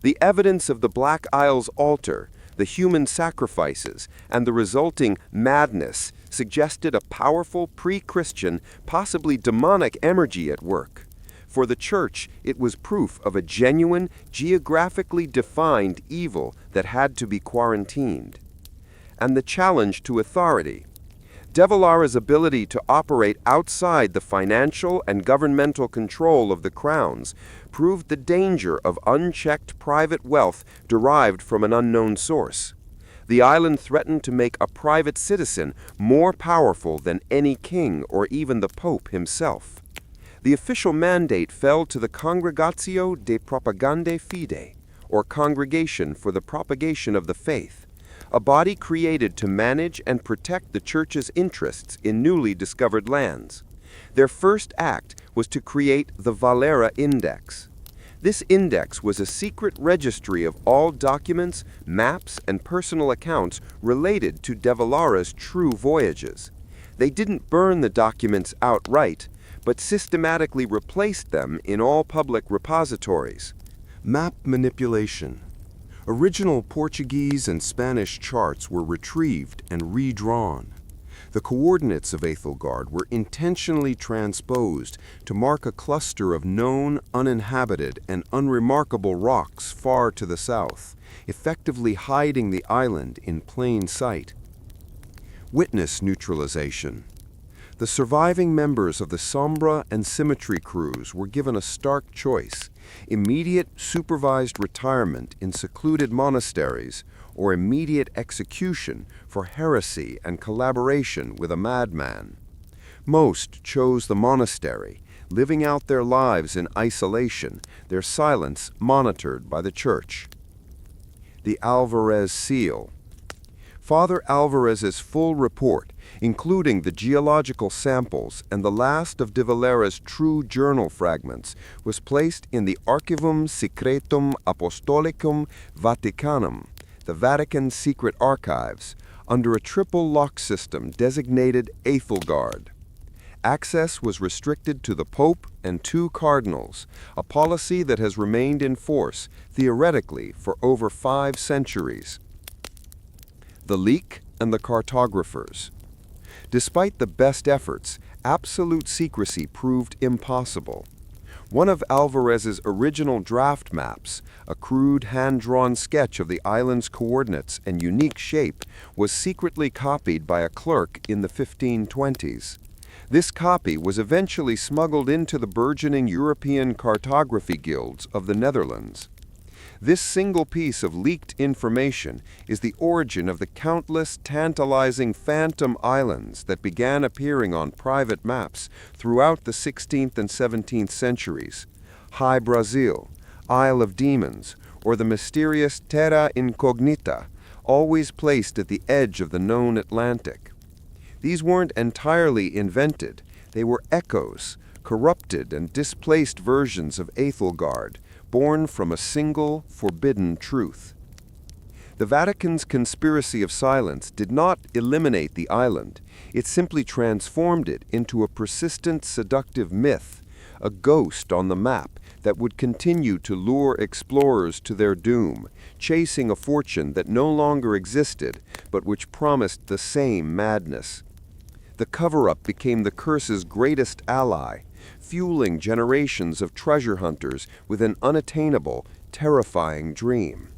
E: The evidence of the Black Isle's altar, the human sacrifices, and the resulting madness suggested a powerful pre-Christian, possibly demonic energy at work. For the Church, it was proof of a genuine, geographically defined evil that had to be quarantined. And the challenge to authority. De Valera's ability to operate outside the financial and governmental control of the crowns proved the danger of unchecked private wealth derived from an unknown source. The island threatened to make a private citizen more powerful than any king or even the Pope himself. The official mandate fell to the Congregatio de Propagandae Fide, or Congregation for the Propagation of the Faith, a body created to manage and protect the Church's interests in newly discovered lands. Their first act was to create the Valera Index. This index was a secret registry of all documents, maps, and personal accounts related to De Valera's true voyages. They didn't burn the documents outright, but systematically replaced them in all public repositories. Map manipulation. Original Portuguese and Spanish charts were retrieved and redrawn. The coordinates of Aethelgard were intentionally transposed to mark a cluster of known, uninhabited, and unremarkable rocks far to the south, effectively hiding the island in plain sight. Witness neutralization. The surviving members of the Sombra and Symmetry crews were given a stark choice: immediate supervised retirement in secluded monasteries or immediate execution for heresy and collaboration with a madman. Most chose the monastery, living out their lives in isolation, their silence monitored by the church. The Alvarez Seal. Father Alvarez's full report, including the geological samples and the last of de Valera's true journal fragments, was placed in the Archivum Secretum Apostolicum Vaticanum, the Vatican's secret archives, under a triple lock system designated Aethelgard. Access was restricted to the Pope and 2 cardinals, a policy that has remained in force, theoretically, for over 5 centuries. The leak and the cartographers. Despite the best efforts, absolute secrecy proved impossible. One of Alvarez's original draft maps, a crude hand-drawn sketch of the island's coordinates and unique shape, was secretly copied by a clerk in the 1520s. This copy was eventually smuggled into the burgeoning European cartography guilds of the Netherlands. This single piece of leaked information is the origin of the countless tantalizing phantom islands that began appearing on private maps throughout the 16th and 17th centuries: High Brazil, Isle of Demons, or the mysterious Terra Incognita, always placed at the edge of the known Atlantic. These weren't entirely invented. They were echoes, corrupted and displaced versions of Aethelgard, born from a single, forbidden truth. The Vatican's conspiracy of silence did not eliminate the island. It simply transformed it into a persistent, seductive myth, a ghost on the map that would continue to lure explorers to their doom, chasing a fortune that no longer existed, but which promised the same madness. The cover-up became the curse's greatest ally, fueling generations of treasure hunters with an unattainable, terrifying dream.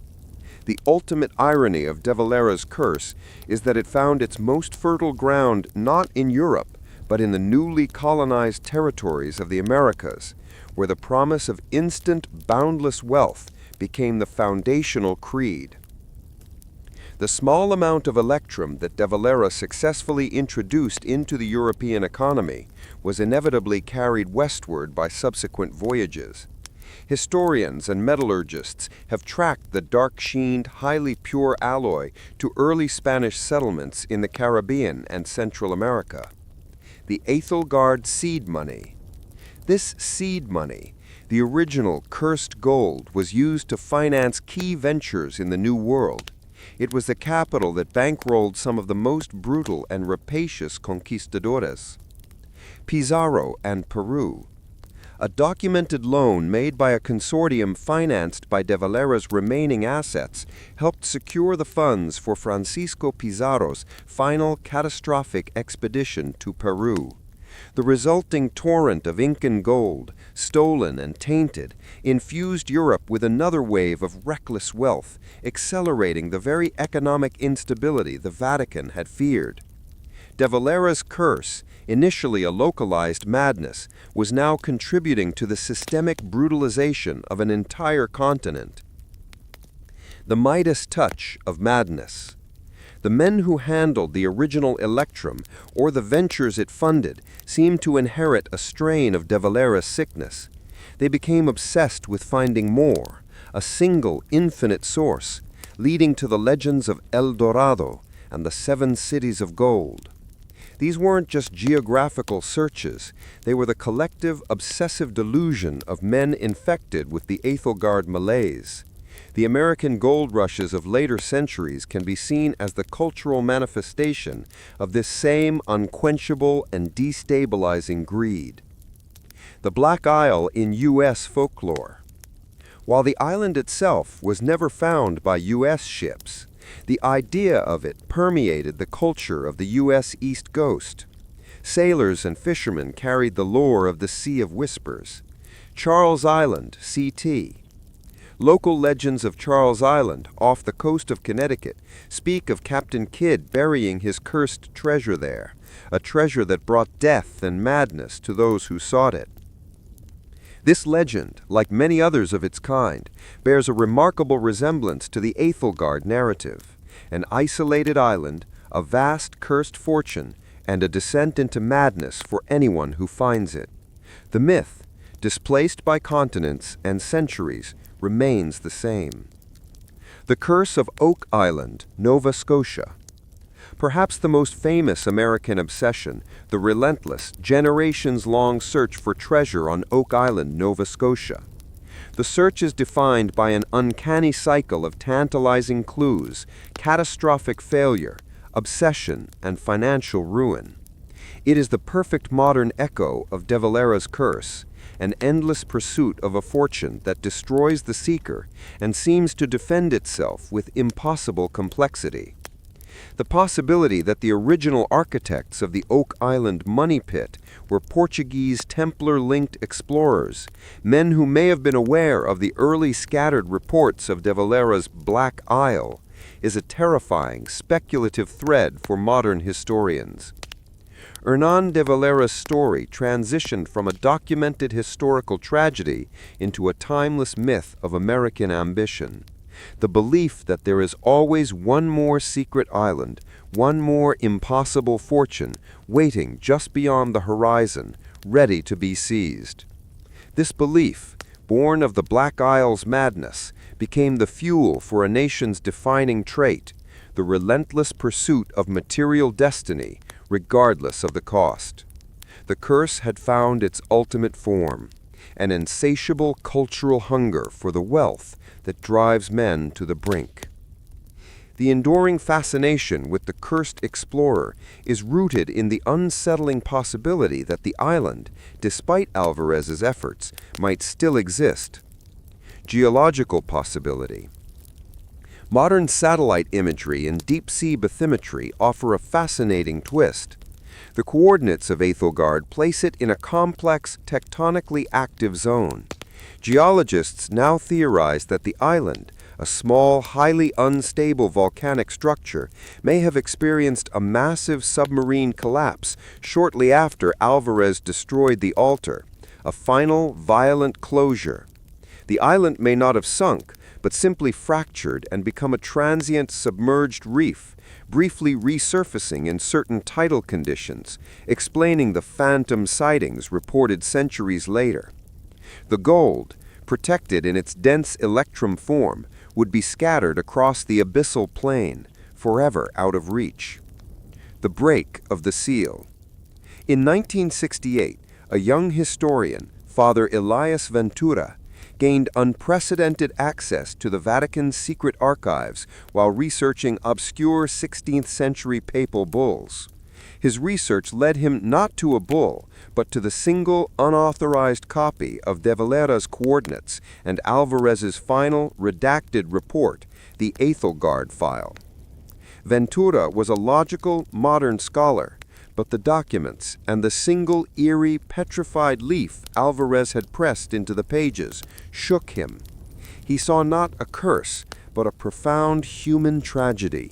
E: The ultimate irony of De Valera's curse is that it found its most fertile ground not in Europe, but in the newly colonized territories of the Americas, where the promise of instant, boundless wealth became the foundational creed. The small amount of electrum that De Valera successfully introduced into the European economy was inevitably carried westward by subsequent voyages. Historians and metallurgists have tracked the dark-sheened, highly pure alloy to early Spanish settlements in the Caribbean and Central America. The Aethelgard seed money. This seed money, the original cursed gold, was used to finance key ventures in the New World. It was the capital that bankrolled some of the most brutal and rapacious conquistadores. Pizarro and Peru. A documented loan made by a consortium financed by De Valera's remaining assets helped secure the funds for Francisco Pizarro's final catastrophic expedition to Peru. The resulting torrent of Incan gold, stolen and tainted, infused Europe with another wave of reckless wealth, accelerating the very economic instability the Vatican had feared. De Valera's curse, initially a localized madness, was now contributing to the systemic brutalization of an entire continent. The Midas touch of madness. The men who handled the original electrum or the ventures it funded seemed to inherit a strain of De Valera's sickness. They became obsessed with finding more, a single infinite source, leading to the legends of El Dorado and the 7 cities of gold. These weren't just geographical searches, they were the collective obsessive delusion of men infected with the Aethelgard malaise. The American gold rushes of later centuries can be seen as the cultural manifestation of this same unquenchable and destabilizing greed. The Black Isle in U.S. folklore. While the island itself was never found by U.S. ships, the idea of it permeated the culture of the U.S. East Coast. Sailors and fishermen carried the lore of the Sea of Whispers. Charles Island, CT. Local legends of Charles Island, off the coast of Connecticut, speak of Captain Kidd burying his cursed treasure there, a treasure that brought death and madness to those who sought it. This legend, like many others of its kind, bears a remarkable resemblance to the Aethelgard narrative, an isolated island, a vast cursed fortune, and a descent into madness for anyone who finds it. The myth, displaced by continents and centuries, remains the same. The Curse of Oak Island, Nova Scotia. Perhaps the most famous American obsession, the relentless, generations-long search for treasure on Oak Island, Nova Scotia. The search is defined by an uncanny cycle of tantalizing clues, catastrophic failure, obsession, and financial ruin. It is the perfect modern echo of De Valera's curse, an endless pursuit of a fortune that destroys the seeker and seems to defend itself with impossible complexity. The possibility that the original architects of the Oak Island money pit were Portuguese Templar-linked explorers, men who may have been aware of the early scattered reports of De Valera's Black Isle, is a terrifying, speculative thread for modern historians. Hernán de Valera's story transitioned from a documented historical tragedy into a timeless myth of American ambition. The belief that there is always one more secret island, one more impossible fortune, waiting just beyond the horizon, ready to be seized. This belief, born of the Black Isle's madness, became the fuel for a nation's defining trait, the relentless pursuit of material destiny, regardless of the cost. The curse had found its ultimate form, an insatiable cultural hunger for the wealth that drives men to the brink. The enduring fascination with the cursed explorer is rooted in the unsettling possibility that the island, despite Alvarez's efforts, might still exist. Geological possibility. Modern satellite imagery and deep-sea bathymetry offer a fascinating twist. The coordinates of Aethelgard place it in a complex, tectonically active zone. Geologists now theorize that the island, a small, highly unstable volcanic structure, may have experienced a massive submarine collapse shortly after Alvarez destroyed the altar, a final, violent closure. The island may not have sunk, but simply fractured and become a transient submerged reef, briefly resurfacing in certain tidal conditions, explaining the phantom sightings reported centuries later. The gold, protected in its dense electrum form, would be scattered across the abyssal plain, forever out of reach. The break of the seal. In 1968, a young historian, Father Elias Ventura, gained unprecedented access to the Vatican's secret archives while researching obscure 16th-century papal bulls. His research led him not to a bull, but to the single unauthorized copy of De Valera's coordinates and Alvarez's final, redacted report, the Aethelgard file. Ventura was a logical, modern scholar, but the documents and the single eerie, petrified leaf Alvarez had pressed into the pages shook him. He saw not a curse, but a profound human tragedy.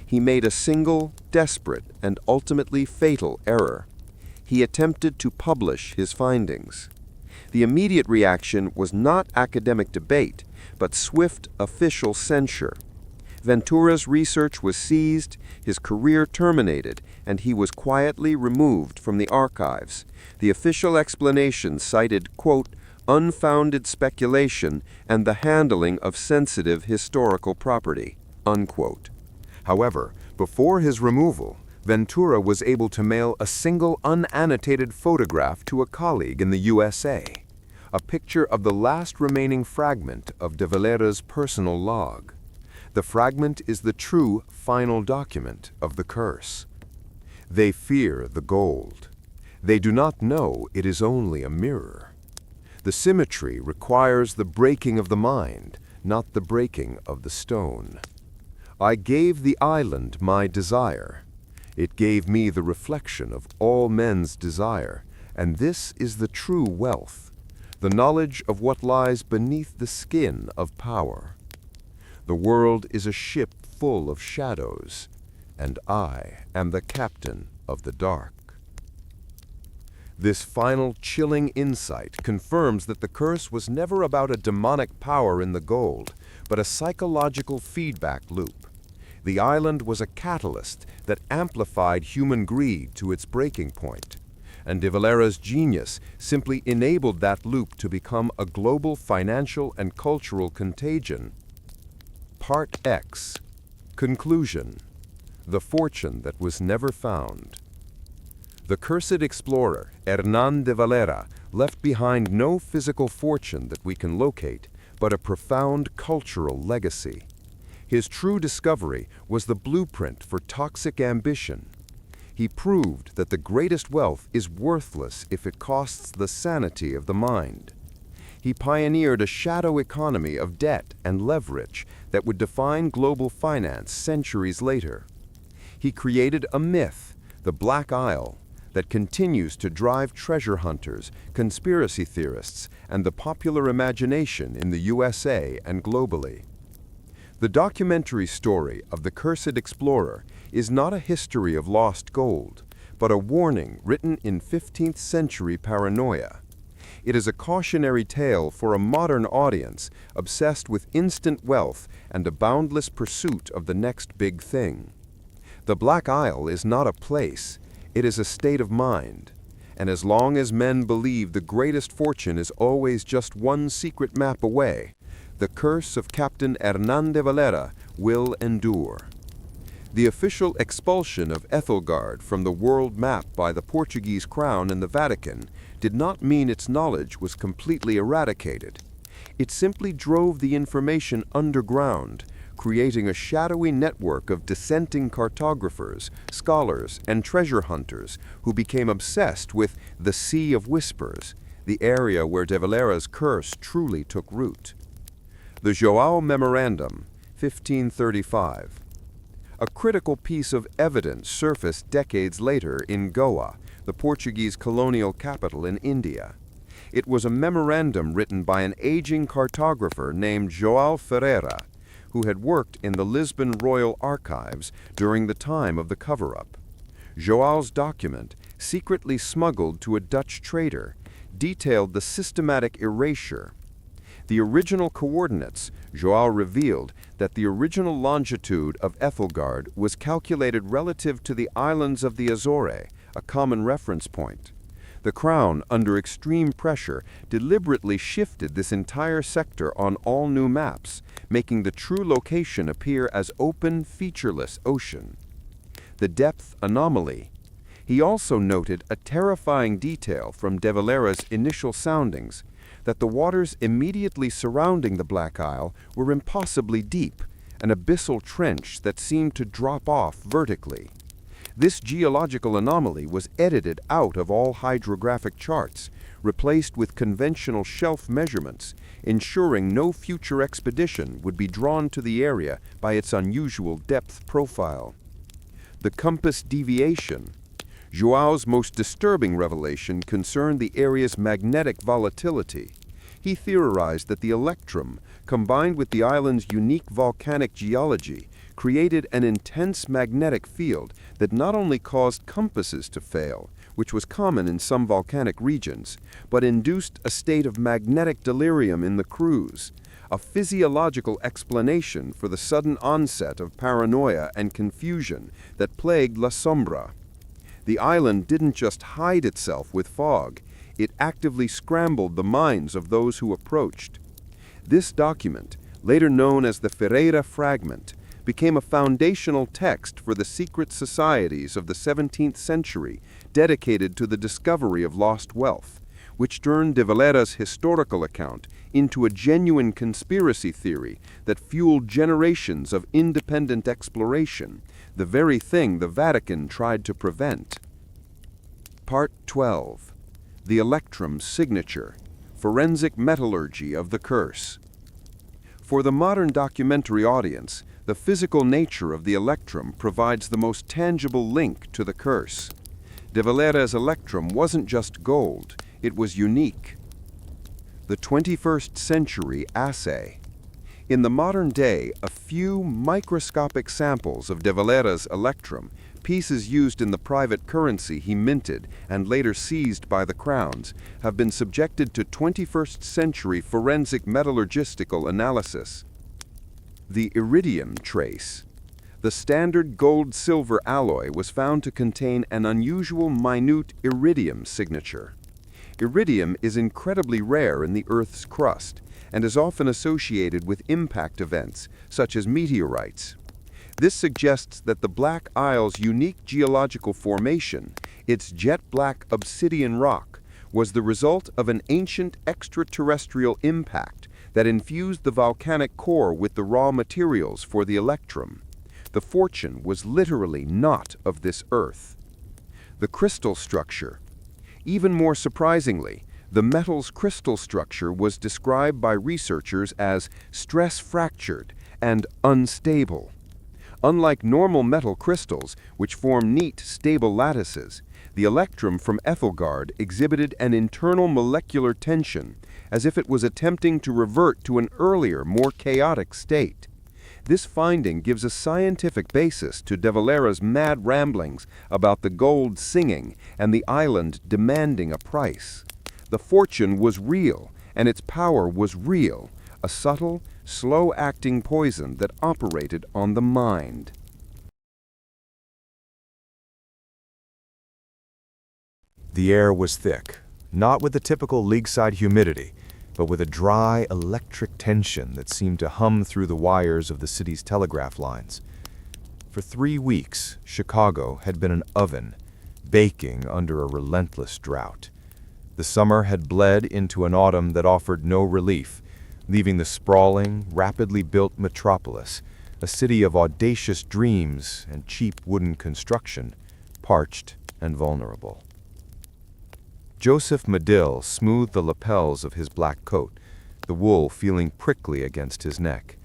E: He made a single, desperate, and ultimately fatal error. He attempted to publish his findings. The immediate reaction was not academic debate, but swift official censure. Ventura's research was seized, his career terminated, and he was quietly removed from the archives. The official explanation cited, quote, unfounded speculation and the handling of sensitive historical property, unquote.
A: However, before his removal,
E: Ventura was able to mail a single unannotated photograph to a colleague in the USA, a picture of the last remaining fragment of de Valera's personal log. The fragment is the true final document of the curse. They fear the gold. They do not know it is only a mirror. The symmetry requires the breaking of the mind, not the breaking of the stone. I gave the island my desire. It gave me the reflection of all men's desire, and this is the true wealth, the knowledge of what lies beneath the skin of power. The world is a ship full of shadows, and I am the captain of the dark. This final chilling insight confirms that the curse was never about a demonic power in the gold, but a psychological feedback loop. The island was a catalyst that amplified human greed to its breaking point, and de Valera's genius simply enabled that loop to become a global financial and cultural contagion. Part X. Conclusion. The fortune that was never found. The cursed explorer, Hernán de Valera, left behind no physical fortune that we can locate, but a profound cultural legacy. His true discovery was the blueprint for toxic ambition. He proved that the greatest wealth is worthless if it costs the sanity of the mind. He pioneered a shadow economy of debt and leverage that would define global finance centuries later. He created a myth, the Black Isle, that continues to drive treasure hunters, conspiracy theorists, and the popular imagination in the USA and globally. The documentary story of the Cursed Explorer is not a history of lost gold, but a warning written in 15th century paranoia. It is a cautionary tale for a modern audience obsessed with instant wealth and a boundless pursuit of the next big thing. The Black Isle is not a place, it is a state of mind. And as long as men believe the greatest fortune is always just one secret map away, the curse of Captain Hernán de Valera will endure. The official expulsion of Ethelgard from the world map by the Portuguese crown and the Vatican did not mean its knowledge was completely eradicated. It simply drove the information underground, creating a shadowy network of dissenting cartographers, scholars, and treasure hunters who became obsessed with the Sea of Whispers, the area where de Valera's curse truly took root. The João Memorandum, 1535. A critical piece of evidence surfaced decades later in Goa, the Portuguese colonial capital in India. It was a memorandum written by an aging cartographer named João Ferreira, who had worked in the Lisbon Royal Archives during the time of the cover-up. João's document, secretly smuggled to a Dutch trader, detailed the systematic erasure. The original coordinates, João revealed that the original longitude of Ethelgard was calculated relative to the islands of the Azores, a common reference point. The Crown, under extreme pressure, deliberately shifted this entire sector on all new maps, making the true location appear as open, featureless ocean. The depth anomaly. He also noted a terrifying detail from de Valera's initial soundings, that the waters immediately surrounding the Black Isle were impossibly deep, an abyssal trench that seemed to drop off vertically. This geological anomaly was edited out of all hydrographic charts, replaced with conventional shelf measurements, ensuring no future expedition would be drawn to the area by its unusual depth profile. The compass deviation. João's most disturbing revelation concerned the area's magnetic volatility. He theorized that the electrum, combined with the island's unique volcanic geology, created an intense magnetic field that not only caused compasses to fail, which was common in some volcanic regions, but induced a state of magnetic delirium in the crews, a physiological explanation for the sudden onset of paranoia and confusion that plagued La Sombra. The island didn't just hide itself with fog, it actively scrambled the minds of those who approached. This document, later known as the Ferreira Fragment, became a foundational text for the secret societies of the 17th century dedicated to the discovery of lost wealth, which turned de Valera's historical account into a genuine conspiracy theory that fueled generations of independent exploration, the very thing the Vatican tried to prevent. Part 12. The Electrum's Signature. Forensic Metallurgy of the Curse. For the modern documentary audience, the physical nature of the electrum provides the most tangible link to the curse. De Valera's electrum wasn't just gold, it was unique. The 21st century assay. In the modern day, a few microscopic samples of de Valera's electrum, pieces used in the private currency he minted and later seized by the crowns, have been subjected to 21st century forensic metallurgical analysis. The iridium trace. The standard gold-silver alloy was found to contain an unusual minute iridium signature. Iridium is incredibly rare in the Earth's crust and is often associated with impact events, such as meteorites. This suggests that the Black Isle's unique geological formation, its jet-black obsidian rock, was the result of an ancient extraterrestrial impact that infused the volcanic core with the raw materials for the electrum. The fortune was literally not of this earth. The crystal structure. Even more surprisingly, the metal's crystal structure was described by researchers as stress-fractured and unstable. Unlike normal metal crystals, which form neat, stable lattices, the electrum from Ethelgard exhibited an internal molecular tension, as if it was attempting to revert to an earlier, more chaotic state. This finding gives a scientific basis to de Valera's mad ramblings about the gold singing and the island demanding a price. The fortune was real, and its power was real, a subtle, slow-acting poison that operated on the mind.
D: The air was thick, not with the typical league-side humidity, but with a dry, electric tension that seemed to hum through the wires of the city's telegraph lines. For 3 weeks, Chicago had been an oven, baking under a relentless drought. The summer had bled into an autumn that offered no relief, leaving the sprawling, rapidly built metropolis, a city of audacious dreams and cheap wooden construction, parched and vulnerable. Joseph Medill smoothed the lapels of his black coat, the wool feeling prickly against his neck.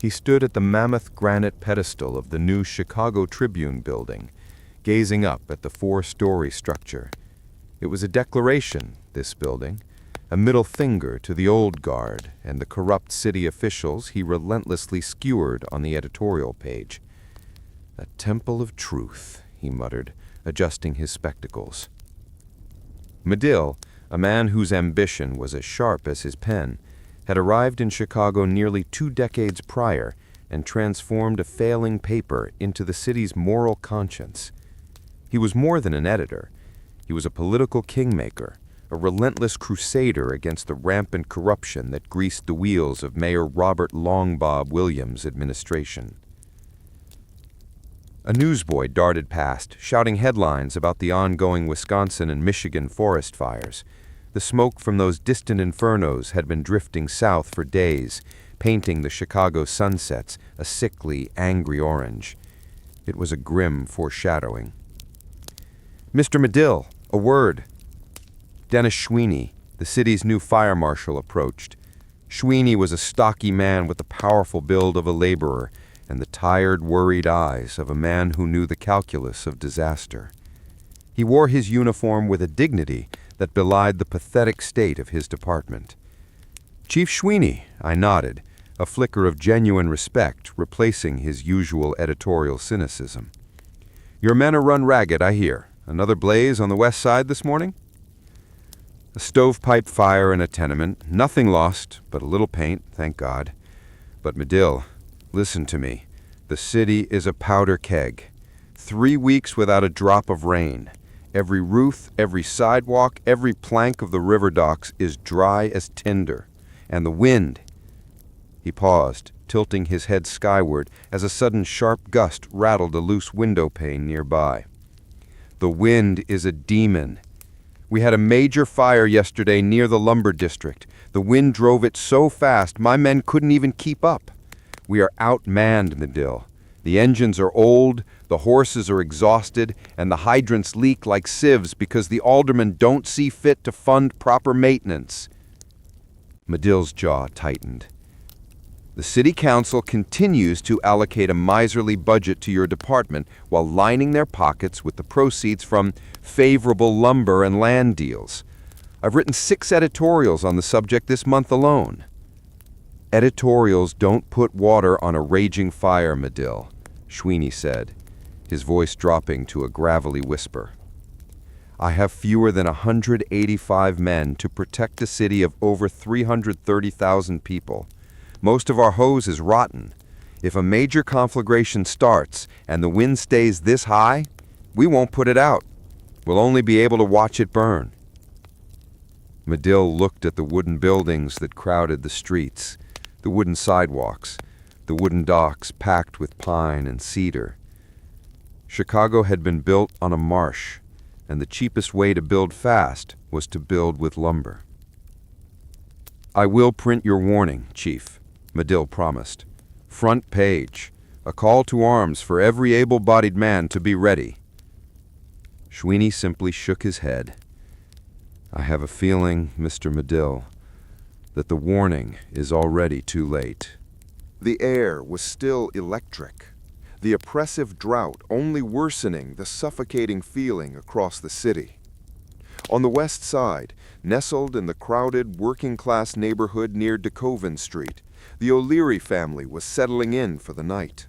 D: He stood at the mammoth granite pedestal of the new Chicago Tribune building, gazing up at the 4-story structure. It was a declaration, this building, a middle finger to the old guard and the corrupt city officials he relentlessly skewered on the editorial page. A temple of truth, he muttered, adjusting his spectacles. Medill, a man whose ambition was as sharp as his pen, had arrived in Chicago nearly 2 decades prior and transformed a failing paper into the city's moral conscience. He was more than an editor. He was a political kingmaker, a relentless crusader against the rampant corruption that greased the wheels of Mayor Robert Long Bob Williams' administration. A newsboy darted past, shouting headlines about the ongoing Wisconsin and Michigan forest fires. The smoke from those distant infernos had been drifting south for days, painting the Chicago sunsets a sickly, angry orange. It was a grim foreshadowing. "Mr. Medill, a word." Dennis Sweeney, the city's new fire marshal, approached. Sweeney was a stocky man with the powerful build of a laborer and the tired, worried eyes of a man who knew the calculus of disaster. He wore his uniform with a dignity that belied the pathetic state of his department. "Chief Sweeney," I nodded, a flicker of genuine respect replacing his usual editorial cynicism. "Your men are run ragged, I hear. Another blaze on the west side this morning?" "A stovepipe fire in a tenement. Nothing lost, but a little paint, thank God. But Medill, listen to me. The city is a powder keg. 3 weeks without a drop of rain. Every roof, every sidewalk, every plank of the river docks is dry as tinder. And the wind." He paused,
E: tilting his head skyward as a sudden sharp gust rattled a loose window pane nearby. "The wind is a demon. We had a major fire yesterday near the lumber district. The wind drove it so fast my men couldn't even keep up. We are outmanned, Medill. The engines are old, the horses are exhausted, and the hydrants leak like sieves because the aldermen don't see fit to fund proper maintenance." Medill's jaw tightened. "The city council continues to allocate a miserly budget to your department while lining their pockets with the proceeds from favorable lumber and land deals. I've written 6 editorials on the subject this month alone." "Editorials don't put water on a raging fire, Medill," Sweeney said, his voice dropping to a gravelly whisper. "I have fewer than 185 men to protect a city of over 330,000 people. Most of our hose is rotten. If a major conflagration starts and the wind stays this high, we won't put it out. We'll only be able to watch it burn." Medill looked at the wooden buildings that crowded the streets, the wooden sidewalks, the wooden docks packed with pine and cedar. Chicago had been built on a marsh, and the cheapest way to build fast was to build with lumber. "I will print your warning, Chief," Medill promised. "Front page, a call to arms for every able-bodied man to be ready." Sweeney simply shook his head. "I have a feeling, Mr. Medill, that the warning is already too late."
A: The air was still electric, the oppressive drought only worsening the suffocating feeling across the city. On the west side, nestled in the crowded working-class neighborhood near DeKoven Street, the O'Leary family was settling in for the night.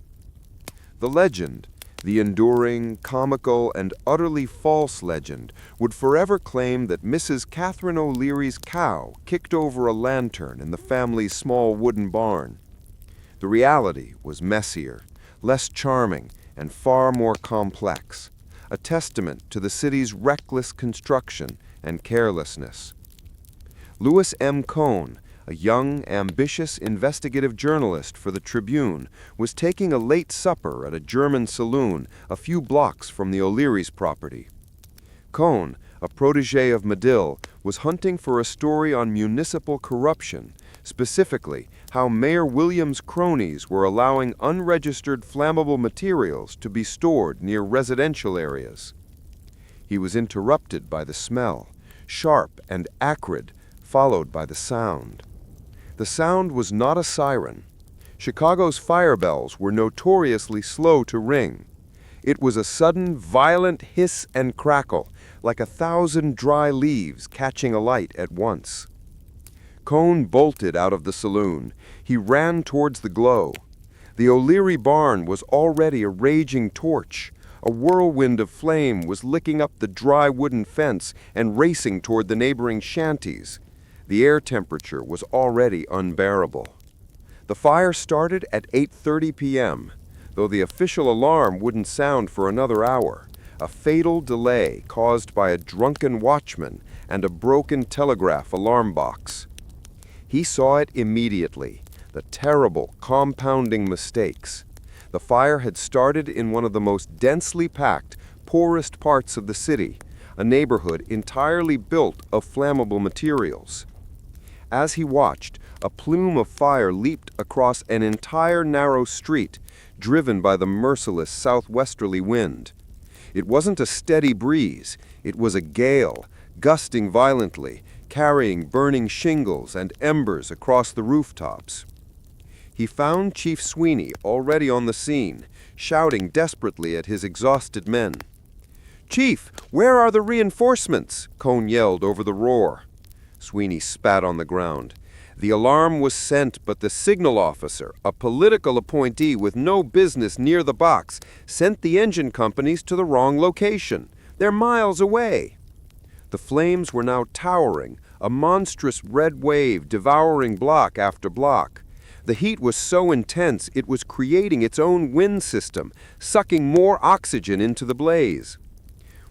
A: The legend, the enduring, comical, and utterly false legend, would forever claim that Mrs. Catherine O'Leary's cow kicked over a lantern in the family's small wooden barn. The reality was messier, less charming, and far more complex, a testament to the city's reckless construction and carelessness. Louis M. Cohn, a young, ambitious investigative journalist for the Tribune, was taking a late supper at a German saloon a few blocks from the O'Leary's property. Cohn, a protege of Medill, was hunting for a story on municipal corruption, specifically how Mayor Williams' cronies were allowing unregistered flammable materials to be stored near residential areas. He was interrupted by the smell, sharp and acrid, followed by the sound. The sound was not a siren. Chicago's fire bells were notoriously slow to ring. It was a sudden, violent hiss and crackle, like 1,000 dry leaves catching alight at once. Cohn bolted out of the saloon. He ran towards the glow. The O'Leary barn was already a raging torch. A whirlwind of flame was licking up the dry wooden fence and racing toward the neighboring shanties. The air temperature was already unbearable. The fire started at 8:30 p.m., though the official alarm wouldn't sound for another hour, a fatal delay caused by a drunken watchman and a broken telegraph alarm box. He saw it immediately, the terrible, compounding mistakes. The fire had started in one of the most densely packed, poorest parts of the city, a neighborhood entirely built of flammable materials. As he watched, a plume of fire leaped across an entire narrow street, driven by the merciless southwesterly wind. It wasn't a steady breeze, it was a gale, gusting violently, carrying burning shingles and embers across the rooftops. He found Chief Sweeney already on the scene, shouting desperately at his exhausted men. "Chief, where are the reinforcements?" Cohn yelled over the roar. Sweeney spat on the ground. The alarm was sent, but the signal officer, a political appointee with no business near the box, sent the engine companies to the wrong location. They're miles away. The flames were now towering, a monstrous red wave devouring block after block. The heat was so intense it was creating its own wind system, sucking more oxygen into the blaze.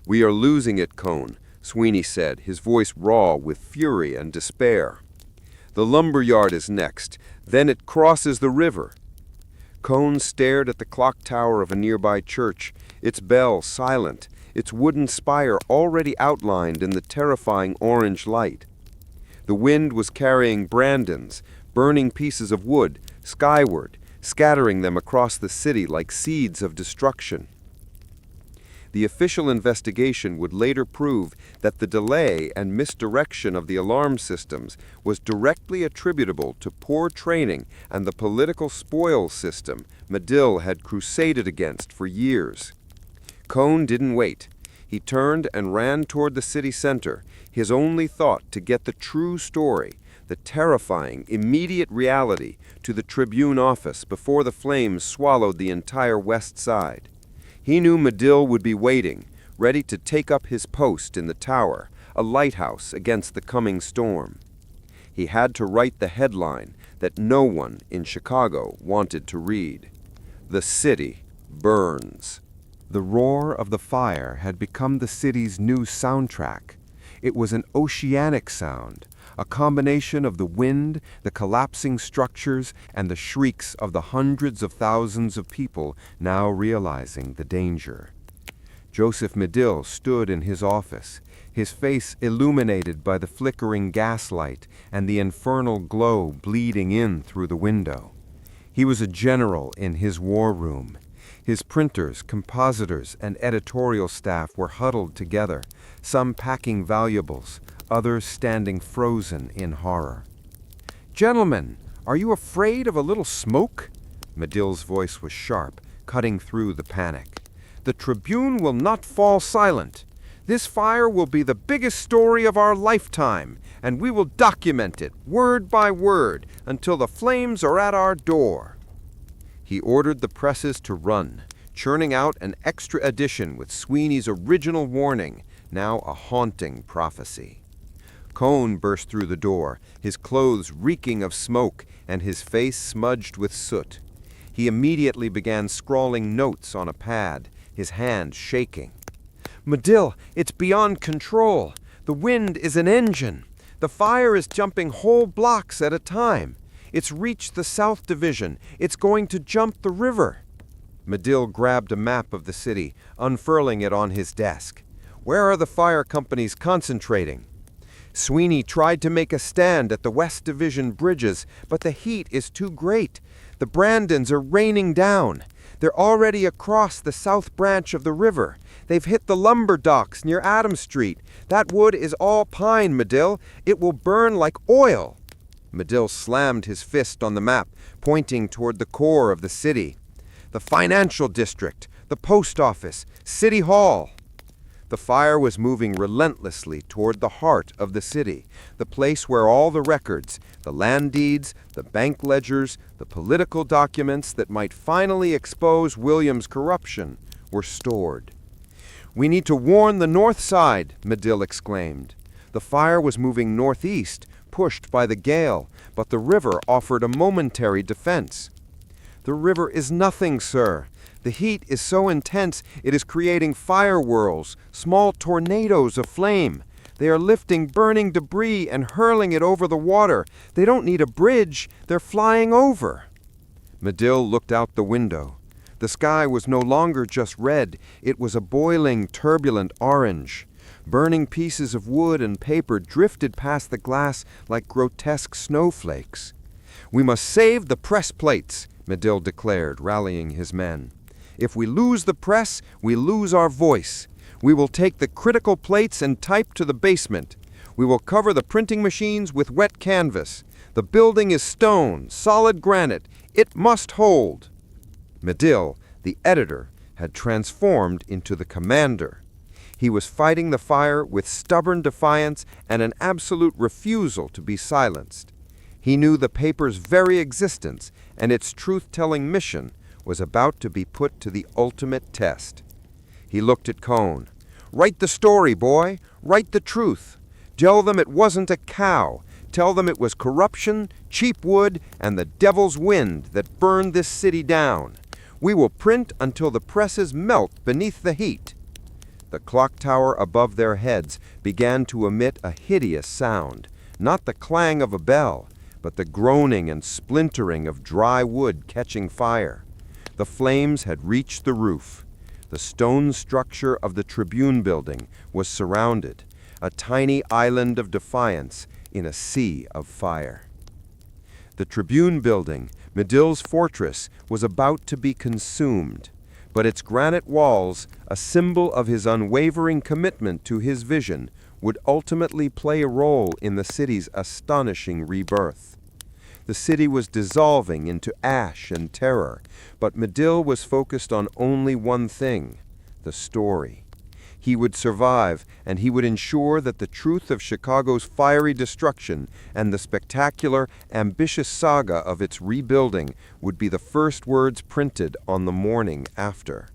A: "We are losing it, Cohn," Sweeney said, his voice raw with fury and despair. "The lumber yard is next, then it crosses the river,
E: Cone stared at the clock tower of a nearby church, its bell silent, its wooden spire already outlined in the terrifying orange light. The wind was carrying brandons, burning pieces of wood, skyward, scattering them across the city like seeds of destruction. The official investigation would later prove that the delay and misdirection of the alarm systems was directly attributable to poor training and the political spoils system Medill had crusaded against for years. Cone didn't wait. He turned and ran toward the city center, his only thought to get the true story, the terrifying, immediate reality, to the Tribune office before the flames swallowed the entire west side. He knew Medill would be waiting, ready to take up his post in the tower, a lighthouse against the coming storm. He had to write the headline that no one in Chicago wanted to read. The city burns.
D: The roar of the fire had become the city's new soundtrack. It was an oceanic sound, a combination of the wind, the collapsing structures, and the shrieks of the hundreds of thousands of people now realizing the danger. Joseph Medill stood in his office, his face illuminated by the flickering gaslight and the infernal glow bleeding in through the window. He was a general in his war room. His printers, compositors, and editorial staff were huddled together, some packing valuables, others standing frozen in horror. "Gentlemen, are you afraid of a little smoke?" Medill's voice was sharp, cutting through the panic. "The Tribune will not fall silent. This fire will be the biggest story of our lifetime, and we will document it, word by word, until the flames are at our door." He ordered the presses to run, churning out an extra edition with Sweeney's original warning, now a haunting prophecy. Cone burst through the door, his clothes reeking of smoke and his face smudged with soot. He immediately began scrawling notes on a pad, his hand shaking. "Medill, it's beyond control. The wind is an engine. The fire is jumping whole blocks at a time. It's reached the South Division. It's going to jump the river." Medill grabbed a map of the city, unfurling it on his desk. "Where are the fire companies concentrating?" "Sweeney tried to make a stand at the West Division bridges, but the heat is too great. The Brandons are raining down. They're already across the south branch of the river. They've hit the lumber docks near Adams Street. That wood is all pine, Medill. It will burn like oil." Medill slammed his fist on the map, pointing toward the core of the city. "The financial district, the post office, City Hall." The fire was moving relentlessly toward the heart of the city, the place where all the records, the land deeds, the bank ledgers, the political documents that might finally expose William's corruption were stored. "We need to warn the north side," Medill exclaimed. The fire was moving northeast, pushed by the gale, but the river offered a momentary defense. "The river is nothing, sir. The heat is so intense it is creating fire whirls, small tornadoes of flame. They are lifting burning debris and hurling it over the water. They don't need a bridge. They're flying over." Medill looked out the window. The sky was no longer just red. It was a boiling, turbulent orange. Burning pieces of wood and paper drifted past the glass like grotesque snowflakes. "We must save the press plates," Medill declared, rallying his men. "If we lose the press, we lose our voice. We will take the critical plates and type to the basement. We will cover the printing machines with wet canvas. The building is stone, solid granite. It must hold." Medill, the editor, had transformed into the commander. He was fighting the fire with stubborn defiance and an absolute refusal to be silenced. He knew the paper's very existence and its truth-telling mission was about to be put to the ultimate test. He looked at Cone. "Write the story, boy. Write the truth. Tell them it wasn't a cow. Tell them it was corruption, cheap wood, and the devil's wind that burned this city down. We will print until the presses melt beneath the heat." The clock tower above their heads began to emit a hideous sound, not the clang of a bell, but the groaning and splintering of dry wood catching fire.
E: The flames had reached the roof. The stone structure of the Tribune building was surrounded, a tiny island of defiance in a sea of fire. The Tribune building, Medill's fortress, was about to be consumed, but its granite walls, a symbol of his unwavering commitment to his vision, would ultimately play a role in the city's astonishing rebirth. The city was dissolving into ash and terror, but Medill was focused on only one thing: the story. He would survive, and he would ensure that the truth of Chicago's fiery destruction and the spectacular, ambitious saga of its rebuilding would be the first words printed on the morning after.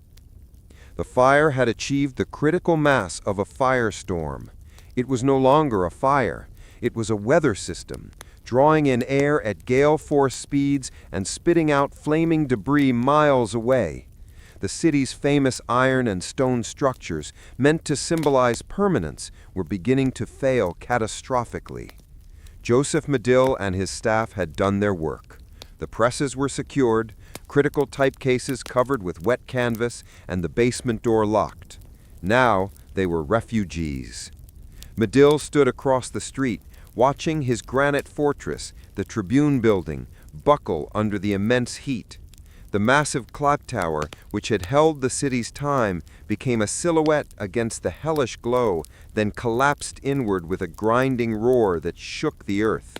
E: The fire had achieved the critical mass of a firestorm. It was no longer a fire. It was a weather system, drawing in air at gale-force speeds and spitting out flaming debris miles away. The city's famous iron and stone structures, meant to symbolize permanence, were beginning to fail catastrophically. Joseph Medill and his staff had done their work. The presses were secured, critical type cases covered with wet canvas, and the basement door locked. Now they were refugees. Medill stood across the street, watching his granite fortress, the Tribune building, buckle under the immense heat. The massive clock tower, which had held the city's time, became a silhouette against the hellish glow, then collapsed inward with a grinding roar that shook the earth.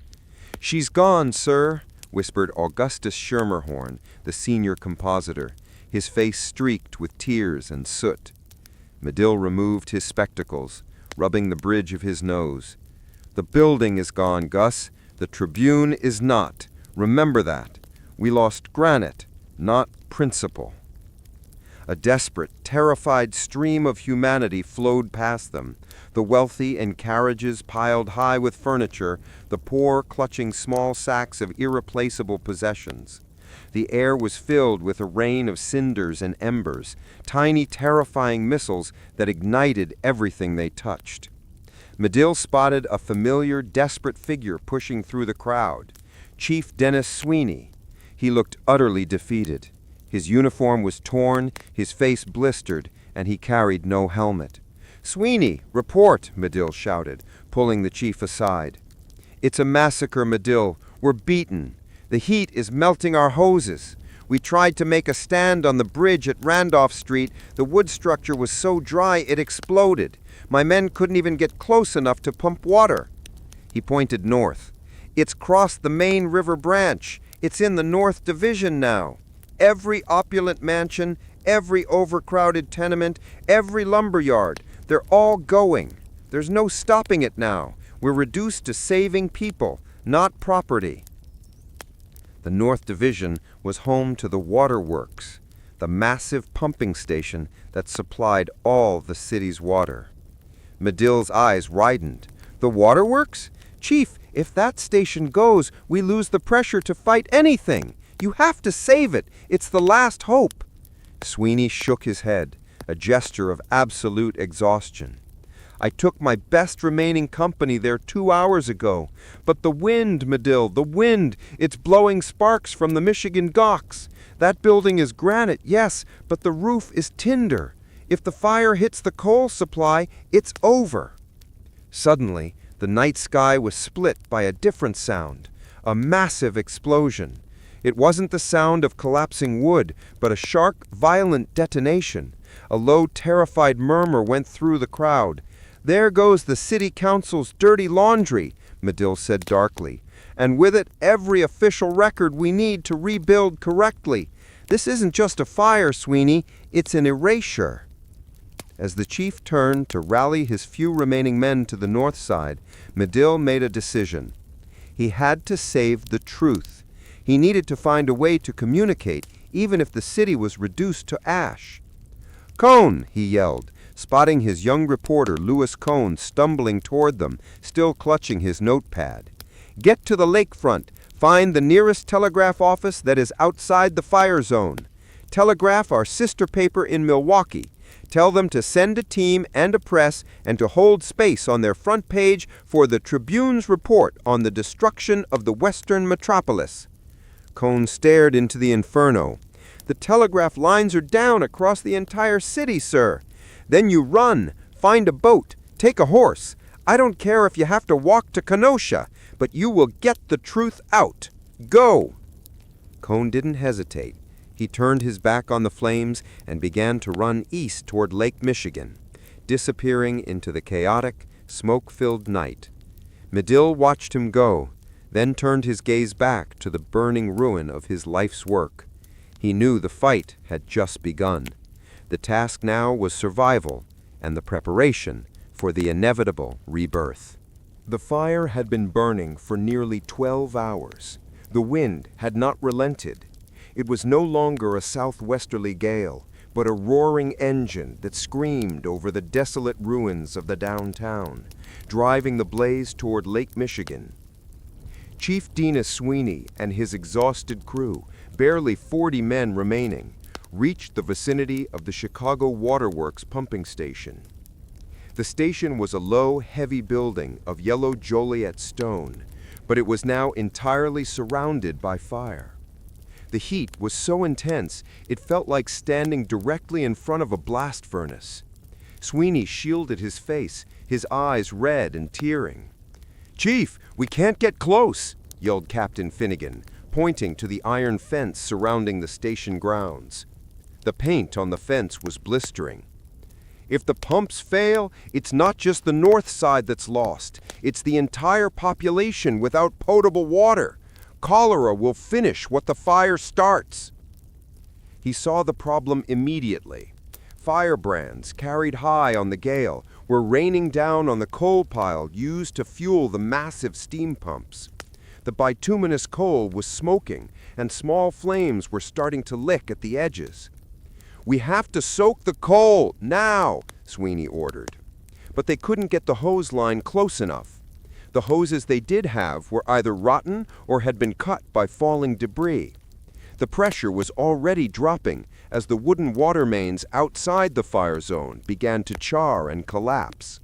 E: "She's gone, sir," whispered Augustus Schermerhorn, the senior compositor, his face streaked with tears and soot. Medill removed his spectacles, rubbing the bridge of his nose. "The building is gone, Gus. The Tribune is not. Remember that. We lost granite, not principle." A desperate, terrified stream of humanity flowed past them, the wealthy in carriages piled high with furniture, the poor clutching small sacks of irreplaceable possessions. The air was filled with a rain of cinders and embers, tiny, terrifying missiles that ignited everything they touched. Medill spotted a familiar, desperate figure pushing through the crowd: Chief Dennis Sweeney. He looked utterly defeated. His uniform was torn, his face blistered, and he carried no helmet. "Sweeney, report!" Medill shouted, pulling the chief aside. "It's a massacre, Medill. We're beaten. The heat is melting our hoses. We tried to make a stand on the bridge at Randolph Street. The wood structure was so dry it exploded. My men couldn't even get close enough to pump water." He pointed north. "It's crossed the main river branch. It's in the North Division now. Every opulent mansion, every overcrowded tenement, every lumber yard, they're all going. There's no stopping it now. We're reduced to saving people, not property." The North Division was home to the waterworks, the massive pumping station that supplied all the city's water. Medill's eyes widened. "The waterworks? Chief, if that station goes, we lose the pressure to fight anything. You have to save it. It's the last hope." Sweeney shook his head, a gesture of absolute exhaustion. "I took my best remaining company there 2 hours ago. But the wind, Medill, the wind, it's blowing sparks from the Michigan docks. That building is granite, yes, but the roof is tinder. If the fire hits the coal supply, it's over." Suddenly, the night sky was split by a different sound, a massive explosion. It wasn't the sound of collapsing wood, but a sharp, violent detonation. A low, terrified murmur went through the crowd. "There goes the city council's dirty laundry," Medill said darkly, "and with it every official record we need to rebuild correctly. This isn't just a fire, Sweeney, it's an erasure." As the chief turned to rally his few remaining men to the north side, Medill made a decision. He had to save the truth. He needed to find a way to communicate, even if the city was reduced to ash. "Cone!" he yelled, spotting his young reporter, Louis Cone, stumbling toward them, still clutching his notepad. "Get to the lakefront. Find the nearest telegraph office that is outside the fire zone. Telegraph our sister paper in Milwaukee. Tell them to send a team and a press and to hold space on their front page for the Tribune's report on the destruction of the Western metropolis." Cone stared into the inferno. The telegraph lines are down across the entire city, sir. Then you run, find a boat, take a horse. I don't care if you have to walk to Kenosha, but you will get the truth out. Go!" Cone didn't hesitate. He turned his back on the flames and began to run east toward Lake Michigan, disappearing into the chaotic, smoke-filled night. Medill watched him go, then turned his gaze back to the burning ruin of his life's work. He knew the fight had just begun. The task now was survival and the preparation for the inevitable rebirth. The fire had been burning for nearly 12 hours. The wind had not relented. It was no longer a southwesterly gale, but a roaring engine that screamed over the desolate ruins of the downtown, driving the blaze toward Lake Michigan. Chief Denis Sweeney and his exhausted crew, barely 40 men remaining, reached the vicinity of the Chicago Waterworks pumping station. The station was a low, heavy building of yellow Joliet stone, but it was now entirely surrounded by fire. The heat was so intense, it felt like standing directly in front of a blast furnace. Sweeney shielded his face, his eyes red and tearing. "Chief, we can't get close," yelled Captain Finnegan, pointing to the iron fence surrounding the station grounds. The paint on the fence was blistering. "If the pumps fail, it's not just the north side that's lost. It's the entire population without potable water. Cholera will finish what the fire starts." He saw the problem immediately. Firebrands, carried high on the gale, were raining down on the coal pile used to fuel the massive steam pumps. The bituminous coal was smoking, and small flames were starting to lick at the edges. "We have to soak the coal, now," Sweeney ordered. But they couldn't get the hose line close enough. The hoses they did have were either rotten or had been cut by falling debris. The pressure was already dropping as the wooden water mains outside the fire zone began to char and collapse.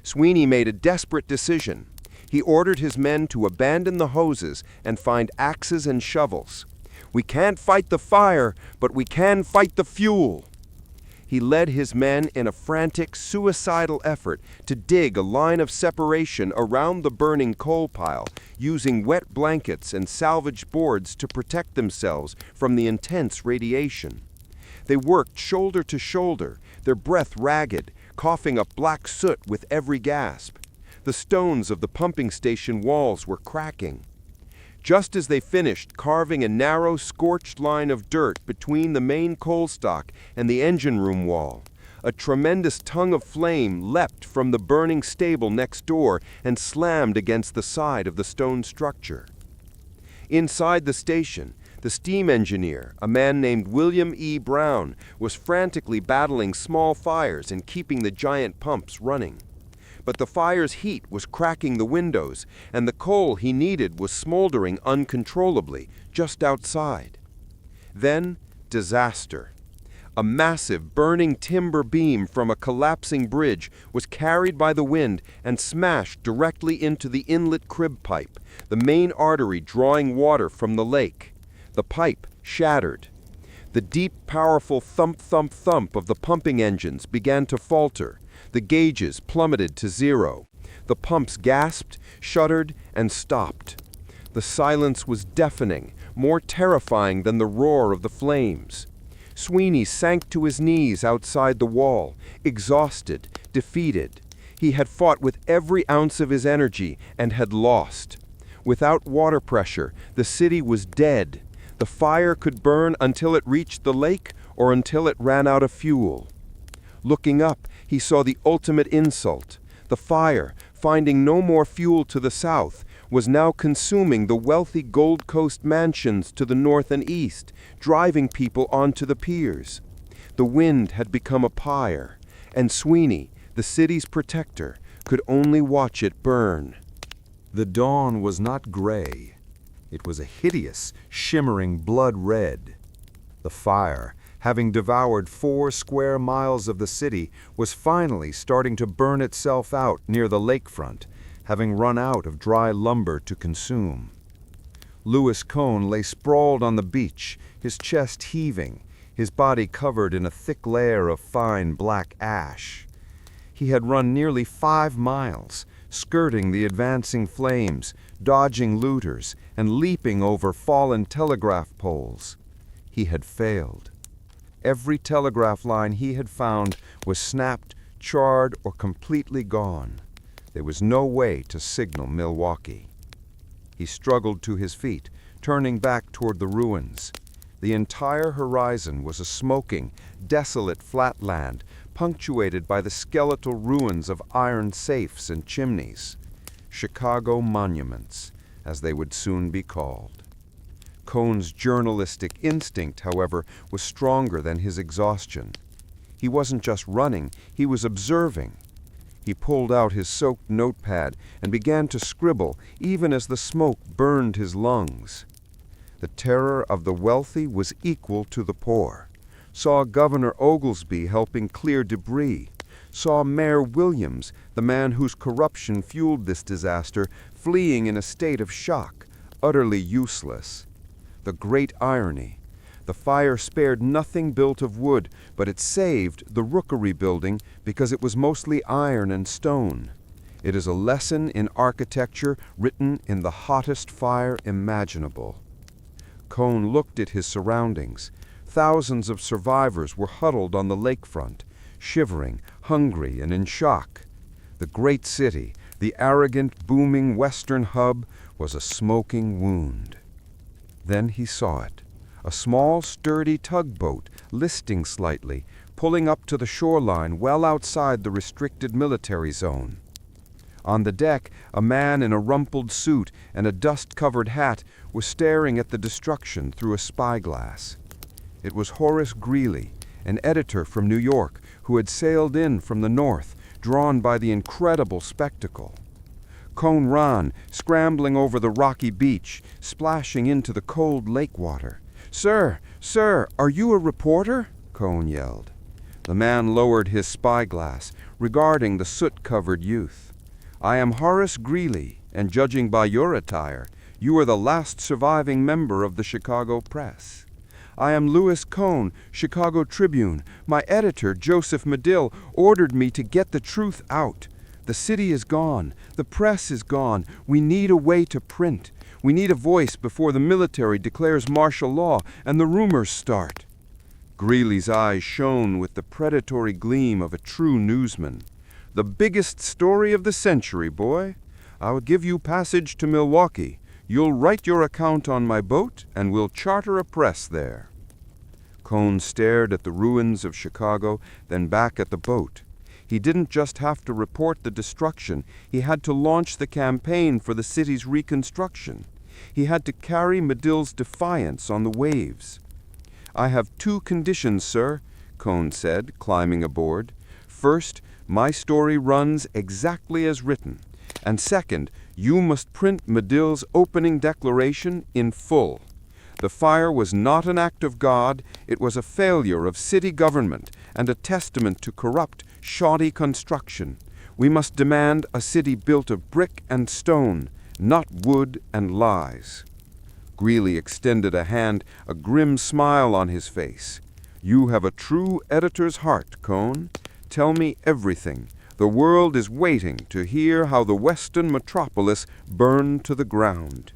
E: Sweeney made a desperate decision. He ordered his men to abandon the hoses and find axes and shovels. "We can't fight the fire, but we can fight the fuel." He led his men in a frantic, suicidal effort to dig a line of separation around the burning coal pile, using wet blankets and salvaged boards to protect themselves from the intense radiation. They worked shoulder to shoulder, their breath ragged, coughing up black soot with every gasp. The stones of the pumping station walls were cracking. Just as they finished carving a narrow, scorched line of dirt between the main coal stock and the engine room wall, a tremendous tongue of flame leapt from the burning stable next door and slammed against the side of the stone structure. Inside the station, the steam engineer, a man named William E. Brown, was frantically battling small fires and keeping the giant pumps running. But the fire's heat was cracking the windows, and the coal he needed was smoldering uncontrollably just outside. Then, disaster. A massive, burning timber beam from a collapsing bridge was carried by the wind and smashed directly into the inlet crib pipe, the main artery drawing water from the lake. The pipe shattered. The deep, powerful thump-thump-thump of the pumping engines began to falter. The gauges plummeted to zero. The pumps gasped, shuddered, and stopped. The silence was deafening, more terrifying than the roar of the flames. Sweeney sank to his knees outside the wall, exhausted, defeated. He had fought with every ounce of his energy and had lost. Without water pressure, the city was dead. The fire could burn until it reached the lake or until it ran out of fuel. Looking up, he saw the ultimate insult. The fire, finding no more fuel to the south, was now consuming the wealthy Gold Coast mansions to the north and east, driving people onto the piers. The wind had become a pyre, and Sweeney, the city's protector, could only watch it burn.
A: The dawn was not gray. It was a hideous, shimmering blood red. The fire, having devoured 4 square miles of the city, was finally starting to burn itself out near the lakefront, having run out of dry lumber to consume.
E: Louis Cohn lay sprawled on the beach, his chest heaving, his body covered in a thick layer of fine black ash. He had run nearly 5 miles, skirting the advancing flames, dodging looters, and leaping over fallen telegraph poles. He had failed. Every telegraph line he had found was snapped, charred, or completely gone. There was no way to signal Milwaukee. He struggled to his feet, turning back toward the ruins. The entire horizon was a smoking, desolate flatland, punctuated by the skeletal ruins of iron safes and chimneys. Chicago monuments, as they would soon be called. Cohn's journalistic instinct, however, was stronger than his exhaustion. He wasn't just running, he was observing. He pulled out his soaked notepad and began to scribble, even as the smoke burned his lungs. The terror of the wealthy was equal to the poor. Saw Governor Oglesby helping clear debris. Saw Mayor Williams, the man whose corruption fueled this disaster, fleeing in a state of shock, utterly useless. The great irony. The fire spared nothing built of wood, but it saved the Rookery building because it was mostly iron and stone. It is a lesson in architecture written in the hottest fire imaginable. Cohn looked at his surroundings. Thousands of survivors were huddled on the lakefront, shivering, hungry, and in shock. The great city, the arrogant, booming western hub, was a smoking wound. Then he saw it. A small, sturdy tugboat, listing slightly, pulling up to the shoreline well outside the restricted military zone. On the deck, a man in a rumpled suit and a dust-covered hat was staring at the destruction through a spyglass. It was Horace Greeley, an editor from New York, who had sailed in from the north, drawn by the incredible spectacle. Cohn ran, scrambling over the rocky beach, splashing into the cold lake water. "Sir, sir, are you a reporter?" Cohn yelled. The man lowered his spyglass, regarding the soot-covered youth. "I am Horace Greeley, and judging by your attire, you are the last surviving member of the Chicago press. I am Louis Cohn, Chicago Tribune. My editor, Joseph Medill, ordered me to get the truth out. The city is gone. The press is gone. We need a way to print. We need a voice before the military declares martial law and the rumors start." Greeley's eyes shone with the predatory gleam of a true newsman. "The biggest story of the century, boy. I'll give you passage to Milwaukee. You'll write your account on my boat, and we'll charter a press there." Cohn stared at the ruins of Chicago, then back at the boat. He didn't just have to report the destruction, he had to launch the campaign for the city's reconstruction. He had to carry Medill's defiance on the waves. "I have 2 conditions, sir," Cohn said, climbing aboard. "First, my story runs exactly as written. And second, you must print Medill's opening declaration in full. The fire was not an act of God, it was a failure of city government and a testament to corrupt, shoddy construction. We must demand a city built of brick and stone, not wood and lies." Greeley extended a hand, a grim smile on his face. "You have a true editor's heart, Cohn. Tell me everything. The world is waiting to hear how the western metropolis burned to the ground."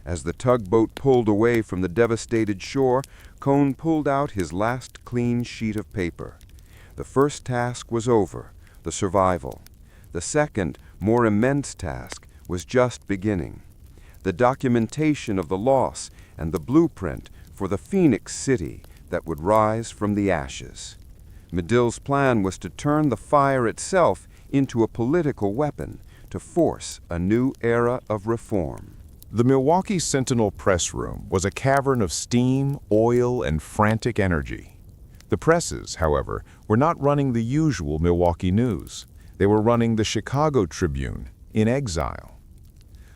E: As the tugboat pulled away from the devastated shore, Cohn pulled out his last clean sheet of paper. The first task was over, the survival. The second, more immense task was just beginning. The documentation of the loss and the blueprint for the Phoenix City that would rise from the ashes. Medill's plan was to turn the fire itself into a political weapon to force a new era of reform.
A: The Milwaukee Sentinel press room was a cavern of steam, oil, and frantic energy. The presses, however, were not running the usual Milwaukee news. They were running the Chicago Tribune in exile.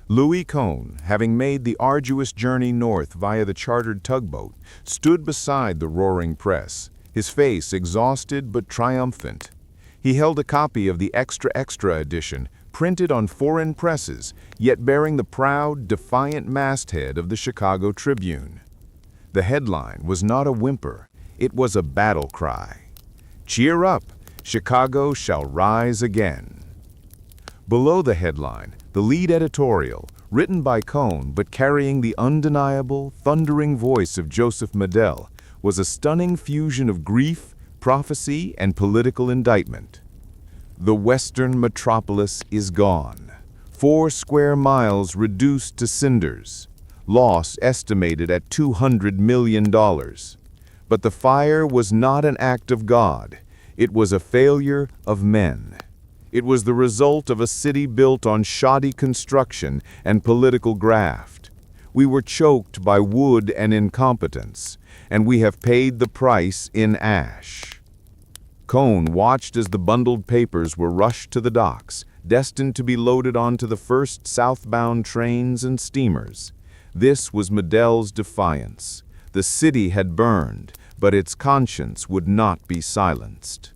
A: Louis Cohn, having made the arduous journey north via the chartered tugboat, stood beside the roaring press, his face exhausted but triumphant. He held a copy of the extra edition, printed on foreign presses, yet bearing the proud, defiant masthead of the Chicago Tribune. The headline was not a whimper, it was a battle cry. "Cheer up, Chicago shall rise again." Below the headline, the lead editorial, written by Cohn but carrying the undeniable, thundering voice of Joseph Medill, was a stunning fusion of grief, prophecy, and political indictment. The western metropolis is gone. 4 square miles reduced to cinders. Loss estimated at $200 million. But the fire was not an act of God. It was a failure of men. It was the result of a city built on shoddy construction and political graft. We were choked by wood and incompetence, and we have paid the price in ash. Cohn watched as the bundled papers were rushed to the docks, destined to be loaded onto the first southbound trains and steamers. This was Medell's defiance. The city had burned, but its conscience would not be silenced.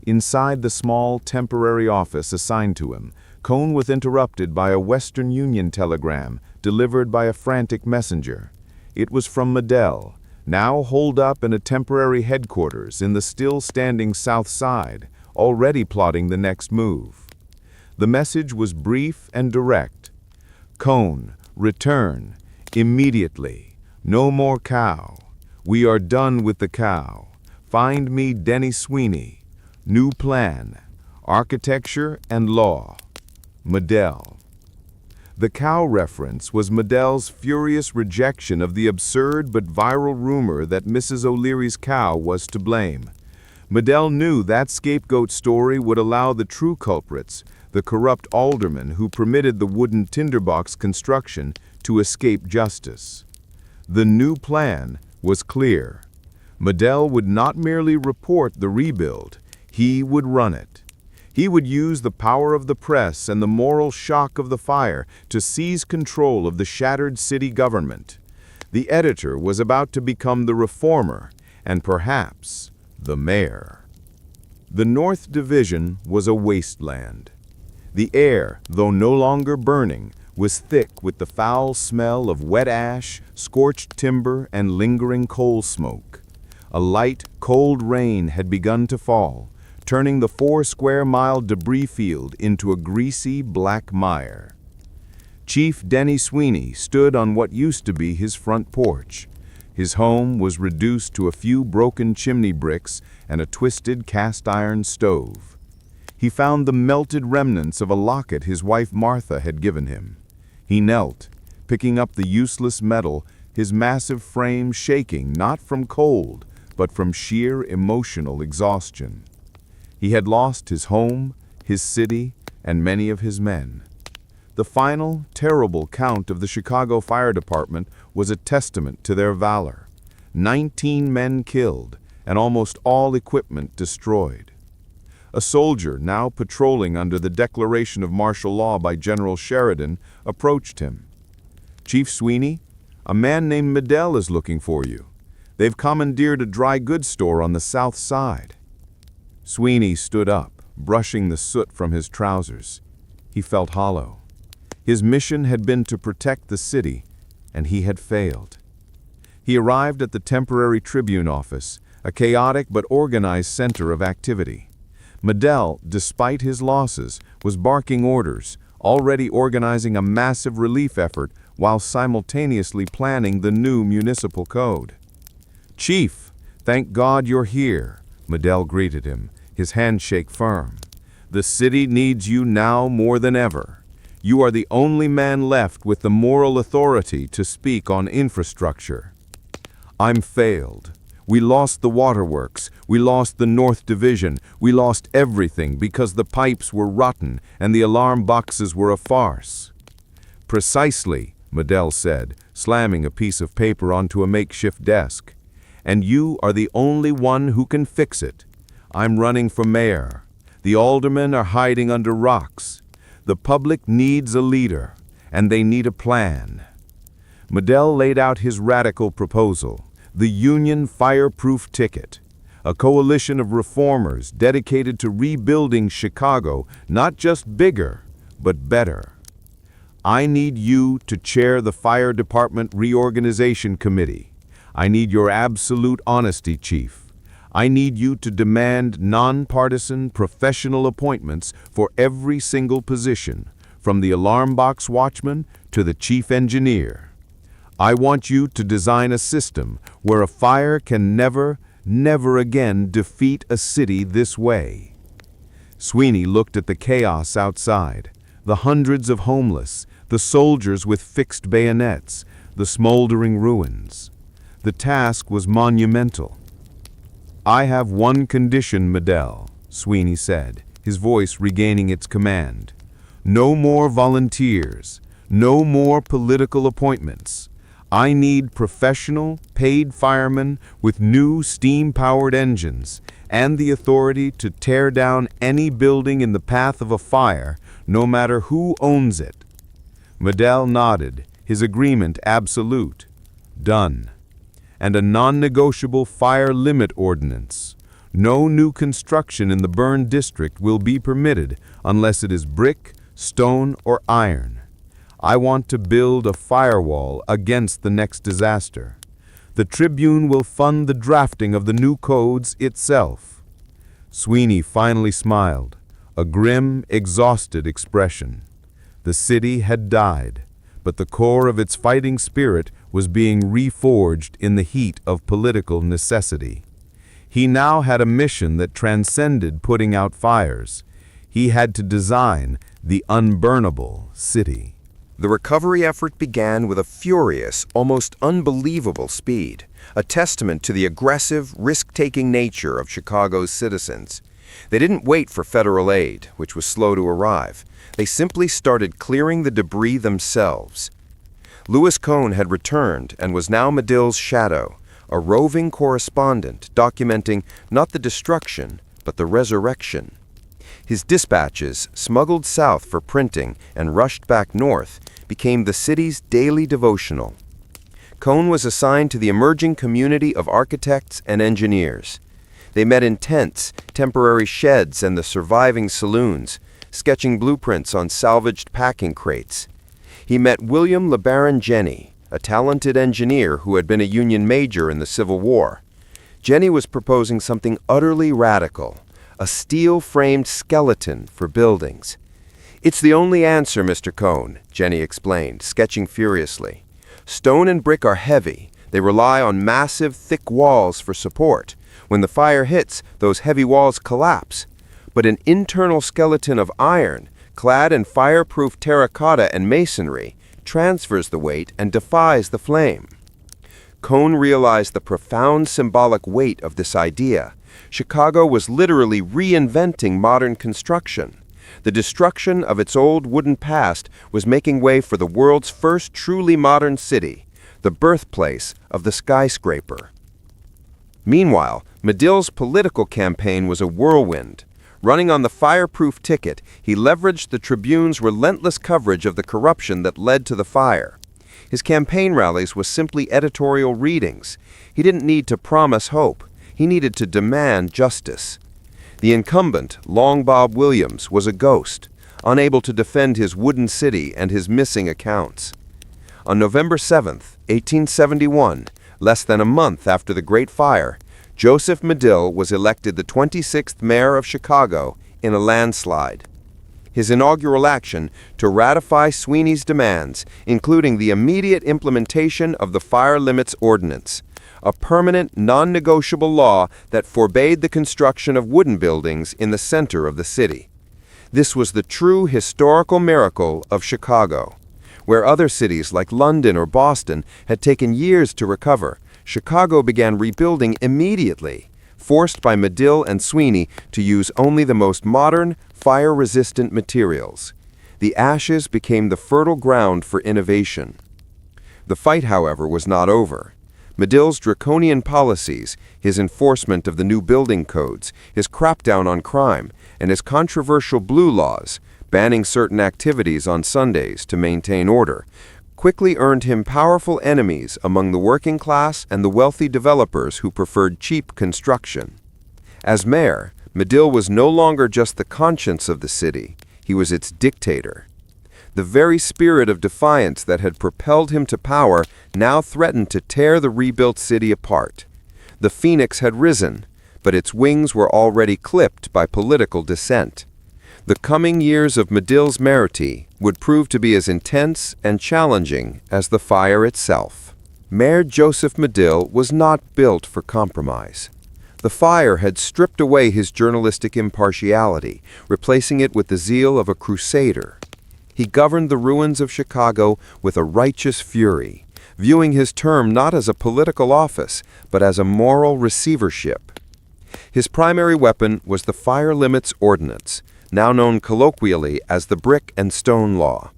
A: Inside the small, temporary office assigned to him, Cohn was interrupted by a Western Union telegram delivered by a frantic messenger. It was from Medill, now holed up in a temporary headquarters in the still-standing South Side, already plotting the next move. The message was brief and direct. "Cohn, return, immediately. No more cow. We are done with the cow. Find me Denny Sweeney. New plan. Architecture and law. Medill." The cow reference was Medell's furious rejection of the absurd but viral rumor that Mrs. O'Leary's cow was to blame. Medill knew that scapegoat story would allow the true culprits, the corrupt alderman who permitted the wooden tinderbox construction, to escape justice. The new plan was clear. Medill would not merely report the rebuild, he would run it. He would use the power of the press and the moral shock of the fire to seize control of the shattered city government. The editor was about to become the reformer, and perhaps the mayor. The North Division was a wasteland. The air, though no longer burning, was thick with the foul smell of wet ash, scorched timber, and lingering coal smoke. A light, cold rain had begun to fall, turning the 4-square-mile debris field into a greasy black mire. Chief Denny Sweeney stood on what used to be his front porch. His home was reduced to a few broken chimney bricks and a twisted cast-iron stove. He found the melted remnants of a locket his wife Martha had given him. He knelt, picking up the useless metal, his massive frame shaking not from cold, but from sheer emotional exhaustion. He had lost his home, his city, and many of his men. The final, terrible count of the Chicago Fire Department was a testament to their valor. 19 men killed, and almost all equipment destroyed. A soldier, now patrolling under the declaration of martial law by General Sheridan, approached him. "Chief Sweeney, a man named Medill is looking for you. They've commandeered a dry goods store on the south side." Sweeney stood up, brushing the soot from his trousers. He felt hollow. His mission had been to protect the city, and he had failed. He arrived at the temporary Tribune office, a chaotic but organized center of activity. Medill, despite his losses, was barking orders, already organizing a massive relief effort while simultaneously planning the new municipal code. "Chief, thank God you're here," Medill greeted him, his handshake firm. "The city needs you now more than ever. You are the only man left with the moral authority to speak on infrastructure." "I'm failed. We lost the waterworks, we lost the North Division, we lost everything because the pipes were rotten and the alarm boxes were a farce." "Precisely," Medill said, slamming a piece of paper onto a makeshift desk. "And you are the only one who can fix it. I'm running for mayor. The aldermen are hiding under rocks. The public needs a leader, and they need a plan." Medill laid out his radical proposal, the Union fireproof ticket, a coalition of reformers dedicated to rebuilding Chicago, not just bigger, but better. I need you to chair the Fire Department Reorganization Committee. I need your absolute honesty, Chief. I need you to demand nonpartisan professional appointments for every single position, from the alarm box watchman to the chief engineer. I want you to design a system where a fire can never again defeat a city this way. Sweeney looked at the chaos outside, the hundreds of homeless, the soldiers with fixed bayonets, the smoldering ruins. The task was monumental. I have one condition, Medell, Sweeney said, his voice regaining its command. No more volunteers, no more political appointments. I need professional, paid firemen with new steam-powered engines and the authority to tear down any building in the path of a fire, no matter who owns it. Medell nodded, his agreement absolute. Done. And a non-negotiable fire limit ordinance. No new construction in the burned district will be permitted unless it is brick, stone, or iron. I want to build a firewall against the next disaster. The Tribune will fund the drafting of the new codes itself. Sweeney finally smiled, a grim, exhausted expression. The city had died, but the core of its fighting spirit was being reforged in the heat of political necessity. He now had a mission that transcended putting out fires. He had to design the unburnable city.
E: The recovery effort began with a furious, almost unbelievable speed, a testament to the aggressive, risk-taking nature of Chicago's citizens. They didn't wait for federal aid, which was slow to arrive. They simply started clearing the debris themselves. Louis Cohn had returned and was now Medill's shadow, a roving correspondent documenting not the destruction, but the resurrection. His dispatches, smuggled south for printing and rushed back north, became the city's daily devotional. Cohn was assigned to the emerging community of architects and engineers. They met in tents, temporary sheds, and the surviving saloons, sketching blueprints on salvaged packing crates. He met William LeBaron Jenney, a talented engineer who had been a Union major in the Civil War. Jenney was proposing something utterly radical, a steel-framed skeleton for buildings. "It's the only answer, Mr. Cohn," Jenney explained, sketching furiously. "Stone and brick are heavy. They rely on massive, thick walls for support. When the fire hits, those heavy walls collapse. But an internal skeleton of iron, clad in fireproof terracotta and masonry, transfers the weight and defies the flame." Cohn realized the profound symbolic weight of this idea. Chicago was literally reinventing modern construction. The destruction of its old wooden past was making way for the world's first truly modern city, the birthplace of the skyscraper. Meanwhile, Medill's political campaign was a whirlwind. Running on the fireproof ticket, he leveraged the Tribune's relentless coverage of the corruption that led to the fire. His campaign rallies were simply editorial readings. He didn't need to promise hope. He needed to demand justice. The incumbent, Long Bob Williams, was a ghost, unable to defend his wooden city and his missing accounts. On November 7, 1871, less than a month after the Great Fire, Joseph Medill was elected the 26th mayor of Chicago in a landslide. His inaugural action to ratify Sweeney's demands, including the immediate implementation of the Fire Limits Ordinance, a permanent, non-negotiable law that forbade the construction of wooden buildings in the center of the city. This was the true historical miracle of Chicago. Where other cities like London or Boston had taken years to recover, Chicago began rebuilding immediately, forced by Medill and Sweeney to use only the most modern, fire-resistant materials. The ashes became the fertile ground for innovation. The fight, however, was not over. Medill's draconian policies, his enforcement of the new building codes, his crackdown on crime, and his controversial blue laws, banning certain activities on Sundays to maintain order, quickly earned him powerful enemies among the working class and the wealthy developers who preferred cheap construction. As mayor, Medill was no longer just the conscience of the city, he was its dictator. The very spirit of defiance that had propelled him to power now threatened to tear the rebuilt city apart. The phoenix had risen, but its wings were already clipped by political dissent. The coming years of Medill's mayoralty would prove to be as intense and challenging as the fire itself. Mayor Joseph Medill was not built for compromise. The fire had stripped away his journalistic impartiality, replacing it with the zeal of a crusader. He governed the ruins of Chicago with a righteous fury, viewing his term not as a political office, but as a moral receivership. His primary weapon was the Fire Limits Ordinance, now known colloquially as the Brick and Stone Law.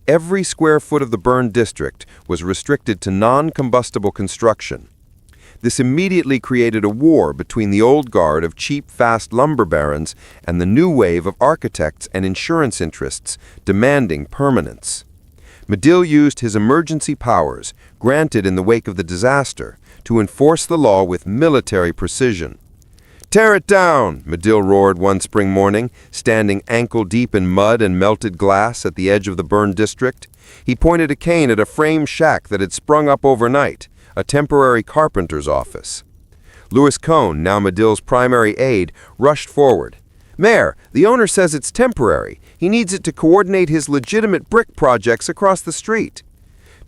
E: Every square foot of the burned district was restricted to non-combustible construction. This immediately created a war between the old guard of cheap, fast lumber barons and the new wave of architects and insurance interests demanding permanence. Medill used his emergency powers, granted in the wake of the disaster, to enforce the law with military precision. "Tear it down!" Medill roared one spring morning, standing ankle-deep in mud and melted glass at the edge of the burned district. He pointed a cane at a frame shack that had sprung up overnight, a temporary carpenter's office. Louis Cohn, now Medill's primary aide, rushed forward. "Mayor, the owner says it's temporary. He needs it to coordinate his legitimate brick projects across the street."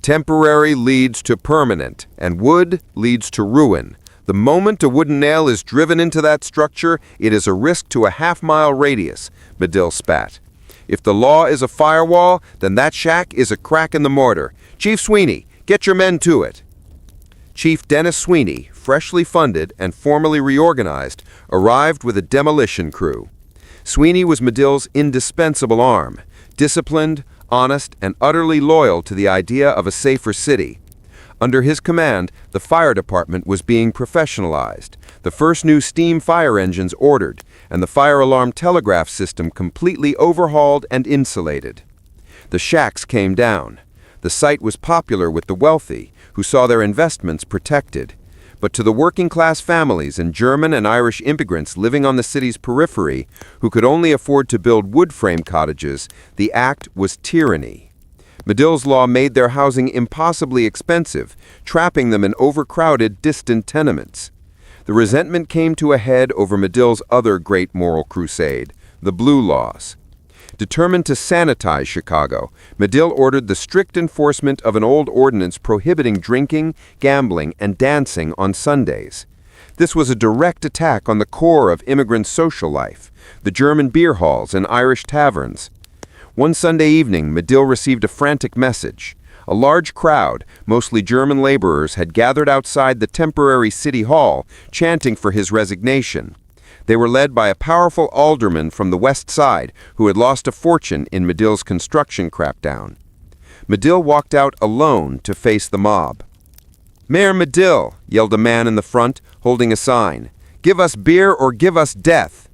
E: "Temporary leads to permanent, and wood leads to ruin. The moment a wooden nail is driven into that structure, it is a risk to a half-mile radius," Medill spat. "If the law is a firewall, then that shack is a crack in the mortar. Chief Sweeney, get your men to it." Chief Dennis Sweeney, freshly funded and formally reorganized, arrived with a demolition crew. Sweeney was Medill's indispensable arm, disciplined, honest, and utterly loyal to the idea of a safer city. Under his command, the fire department was being professionalized, the first new steam fire engines ordered, and the fire alarm telegraph system completely overhauled and insulated. The shacks came down. The site was popular with the wealthy, who saw their investments protected. But to the working-class families and German and Irish immigrants living on the city's periphery, who could only afford to build wood-frame cottages, the act was tyranny. Medill's law made their housing impossibly expensive, trapping them in overcrowded, distant tenements. The resentment came to a head over Medill's other great moral crusade, the Blue Laws. Determined to sanitize Chicago, Medill ordered the strict enforcement of an old ordinance prohibiting drinking, gambling, and dancing on Sundays. This was a direct attack on the core of immigrant social life, the German beer halls and Irish taverns. One Sunday evening, Medill received a frantic message. A large crowd, mostly German laborers, had gathered outside the temporary city hall, chanting for his resignation. They were led by a powerful alderman from the West Side who had lost a fortune in Medill's construction crackdown. Medill walked out alone to face the mob. "Mayor Medill," yelled a man in the front, holding a sign. "Give us beer or give us death."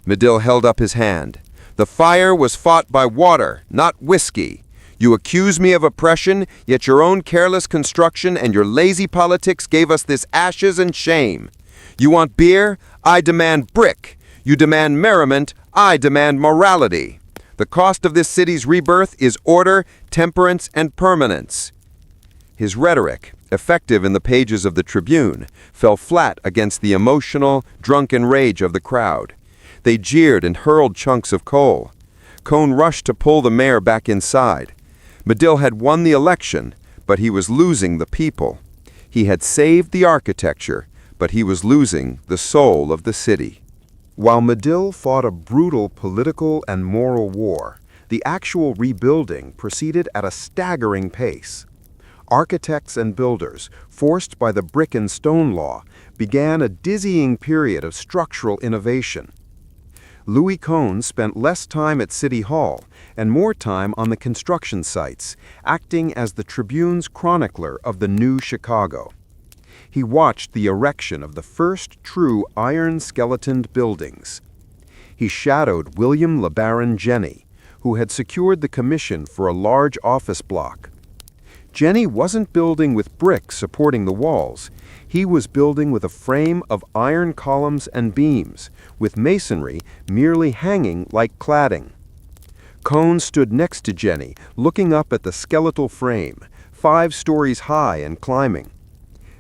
E: Medill held up his hand. "The fire was fought by water, not whiskey. You accuse me of oppression, yet your own careless construction and your lazy politics gave us this ashes and shame. You want beer? I demand brick. You demand merriment? I demand morality. The cost of this city's rebirth is order, temperance, and permanence." His rhetoric, effective in the pages of the Tribune, fell flat against the emotional, drunken rage of the crowd. They jeered and hurled chunks of coal. Cohn rushed to pull the mayor back inside. Medill had won the election, but he was losing the people. He had saved the architecture, but he was losing the soul of the city. While Medill fought a brutal political and moral war, the actual rebuilding proceeded at a staggering pace. Architects and builders, forced by the brick and stone law, began a dizzying period of structural innovation. Louis Cohn spent less time at City Hall and more time on the construction sites, acting as the Tribune's chronicler of the new Chicago. He watched the erection of the first true iron-skeletoned buildings. He shadowed William LeBaron Jenney, who had secured the commission for a large office block. Jenny wasn't building with bricks supporting the walls. He was building with a frame of iron columns and beams, with masonry merely hanging like cladding. Cohn stood next to Jenny, looking up at the skeletal frame, 5 stories high and climbing.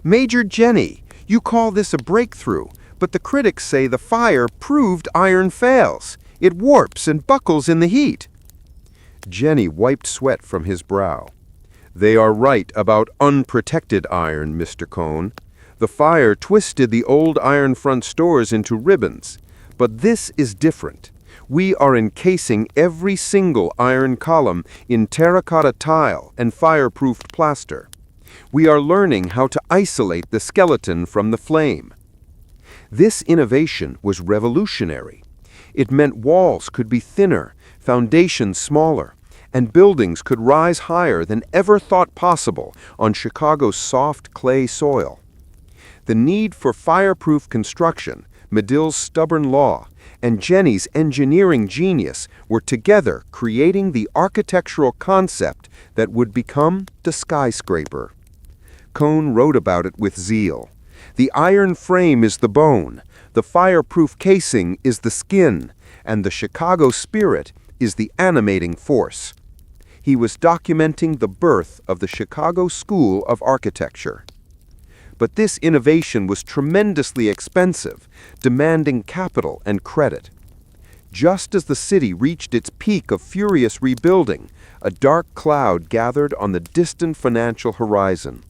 E: "Major Jenny, you call this a breakthrough, but the critics say the fire proved iron fails. It warps and buckles in the heat." Jenny wiped sweat from his brow. "They are right about unprotected iron, Mr. Cohn. The fire twisted the old iron front stores into ribbons. But this is different. We are encasing every single iron column in terracotta tile and fireproofed plaster. We are learning how to isolate the skeleton from the flame." This innovation was revolutionary. It meant walls could be thinner, foundations smaller, and buildings could rise higher than ever thought possible on Chicago's soft clay soil. The need for fireproof construction, Medill's stubborn law, and Jenny's engineering genius were together creating the architectural concept that would become the skyscraper. Cohn wrote about it with zeal. "The iron frame is the bone, the fireproof casing is the skin, and the Chicago spirit is the animating force." He was documenting the birth of the Chicago School of Architecture. But this innovation was tremendously expensive, demanding capital and credit. Just as the city reached its peak of furious rebuilding, a dark cloud gathered on the distant financial horizon.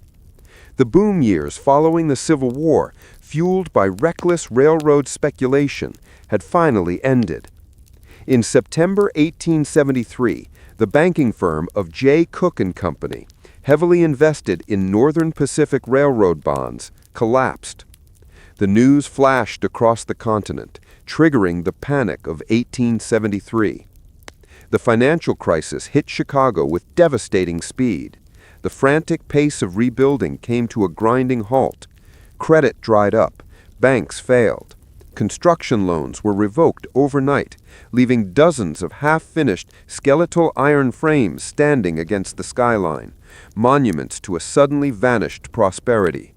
E: The boom years following the Civil War, fueled by reckless railroad speculation, had finally ended. In September 1873, the banking firm of J. Cook and Company, heavily invested in Northern Pacific Railroad bonds, collapsed. The news flashed across the continent, triggering the panic of 1873. The financial crisis hit Chicago with devastating speed. The frantic pace of rebuilding came to a grinding halt. Credit dried up, banks failed. Construction loans were revoked overnight, leaving dozens of half-finished skeletal iron frames standing against the skyline, monuments to a suddenly vanished prosperity.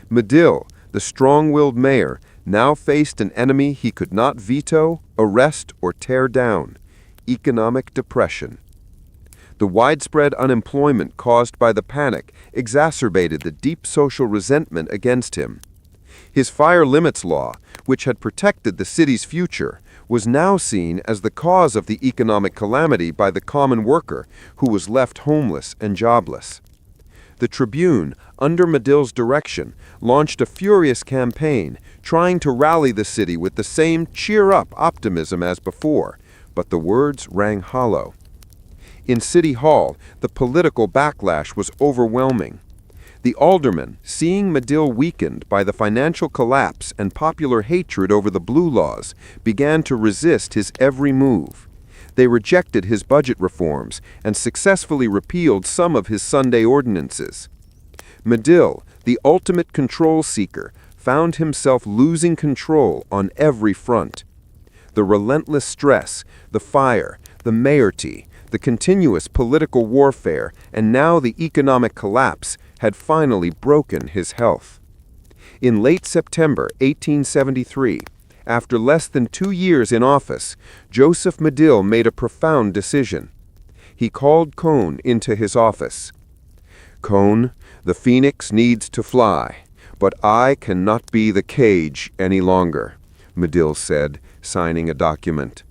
E: Medill, the strong-willed mayor, now faced an enemy he could not veto, arrest, or tear down: economic depression. The widespread unemployment caused by the panic exacerbated the deep social resentment against him. His fire limits law, which had protected the city's future, was now seen as the cause of the economic calamity by the common worker, who was left homeless and jobless. The Tribune, under Medill's direction, launched a furious campaign, trying to rally the city with the same cheer-up optimism as before, but the words rang hollow. In City Hall, the political backlash was overwhelming. The aldermen, seeing Medill weakened by the financial collapse and popular hatred over the Blue Laws, began to resist his every move. They rejected his budget reforms and successfully repealed some of his Sunday ordinances. Medill, the ultimate control seeker, found himself losing control on every front. The relentless stress, the fire, the mayoralty, the continuous political warfare, and now the economic collapse had finally broken his health. In late September 1873, after less than 2 years in office, Joseph Medill made a profound decision. He called Cohn into his office. "Cohn, the phoenix needs to fly, but I cannot be the cage any longer," Medill said, signing a document.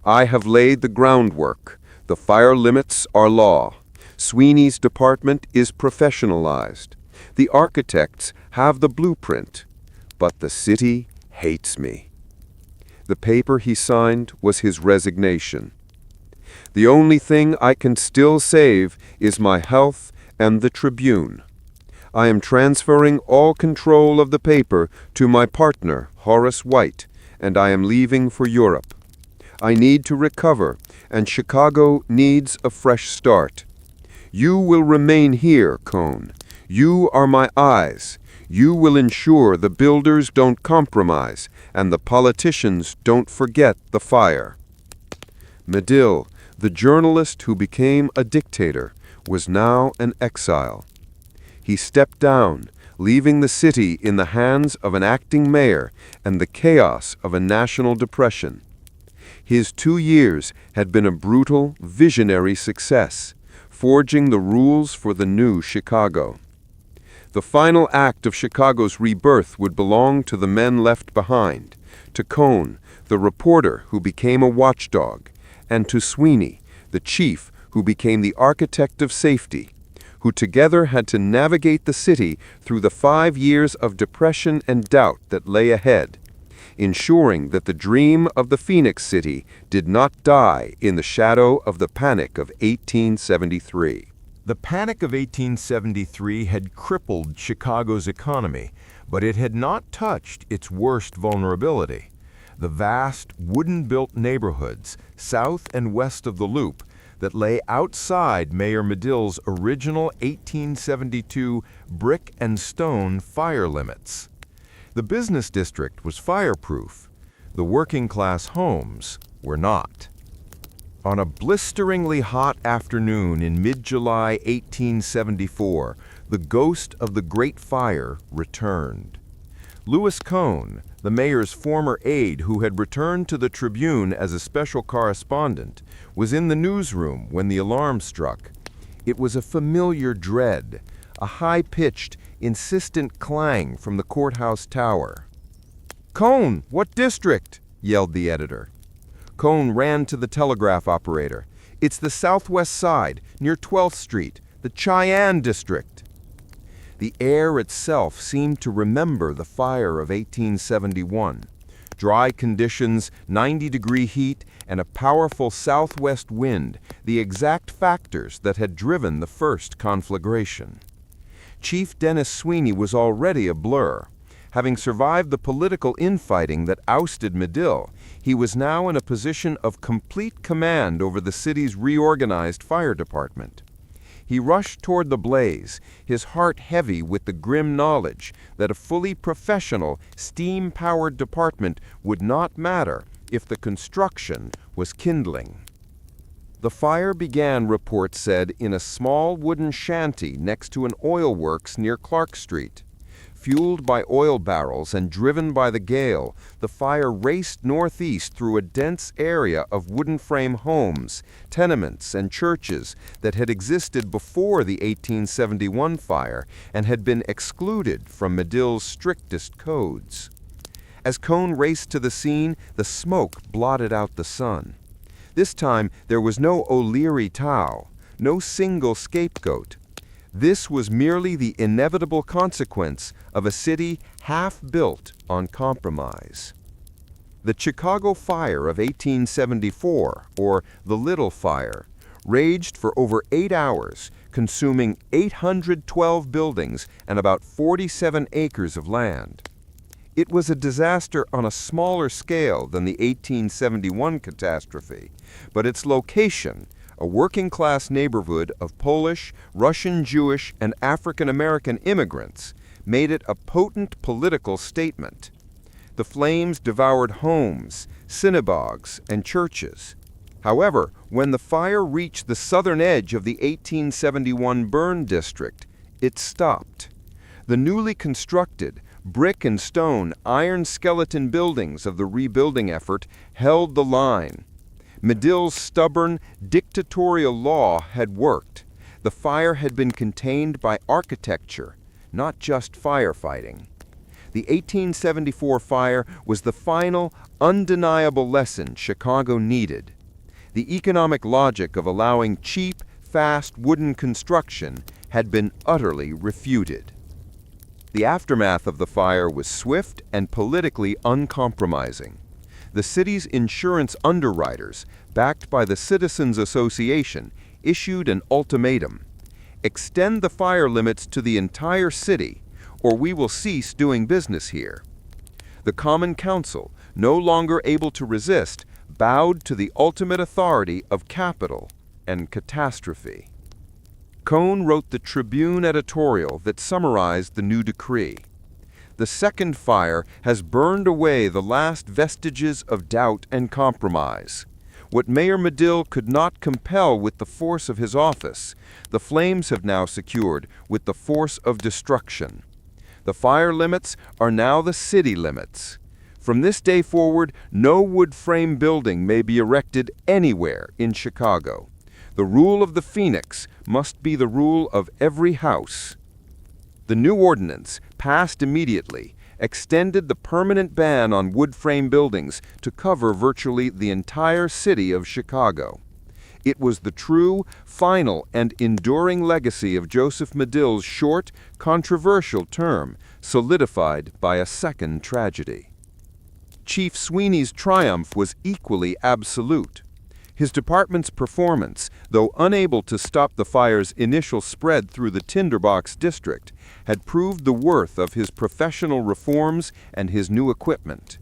E: "I have laid the groundwork. The fire limits are law. Sweeney's department is professionalized. The architects have the blueprint, but the city hates me." The paper he signed was his resignation. "The only thing I can still save is my health and the Tribune. I am transferring all control of the paper to my partner, Horace White, and I am leaving for Europe. I need to recover, and Chicago needs a fresh start. You will remain here, Cohn. You are my eyes. You will ensure the builders don't compromise and the politicians don't forget the fire." Medill, the journalist who became a dictator,
B: was now an exile. He stepped down, leaving the city in the hands of an acting mayor and the chaos of a national depression. His 2 years had been a brutal, visionary success, forging the rules for the new Chicago. The final act of Chicago's rebirth would belong to the men left behind, to Cone, the reporter who became a watchdog, and to Sweeney, the chief who became the architect of safety, who together had to navigate the city through the 5 years of depression and doubt that lay ahead, ensuring that the dream of the Phoenix City did not die in the shadow of the Panic of 1873.
D: The Panic of 1873 had crippled Chicago's economy, but it had not touched its worst vulnerability. The vast, wooden-built neighborhoods, south and west of the Loop, that lay outside Mayor Medill's original 1872 brick and stone fire limits. The business district was fireproof. The working-class homes were not. On a blisteringly hot afternoon in mid-July 1874, the ghost of the Great Fire returned. Louis Cone, the mayor's former aide who had returned to the Tribune as a special correspondent, was in the newsroom when the alarm struck. It was a familiar dread, a high-pitched, insistent clang from the courthouse tower. "Cone, what district?" yelled the editor. Cone ran to the telegraph operator. "It's the southwest side, near 12th Street, the Cheyenne district." The air itself seemed to remember the fire of 1871. Dry conditions, 90-degree heat, and a powerful southwest wind, the exact factors that had driven the first conflagration. Chief Dennis Sweeney was already a blur. Having survived the political infighting that ousted Medill, he was now in a position of complete command over the city's reorganized fire department. He rushed toward the blaze, his heart heavy with the grim knowledge that a fully professional, steam-powered department would not matter if the construction was kindling. The fire began, reports said, in a small wooden shanty next to an oil works near Clark Street. Fueled by oil barrels and driven by the gale, the fire raced northeast through a dense area of wooden frame homes, tenements, and churches that had existed before the 1871 fire and had been excluded from Medill's strictest codes. As Cone raced to the scene, the smoke blotted out the sun. This time, there was no O'Leary towel, no single scapegoat. This was merely the inevitable consequence of a city half built on compromise. The Chicago Fire of 1874, or the Little Fire, raged for over 8 hours, consuming 812 buildings and about 47 acres of land. It was a disaster on a smaller scale than the 1871 catastrophe, but its location, a working-class neighborhood of Polish, Russian Jewish, and African-American immigrants, made it a potent political statement. The flames devoured homes, synagogues, and churches. However, when the fire reached the southern edge of the 1871 burn district, it stopped. The newly constructed, brick and stone, iron skeleton buildings of the rebuilding effort held the line. Medill's stubborn, dictatorial law had worked. The fire had been contained by architecture, not just firefighting. The 1874 fire was the final, undeniable lesson Chicago needed. The economic logic of allowing cheap, fast wooden construction had been utterly refuted. The aftermath of the fire was swift and politically uncompromising. The city's insurance underwriters, backed by the Citizens Association, issued an ultimatum: extend the fire limits to the entire city, or we will cease doing business here. The Common Council, no longer able to resist, bowed to the ultimate authority of capital and catastrophe. Cone wrote the Tribune editorial that summarized the new decree. The second fire has burned away the last vestiges of doubt and compromise.
E: What Mayor Medill could not compel with the force of his office, the flames have now secured with the force of destruction. The fire limits are now the city limits. From this day forward, no wood frame building may be erected anywhere in Chicago. The rule of the Phoenix must be the rule of every house. The new ordinance, passed immediately, extended the permanent ban on wood frame buildings to cover virtually the entire city of Chicago. It was the true, final, and enduring legacy of Joseph Medill's short, controversial term, solidified by a second tragedy. Chief Sweeney's triumph was equally absolute. His department's performance, though unable to stop the fire's initial spread through the tinderbox district, had proved the worth of his professional reforms and his new equipment.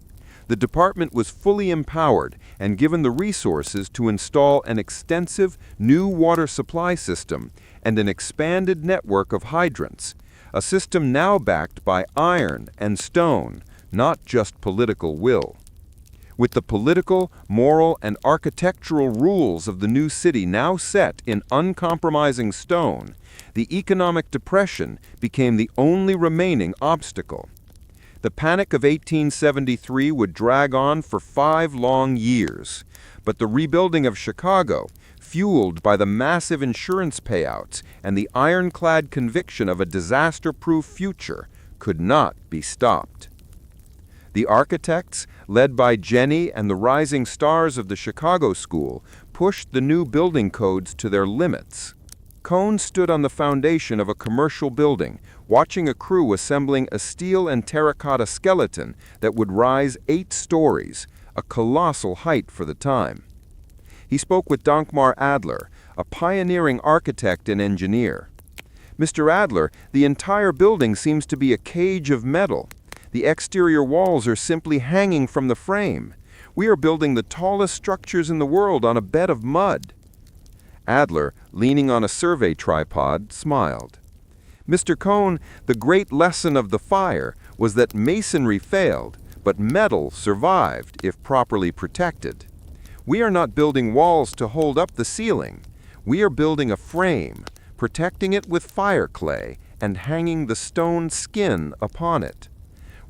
E: The department was fully empowered and given the resources to install an extensive new water supply system and an expanded network of hydrants, a system now backed by iron and stone, not just political will. With the political, moral, and architectural rules of the new city now set in uncompromising stone, the economic depression became the only remaining obstacle. The Panic of 1873 would drag on for 5 long years, but the rebuilding of Chicago, fueled by the massive insurance payouts and the ironclad conviction of a disaster-proof future, could not be stopped. The architects, led by Jenny and the rising stars of the Chicago School, pushed the new building codes to their limits. Cohn stood on the foundation of a commercial building, watching a crew assembling a steel and terracotta skeleton that would rise 8 stories, a colossal height for the time. He spoke with Dankmar Adler, a pioneering architect and engineer. "Mr. Adler, the entire building seems to be a cage of metal. The exterior walls are simply hanging from the frame. We are building the tallest structures in the world on a bed of mud." Adler, leaning on a survey tripod, smiled. "Mr. Cohn, the great lesson of the fire was that masonry failed, but metal survived if properly protected. We are not building walls to hold up the ceiling. We are building a frame, protecting it with fire clay and hanging the stone skin upon it.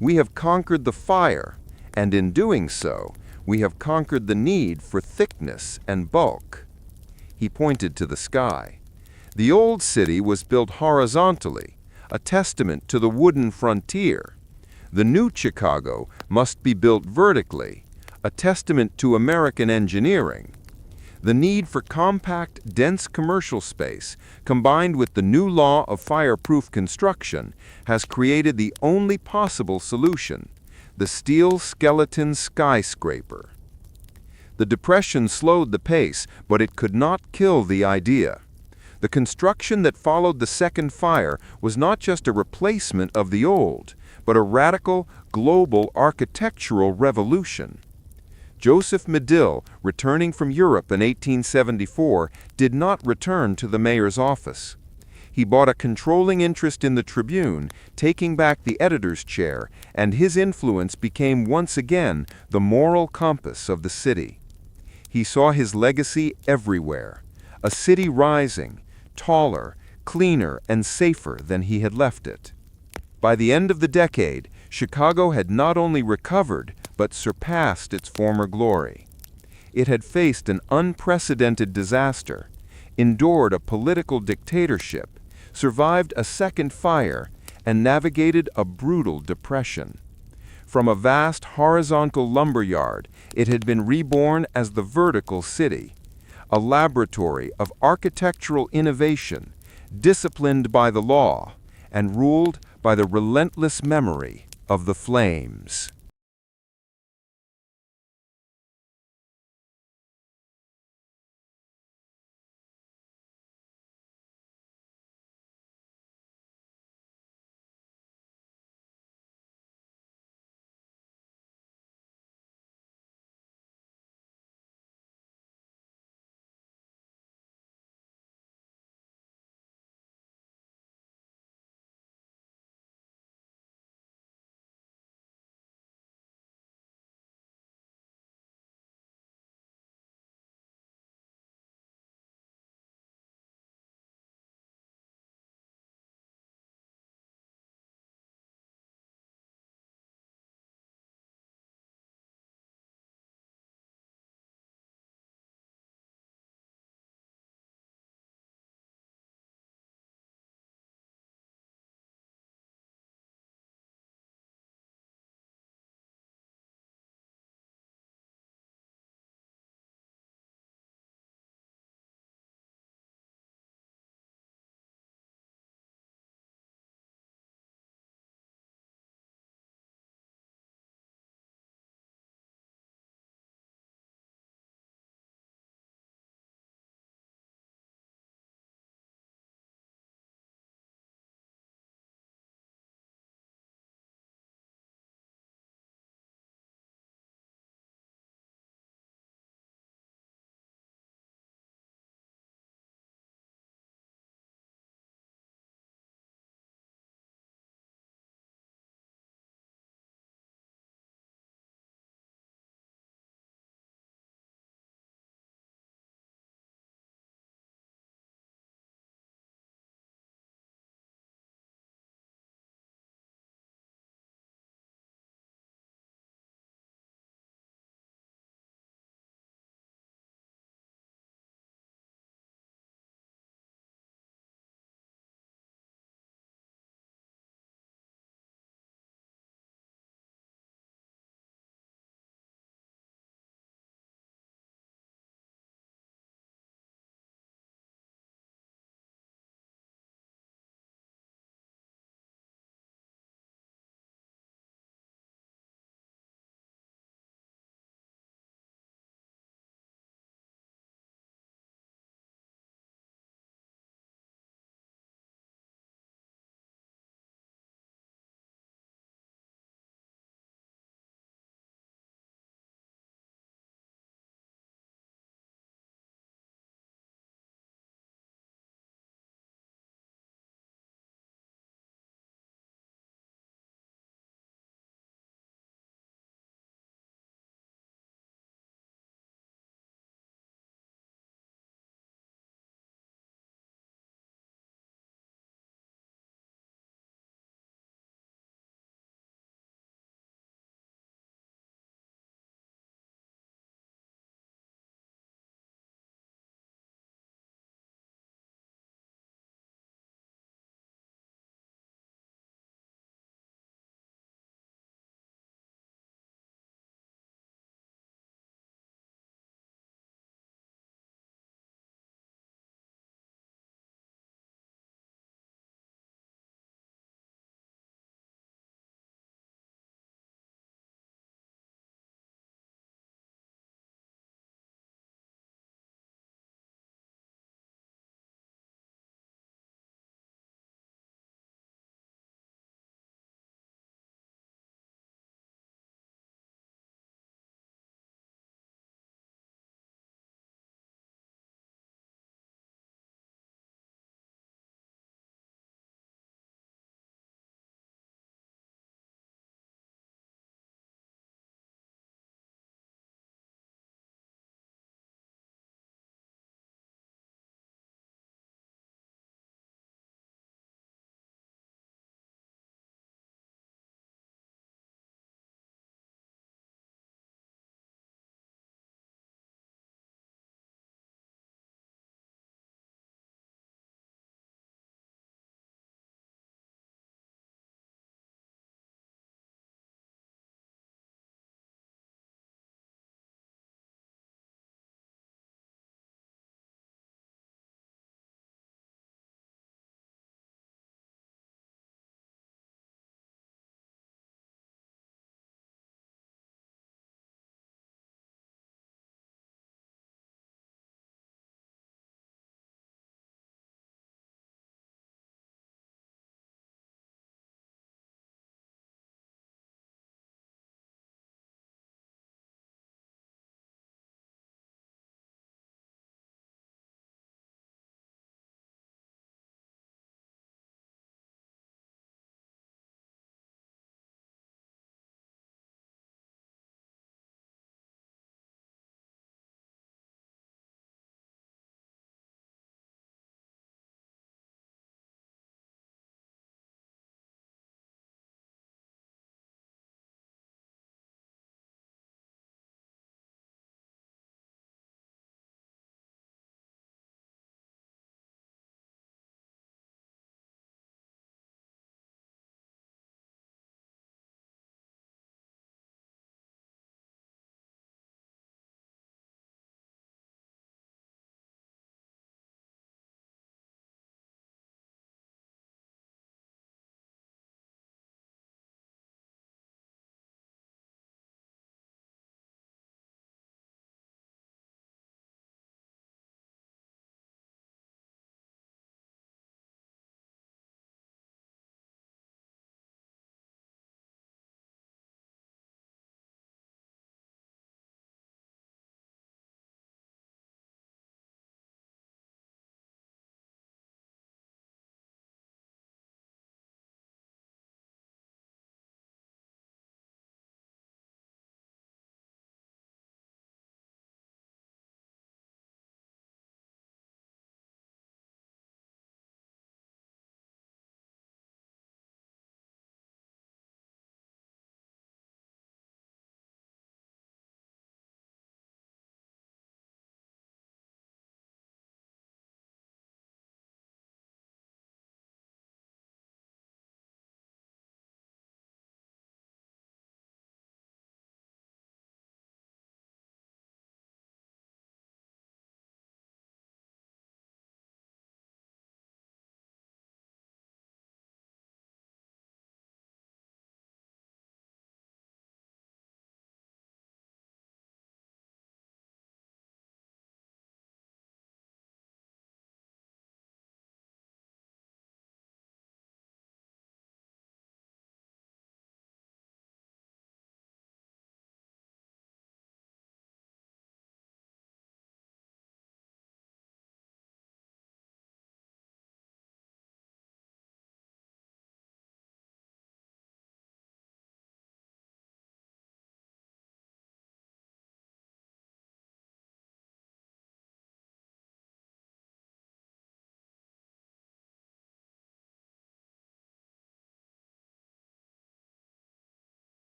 E: We have conquered the fire, and in doing so, we have conquered the need for thickness and bulk." He pointed to the sky. The old city was built horizontally, a testament to the wooden frontier. The new Chicago must be built vertically, a testament to American engineering. The need for compact, dense commercial space, combined with the new law of fireproof construction, has created the only possible solution: the steel skeleton skyscraper. The Depression slowed the pace, but it could not kill the idea. The construction that followed the second fire was not just a replacement of the old, but a radical, global architectural revolution. Joseph Medill, returning from Europe in 1874, did not return to the mayor's office. He bought a controlling interest in the Tribune, taking back the editor's chair, and his influence became once again the moral compass of the city. He saw his legacy everywhere, a city rising, taller, cleaner, and safer than he had left it. By the end of the decade, Chicago had not only recovered, but surpassed its former glory. It had faced an unprecedented disaster, endured a political dictatorship, survived a second fire, and navigated a brutal depression. From a vast horizontal lumberyard, it had been reborn as the vertical city, a laboratory of architectural innovation, disciplined by the law, and ruled by the relentless memory of the flames.